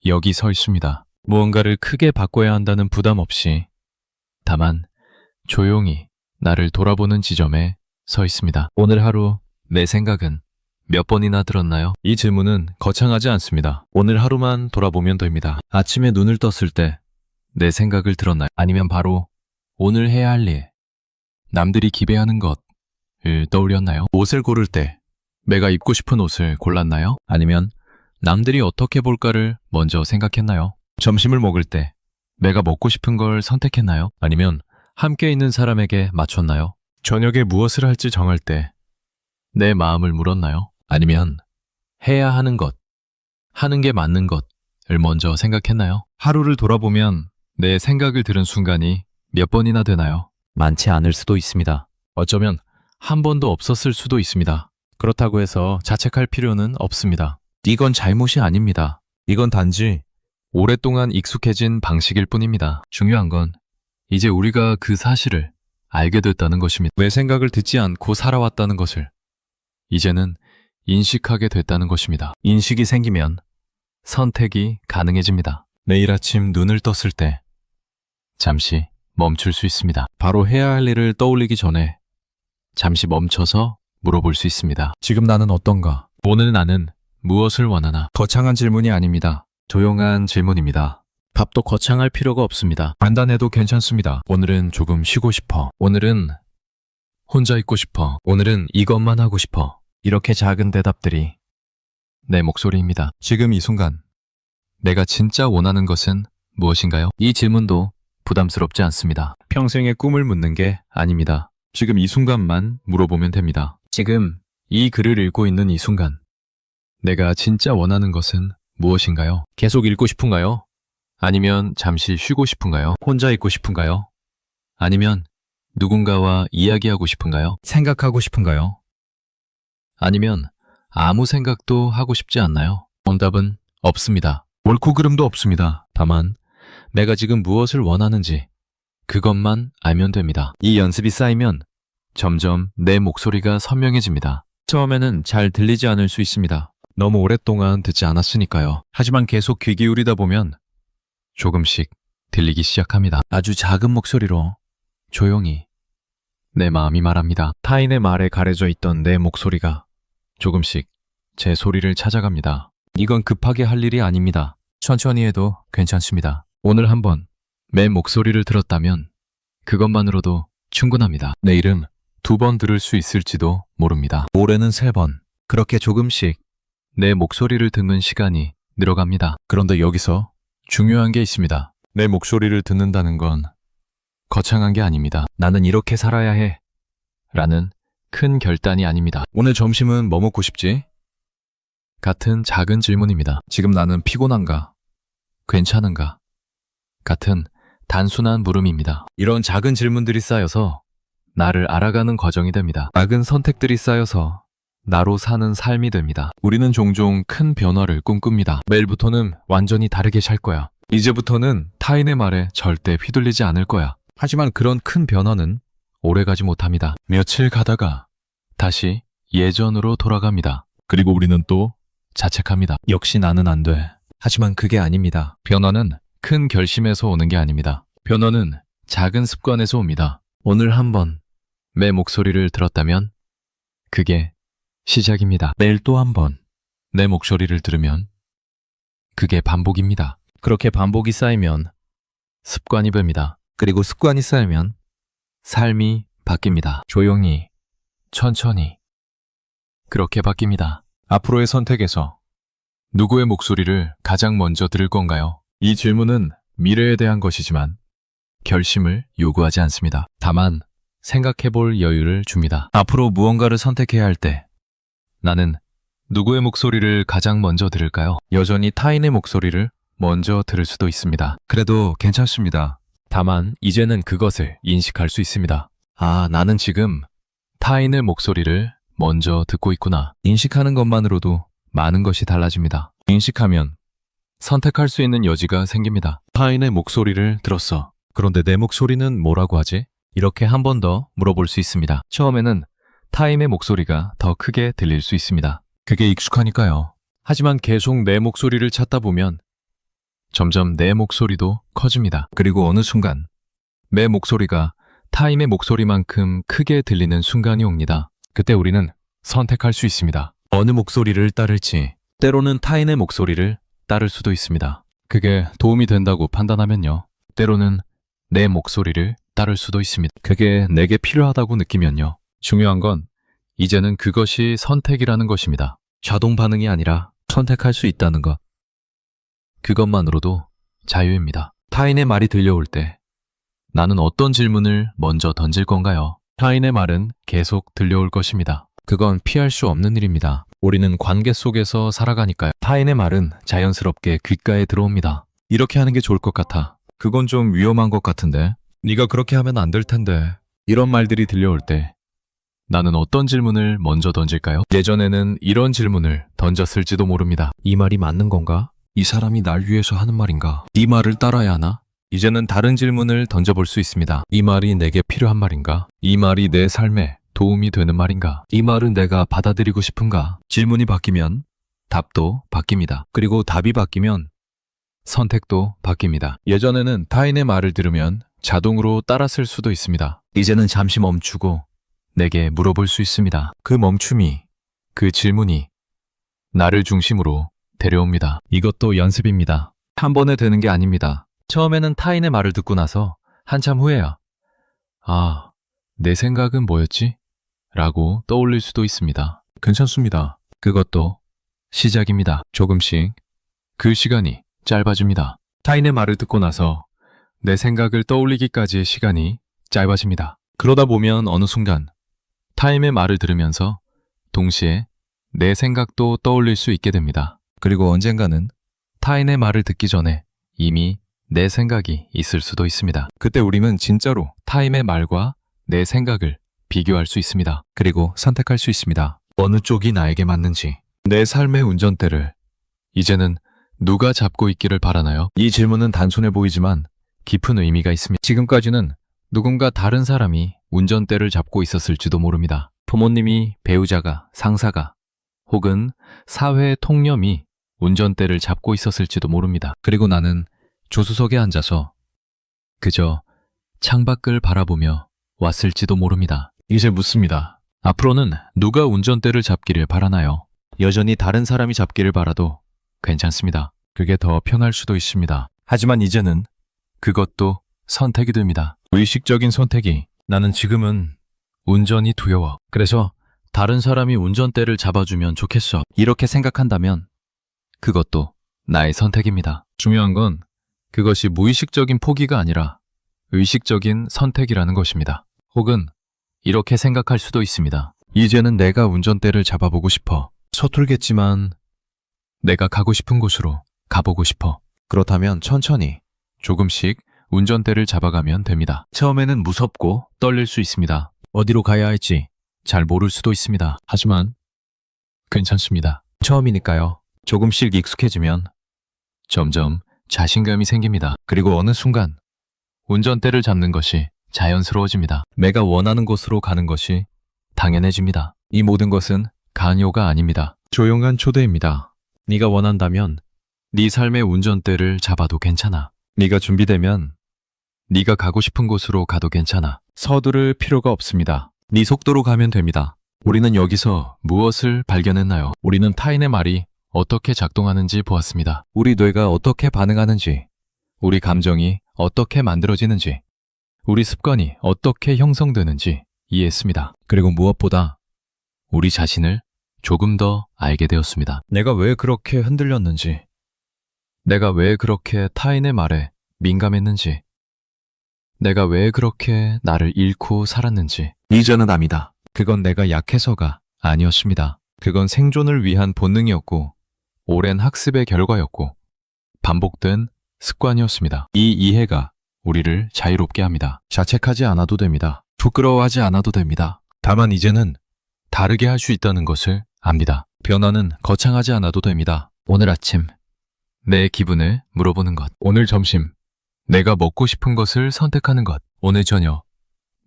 여기 서 있습니다. 무언가를 크게 바꿔야 한다는 부담 없이 다만 조용히 나를 돌아보는 지점에 서 있습니다. 오늘 하루 내 생각은 몇 번이나 들었나요? 이 질문은 거창하지 않습니다. 오늘 하루만 돌아보면 됩니다. 아침에 눈을 떴을 때 내 생각을 들었나요? 아니면 바로 오늘 해야 할 일, 남들이 기대하는 것을 떠올렸나요? 옷을 고를 때 내가 입고 싶은 옷을 골랐나요? 아니면 남들이 어떻게 볼까를 먼저 생각했나요? 점심을 먹을 때 내가 먹고 싶은 걸 선택했나요? 아니면 함께 있는 사람에게 맞췄나요? 저녁에 무엇을 할지 정할 때 내 마음을 물었나요? 아니면 해야 하는 것, 하는 게 맞는 것을 먼저 생각했나요? 하루를 돌아보면 내 생각을 들은 순간이 몇 번이나 되나요? 많지 않을 수도 있습니다. 어쩌면 한 번도 없었을 수도 있습니다. 그렇다고 해서 자책할 필요는 없습니다. 이건 잘못이 아닙니다. 이건 단지 오랫동안 익숙해진 방식일 뿐입니다. 중요한 건 이제 우리가 그 사실을 알게 됐다는 것입니다. 왜 생각을 듣지 않고 살아왔다는 것을 이제는 인식하게 됐다는 것입니다. 인식이 생기면 선택이 가능해집니다. 매일 아침 눈을 떴을 때 잠시 멈출 수 있습니다. 바로 해야 할 일을 떠올리기 전에 잠시 멈춰서 물어볼 수 있습니다. 지금 나는 어떤가? 오늘 나는 무엇을 원하나? 거창한 질문이 아닙니다. 조용한 질문입니다. 답도 거창할 필요가 없습니다. 간단해도 괜찮습니다. 오늘은 조금 쉬고 싶어. 오늘은 혼자 있고 싶어. 오늘은 이것만 하고 싶어. 이렇게 작은 대답들이 내 목소리입니다. 지금 이 순간 내가 진짜 원하는 것은 무엇인가요? 이 질문도 부담스럽지 않습니다. 평생의 꿈을 묻는 게 아닙니다. 지금 이 순간만 물어보면 됩니다. 지금 이 글을 읽고 있는 이 순간 내가 진짜 원하는 것은 무엇인가요? 계속 읽고 싶은가요? 아니면 잠시 쉬고 싶은가요? 혼자 있고 싶은가요? 아니면 누군가와 이야기하고 싶은가요? 생각하고 싶은가요? 아니면 아무 생각도 하고 싶지 않나요? 정답은 없습니다. 옳고 그름도 없습니다. 다만 내가 지금 무엇을 원하는지 그것만 알면 됩니다. 이 연습이 쌓이면 점점 내 목소리가 선명해집니다. 처음에는 잘 들리지 않을 수 있습니다. 너무 오랫동안 듣지 않았으니까요. 하지만 계속 귀 기울이다 보면 조금씩 들리기 시작합니다. 아주 작은 목소리로 조용히 내 마음이 말합니다. 타인의 말에 가려져 있던 내 목소리가 조금씩 제 소리를 찾아갑니다. 이건 급하게 할 일이 아닙니다. 천천히 해도 괜찮습니다. 오늘 한번 내 목소리를 들었다면 그것만으로도 충분합니다. 내일은 2번 들을 수 있을지도 모릅니다. 올해는 3번. 그렇게 조금씩 내 목소리를 듣는 시간이 늘어갑니다. 그런데 여기서 중요한 게 있습니다. 내 목소리를 듣는다는 건 거창한 게 아닙니다. 나는 이렇게 살아야 해 라는 큰 결단이 아닙니다. 오늘 점심은 뭐 먹고 싶지? 같은 작은 질문입니다. 지금 나는 피곤한가? 괜찮은가? 같은 단순한 물음입니다. 이런 작은 질문들이 쌓여서 나를 알아가는 과정이 됩니다. 작은 선택들이 쌓여서 나로 사는 삶이 됩니다. 우리는 종종 큰 변화를 꿈꿉니다. 내일부터는 완전히 다르게 살 거야. 이제부터는 타인의 말에 절대 휘둘리지 않을 거야. 하지만 그런 큰 변화는 오래가지 못합니다. 며칠 가다가 다시 예전으로 돌아갑니다. 그리고 우리는 또 자책합니다. 역시 나는 안 돼. 하지만 그게 아닙니다. 변화는 큰 결심에서 오는 게 아닙니다. 변화는 작은 습관에서 옵니다. 오늘 한번 내 목소리를 들었다면 그게 시작입니다. 내일 또 한번 내 목소리를 들으면 그게 반복입니다. 그렇게 반복이 쌓이면 습관이 됩니다. 그리고 습관이 쌓이면 삶이 바뀝니다. 조용히, 천천히 그렇게 바뀝니다. 앞으로의 선택에서 누구의 목소리를 가장 먼저 들을 건가요? 이 질문은 미래에 대한 것이지만 결심을 요구하지 않습니다. 다만 생각해볼 여유를 줍니다. 앞으로 무언가를 선택해야 할 때 나는 누구의 목소리를 가장 먼저 들을까요? 여전히 타인의 목소리를 먼저 들을 수도 있습니다. 그래도 괜찮습니다. 다만 이제는 그것을 인식할 수 있습니다. 아, 나는 지금 타인의 목소리를 먼저 듣고 있구나. 인식하는 것만으로도 많은 것이 달라집니다. 인식하면 선택할 수 있는 여지가 생깁니다. 타인의 목소리를 들었어. 그런데 내 목소리는 뭐라고 하지? 이렇게 한 번 더 물어볼 수 있습니다. 처음에는 타인의 목소리가 더 크게 들릴 수 있습니다. 그게 익숙하니까요. 하지만 계속 내 목소리를 찾다 보면 점점 내 목소리도 커집니다. 그리고 어느 순간 내 목소리가 타인의 목소리만큼 크게 들리는 순간이 옵니다. 그때 우리는 선택할 수 있습니다. 어느 목소리를 따를지, 때로는 타인의 목소리를 따를 수도 있습니다. 그게 도움이 된다고 판단하면요. 때로는 내 목소리를 따를 수도 있습니다. 그게 내게 필요하다고 느끼면요. 중요한 건 이제는 그것이 선택이라는 것입니다. 자동 반응이 아니라 선택할 수 있다는 것. 그것만으로도 자유입니다. 타인의 말이 들려올 때 나는 어떤 질문을 먼저 던질 건가요? 타인의 말은 계속 들려올 것입니다. 그건 피할 수 없는 일입니다. 우리는 관계 속에서 살아가니까요. 타인의 말은 자연스럽게 귓가에 들어옵니다. 이렇게 하는 게 좋을 것 같아. 그건 좀 위험한 것 같은데. 네가 그렇게 하면 안 될 텐데. 이런 말들이 들려올 때 나는 어떤 질문을 먼저 던질까요? 예전에는 이런 질문을 던졌을지도 모릅니다. 이 말이 맞는 건가? 이 사람이 날 위해서 하는 말인가? 이 말을 따라야 하나? 이제는 다른 질문을 던져볼 수 있습니다. 이 말이 내게 필요한 말인가? 이 말이 내 삶에 도움이 되는 말인가? 이 말은 내가 받아들이고 싶은가? 질문이 바뀌면 답도 바뀝니다. 그리고 답이 바뀌면 선택도 바뀝니다. 예전에는 타인의 말을 들으면 자동으로 따랐을 수도 있습니다. 이제는 잠시 멈추고 내게 물어볼 수 있습니다. 그 멈춤이, 그 질문이 나를 중심으로 데려옵니다. 이것도 연습입니다. 한 번에 되는 게 아닙니다. 처음에는 타인의 말을 듣고 나서 한참 후에야 아, 내 생각은 뭐였지? 라고 떠올릴 수도 있습니다. 괜찮습니다. 그것도 시작입니다. 조금씩 그 시간이 짧아집니다. 타인의 말을 듣고 나서 내 생각을 떠올리기까지의 시간이 짧아집니다. 그러다 보면 어느 순간 타인의 말을 들으면서 동시에 내 생각도 떠올릴 수 있게 됩니다. 그리고 언젠가는 타인의 말을 듣기 전에 이미 내 생각이 있을 수도 있습니다. 그때 우리는 진짜로 타인의 말과 내 생각을 비교할 수 있습니다. 그리고 선택할 수 있습니다. 어느 쪽이 나에게 맞는지. 내 삶의 운전대를 이제는 누가 잡고 있기를 바라나요? 이 질문은 단순해 보이지만 깊은 의미가 있습니다. 지금까지는 누군가 다른 사람이 운전대를 잡고 있었을지도 모릅니다. 부모님이, 배우자가, 상사가 혹은 사회의 통념이 운전대를 잡고 있었을지도 모릅니다. 그리고 나는 조수석에 앉아서 그저 창밖을 바라보며 왔을지도 모릅니다. 이제 묻습니다. 앞으로는 누가 운전대를 잡기를 바라나요? 여전히 다른 사람이 잡기를 바라도 괜찮습니다. 그게 더 편할 수도 있습니다. 하지만 이제는 그것도 선택이 됩니다. 의식적인 선택이 나는 지금은 운전이 두려워. 그래서 다른 사람이 운전대를 잡아주면 좋겠어. 이렇게 생각한다면 그것도 나의 선택입니다. 중요한 건 그것이 무의식적인 포기가 아니라 의식적인 선택이라는 것입니다. 혹은 이렇게 생각할 수도 있습니다. 이제는 내가 운전대를 잡아보고 싶어. 서툴겠지만 내가 가고 싶은 곳으로 가보고 싶어. 그렇다면 천천히 조금씩 운전대를 잡아가면 됩니다. 처음에는 무섭고 떨릴 수 있습니다. 어디로 가야 할지 잘 모를 수도 있습니다. 하지만 괜찮습니다. 처음이니까요. 조금씩 익숙해지면 점점 자신감이 생깁니다. 그리고 어느 순간 운전대를 잡는 것이 자연스러워집니다. 내가 원하는 곳으로 가는 것이 당연해집니다. 이 모든 것은 강요가 아닙니다. 조용한 초대입니다. 네가 원한다면 네 삶의 운전대를 잡아도 괜찮아. 네가 준비되면 네가 가고 싶은 곳으로 가도 괜찮아. 서두를 필요가 없습니다. 네 속도로 가면 됩니다. 우리는 여기서 무엇을 발견했나요? 우리는 타인의 말이 어떻게 작동하는지 보았습니다. 우리 뇌가 어떻게 반응하는지, 우리 감정이 어떻게 만들어지는지, 우리 습관이 어떻게 형성되는지 이해했습니다. 그리고 무엇보다 우리 자신을 조금 더 알게 되었습니다. 내가 왜 그렇게 흔들렸는지, 내가 왜 그렇게 타인의 말에 민감했는지, 내가 왜 그렇게 나를 잃고 살았는지 이제는 압니다. 그건 내가 약해서가 아니었습니다. 그건 생존을 위한 본능이었고 오랜 학습의 결과였고 반복된 습관이었습니다. 이 이해가 우리를 자유롭게 합니다. 자책하지 않아도 됩니다. 부끄러워하지 않아도 됩니다. 다만 이제는 다르게 할 수 있다는 것을 압니다. 변화는 거창하지 않아도 됩니다. 오늘 아침 내 기분을 물어보는 것, 오늘 점심 내가 먹고 싶은 것을 선택하는 것, 오늘 저녁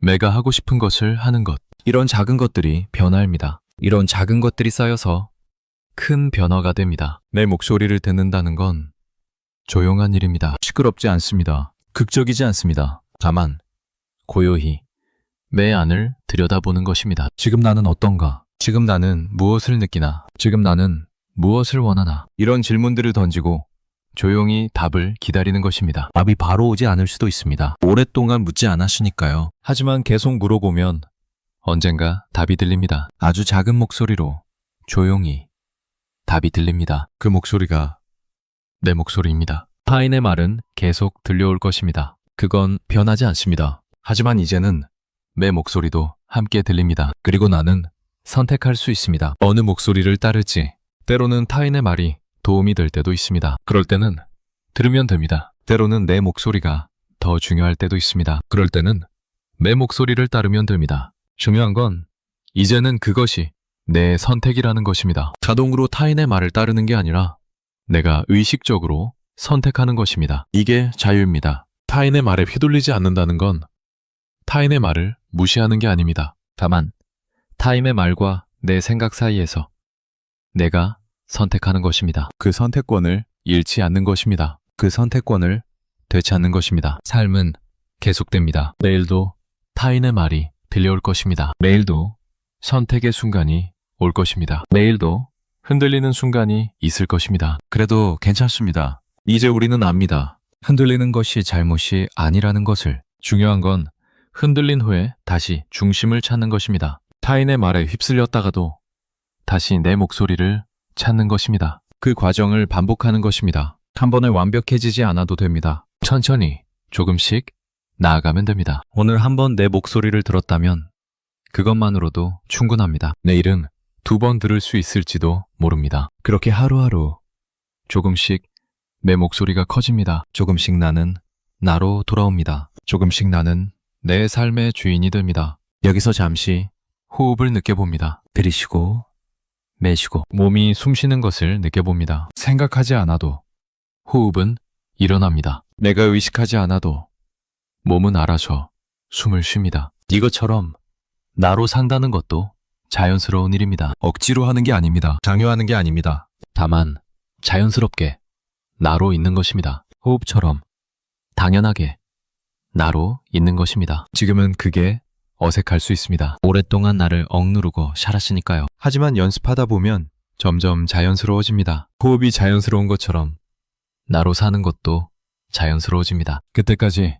내가 하고 싶은 것을 하는 것, 이런 작은 것들이 변화입니다. 이런 작은 것들이 쌓여서 큰 변화가 됩니다. 내 목소리를 듣는다는 건 조용한 일입니다. 시끄럽지 않습니다. 극적이지 않습니다. 다만 고요히 내 안을 들여다보는 것입니다. 지금 나는 어떤가? 지금 나는 무엇을 느끼나? 지금 나는 무엇을 원하나? 이런 질문들을 던지고 조용히 답을 기다리는 것입니다. 답이 바로 오지 않을 수도 있습니다. 오랫동안 묻지 않았으니까요. 하지만 계속 물어보면 언젠가 답이 들립니다. 아주 작은 목소리로 조용히 답이 들립니다. 그 목소리가 내 목소리입니다. 타인의 말은 계속 들려올 것입니다. 그건 변하지 않습니다. 하지만 이제는 내 목소리도 함께 들립니다. 그리고 나는 선택할 수 있습니다. 어느 목소리를 따를지. 때로는 타인의 말이 도움이 될 때도 있습니다. 그럴 때는 들으면 됩니다. 때로는 내 목소리가 더 중요할 때도 있습니다. 그럴 때는 내 목소리를 따르면 됩니다. 중요한 건 이제는 그것이 내 선택이라는 것입니다. 자동으로 타인의 말을 따르는 게 아니라 내가 의식적으로 선택하는 것입니다. 이게 자유입니다. 타인의 말에 휘둘리지 않는다는 건 타인의 말을 무시하는 게 아닙니다. 다만 타인의 말과 내 생각 사이에서 내가 선택하는 것입니다. 그 선택권을 잃지 않는 것입니다. 그 선택권을 되찾는 것입니다. 삶은 계속됩니다. 내일도 타인의 말이 들려올 것입니다. 내일도 선택의 순간이 올 것입니다. 내일도 흔들리는 순간이 있을 것입니다. 그래도 괜찮습니다. 이제 우리는 압니다. 흔들리는 것이 잘못이 아니라는 것을. 중요한 건 흔들린 후에 다시 중심을 찾는 것입니다. 타인의 말에 휩쓸렸다가도 다시 내 목소리를 찾는 것입니다. 그 과정을 반복하는 것입니다. 한 번에 완벽해지지 않아도 됩니다. 천천히 조금씩 나아가면 됩니다. 오늘 한 번 내 목소리를 들었다면 그것만으로도 충분합니다. 내일은 2번 들을 수 있을지도 모릅니다. 그렇게 하루하루 조금씩 내 목소리가 커집니다. 조금씩 나는 나로 돌아옵니다. 조금씩 나는 내 삶의 주인이 됩니다. 여기서 잠시 호흡을 느껴봅니다. 들이쉬고 내쉬고 몸이 숨쉬는 것을 느껴봅니다. 생각하지 않아도 호흡은 일어납니다. 내가 의식하지 않아도 몸은 알아서 숨을 쉽니다. 이것처럼 나로 산다는 것도 자연스러운 일입니다. 억지로 하는 게 아닙니다. 강요하는 게 아닙니다. 다만 자연스럽게 나로 있는 것입니다. 호흡처럼 당연하게 나로 있는 것입니다. 지금은 그게 어색할 수 있습니다. 오랫동안 나를 억누르고 살았으니까요. 하지만 연습하다 보면 점점 자연스러워집니다. 호흡이 자연스러운 것처럼 나로 사는 것도 자연스러워집니다. 그때까지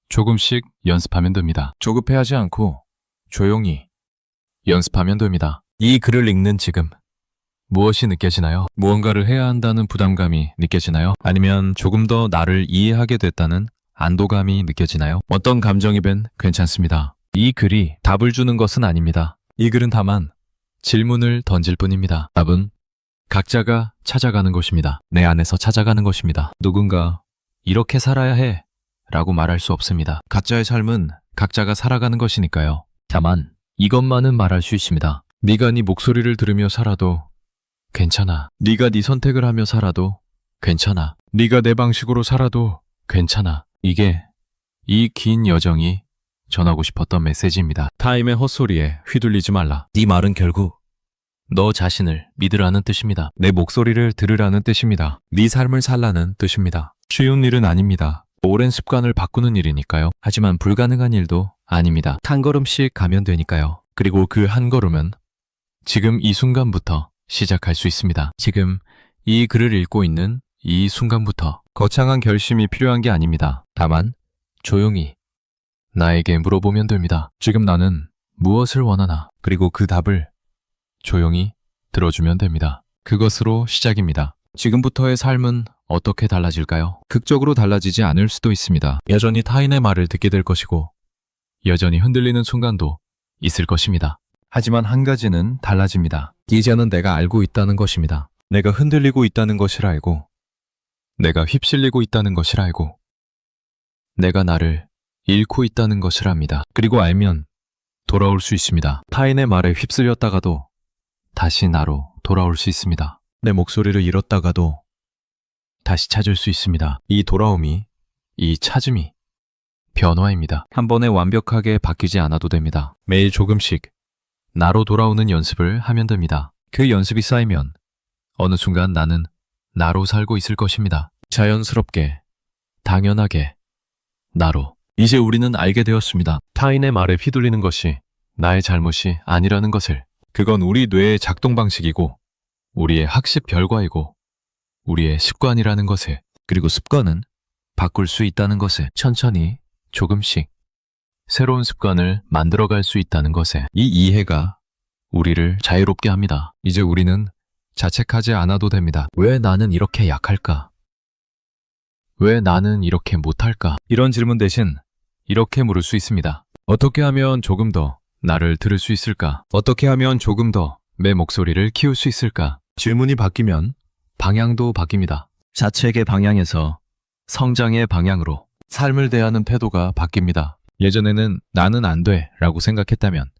조금씩 연습하면 됩니다. 조급해하지 않고 조용히 연습하면 됩니다. 이 글을 읽는 지금 무엇이 느껴지나요? 무언가를 해야 한다는 부담감이 느껴지나요? 아니면 조금 더 나를 이해하게 됐다는 안도감이 느껴지나요? 어떤 감정이든 괜찮습니다. 이 글이 답을 주는 것은 아닙니다. 이 글은 다만 질문을 던질 뿐입니다. 답은 각자가 찾아가는 것입니다. 내 안에서 찾아가는 것입니다. 누군가 이렇게 살아야 해 라고 말할 수 없습니다. 각자의 삶은 각자가 살아가는 것이니까요. 다만 이것만은 말할 수 있습니다. 네가 네 목소리를 들으며 살아도 괜찮아. 네가 네 선택을 하며 살아도 괜찮아. 네가 내 방식으로 살아도 괜찮아. 이게 이 긴 여정이 전하고 싶었던 메시지입니다. 타임의 헛소리에 휘둘리지 말라. 네 말은 결국 너 자신을 믿으라는 뜻입니다. 내 목소리를 들으라는 뜻입니다. 네 삶을 살라는 뜻입니다. 쉬운 일은 아닙니다. 오랜 습관을 바꾸는 일이니까요. 하지만 불가능한 일도 아닙니다. 한 걸음씩 가면 되니까요. 그리고 그 한 걸음은 지금 이 순간부터 시작할 수 있습니다. 지금 이 글을 읽고 있는 이 순간부터 거창한 결심이 필요한 게 아닙니다. 다만 조용히 나에게 물어보면 됩니다. 지금 나는 무엇을 원하나? 그리고 그 답을 조용히 들어주면 됩니다. 그것으로 시작입니다. 지금부터의 삶은 어떻게 달라질까요? 극적으로 달라지지 않을 수도 있습니다. 여전히 타인의 말을 듣게 될 것이고 여전히 흔들리는 순간도 있을 것입니다. 하지만 한 가지는 달라집니다. 이제는 내가 알고 있다는 것입니다. 내가 흔들리고 있다는 것을 알고 내가 휩쓸리고 있다는 것을 알고 내가 나를 잃고 있다는 것을 압니다. 그리고 알면 돌아올 수 있습니다. 타인의 말에 휩쓸렸다가도 다시 나로 돌아올 수 있습니다. 내 목소리를 잃었다가도 다시 찾을 수 있습니다. 이 돌아옴이, 이 찾음이 변화입니다. 한 번에 완벽하게 바뀌지 않아도 됩니다. 매일 조금씩 나로 돌아오는 연습을 하면 됩니다. 그 연습이 쌓이면 어느 순간 나는 나로 살고 있을 것입니다. 자연스럽게, 당연하게, 나로. 이제 우리는 알게 되었습니다. 타인의 말에 휘둘리는 것이 나의 잘못이 아니라는 것을. 그건 우리 뇌의 작동 방식이고 우리의 학습 결과이고 우리의 습관이라는 것을. 그리고 습관은 바꿀 수 있다는 것을. 천천히 조금씩 새로운 습관을 만들어갈 수 있다는 것에. 이 이해가 우리를 자유롭게 합니다. 이제 우리는 자책하지 않아도 됩니다. 왜 나는 이렇게 약할까? 왜 나는 이렇게 못할까? 이런 질문 대신 이렇게 물을 수 있습니다. 어떻게 하면 조금 더 나를 들을 수 있을까? 어떻게 하면 조금 더 내 목소리를 키울 수 있을까? 질문이 바뀌면 방향도 바뀝니다. 자책의 방향에서 성장의 방향으로 삶을 대하는 태도가 바뀝니다. 예전에는 나는 안 돼 라고 생각했다면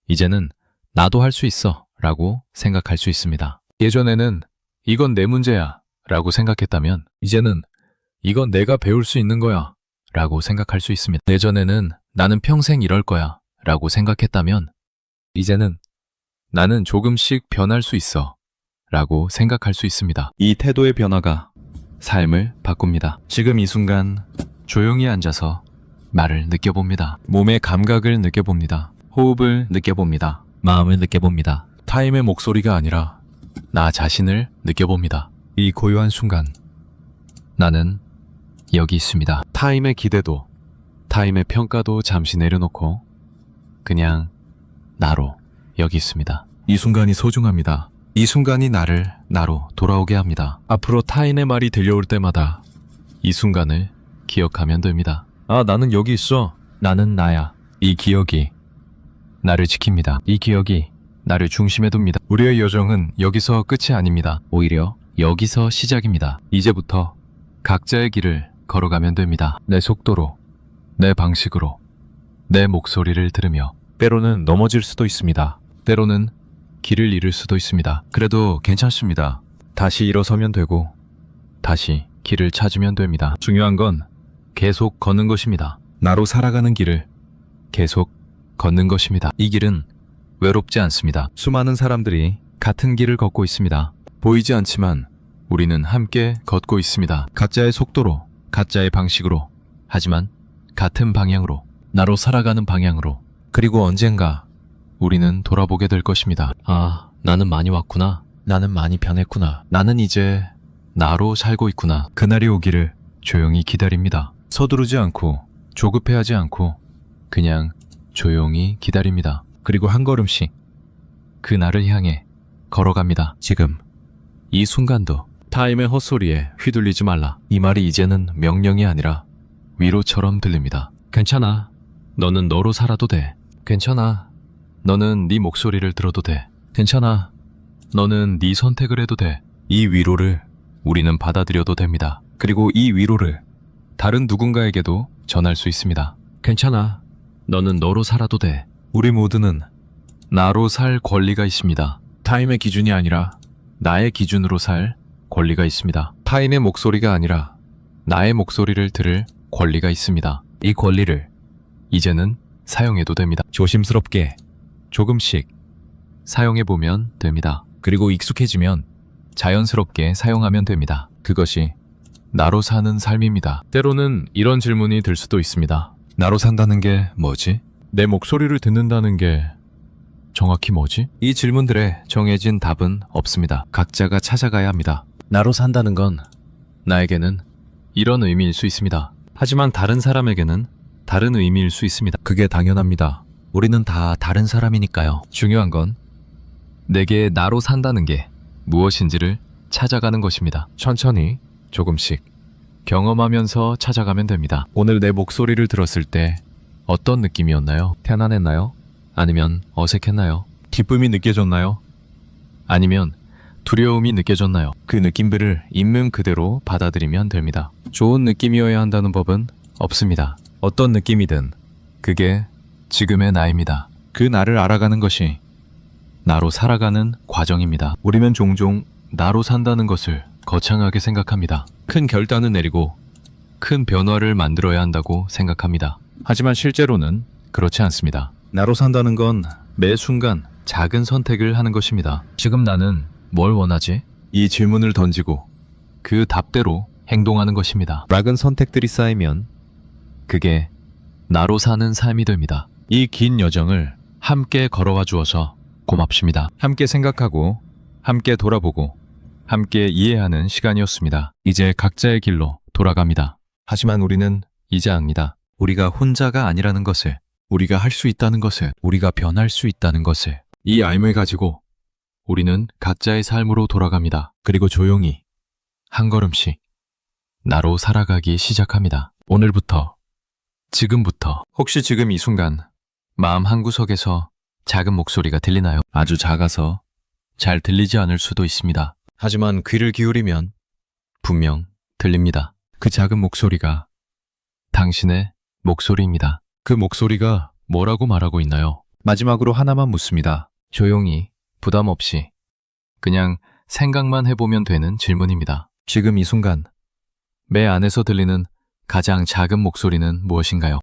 이제는 나도 할 수 있어 라고 생각할 수 있습니다. 예전에는 이건 내 문제야 라고 생각했다면 이제는 이건 내가 배울 수 있는 거야 라고 생각할 수 있습니다. 예전에는 나는 평생 이럴 거야 라고 생각했다면 이제는 나는 조금씩 변할 수 있어 라고 생각할 수 있습니다. 이 태도의 변화가 삶을 바꿉니다. 지금 이 순간 조용히 앉아서 말을 느껴봅니다. 몸의 감각을 느껴봅니다. 호흡을 느껴봅니다. 마음을 느껴봅니다. 타임의 목소리가 아니라 나 자신을 느껴봅니다. 이 고요한 순간 나는 여기 있습니다. 타임의 기대도 타임의 평가도 잠시 내려놓고 그냥 나로 여기 있습니다. 이 순간이 소중합니다. 이 순간이 나를 나로 돌아오게 합니다. 앞으로 타인의 말이 들려올 때마다 이 순간을 기억하면 됩니다. 아, 나는 여기 있어. 나는 나야. 이 기억이 나를 지킵니다. 이 기억이 나를 중심에 둡니다. 우리의 여정은 여기서 끝이 아닙니다. 오히려 여기서 시작입니다. 이제부터 각자의 길을 걸어가면 됩니다. 내 속도로, 내 방식으로, 내 목소리를 들으며. 때로는 넘어질 수도 있습니다. 때로는 길을 잃을 수도 있습니다. 그래도 괜찮습니다. 다시 일어서면 되고 다시 길을 찾으면 됩니다. 중요한 건 계속 걷는 것입니다. 나로 살아가는 길을 계속 걷는 것입니다. 이 길은 외롭지 않습니다. 수많은 사람들이 같은 길을 걷고 있습니다. 보이지 않지만 우리는 함께 걷고 있습니다. 각자의 속도로, 각자의 방식으로, 하지만 같은 방향으로, 나로 살아가는 방향으로. 그리고 언젠가 우리는 돌아보게 될 것입니다. 아, 나는 많이 왔구나. 나는 많이 변했구나. 나는 이제 나로 살고 있구나. 그날이 오기를 조용히 기다립니다. 서두르지 않고 조급해하지 않고 그냥 조용히 기다립니다. 그리고 한 걸음씩 그날을 향해 걸어갑니다. 지금 이 순간도 타임의 헛소리에 휘둘리지 말라. 이 말이 이제는 명령이 아니라 위로처럼 들립니다. 괜찮아. 너는 너로 살아도 돼. 괜찮아. 너는 네 목소리를 들어도 돼. 괜찮아. 너는 네 선택을 해도 돼. 이 위로를 우리는 받아들여도 됩니다. 그리고 이 위로를 다른 누군가에게도 전할 수 있습니다. 괜찮아. 너는 너로 살아도 돼. 우리 모두는 나로 살 권리가 있습니다. 타임의 기준이 아니라 나의 기준으로 살 권리가 있습니다. 타인의 목소리가 아니라 나의 목소리를 들을 권리가 있습니다. 이 권리를 이제는 사용해도 됩니다. 조심스럽게 조금씩 사용해보면 됩니다. 그리고 익숙해지면 자연스럽게 사용하면 됩니다. 그것이 나로 사는 삶입니다. 때로는 이런 질문이 들 수도 있습니다. 나로 산다는 게 뭐지? 내 목소리를 듣는다는 게 정확히 뭐지? 이 질문들에 정해진 답은 없습니다. 각자가 찾아가야 합니다. 나로 산다는 건 나에게는 이런 의미일 수 있습니다. 하지만 다른 사람에게는 다른 의미일 수 있습니다. 그게 당연합니다. 우리는 다 다른 사람이니까요. 중요한 건 내게 나로 산다는 게 무엇인지를 찾아가는 것입니다. 천천히 조금씩 경험하면서 찾아가면 됩니다. 오늘 내 목소리를 들었을 때 어떤 느낌이었나요? 편안했나요? 아니면 어색했나요? 기쁨이 느껴졌나요? 아니면 두려움이 느껴졌나요? 그 느낌들을 있는 그대로 받아들이면 됩니다. 좋은 느낌이어야 한다는 법은 없습니다. 어떤 느낌이든 그게 지금의 나입니다. 그 나를 알아가는 것이 나로 살아가는 과정입니다. 우리는 종종 나로 산다는 것을 거창하게 생각합니다. 큰 결단을 내리고 큰 변화를 만들어야 한다고 생각합니다. 하지만 실제로는 그렇지 않습니다. 나로 산다는 건 매 순간 작은 선택을 하는 것입니다. 지금 나는 뭘 원하지? 이 질문을 던지고 그 답대로 행동하는 것입니다. 작은 선택들이 쌓이면 그게 나로 사는 삶이 됩니다. 이 긴 여정을 함께 걸어와 주어서 고맙습니다. 함께 생각하고 함께 돌아보고 함께 이해하는 시간이었습니다. 이제 각자의 길로 돌아갑니다. 하지만 우리는 이제 압니다. 우리가 혼자가 아니라는 것을, 우리가 할 수 있다는 것을, 우리가 변할 수 있다는 것을. 이 알을 가지고 우리는 각자의 삶으로 돌아갑니다. 그리고 조용히 한 걸음씩 나로 살아가기 시작합니다. 오늘부터, 지금부터. 혹시 지금 이 순간 마음 한구석에서 작은 목소리가 들리나요? 아주 작아서 잘 들리지 않을 수도 있습니다. 하지만 귀를 기울이면 분명 들립니다. 그 작은 목소리가 당신의 목소리입니다. 그 목소리가 뭐라고 말하고 있나요? 마지막으로 하나만 묻습니다. 조용히, 부담 없이, 그냥 생각만 해보면 되는 질문입니다. 지금 이 순간, 내 안에서 들리는 가장 작은 목소리는 무엇인가요?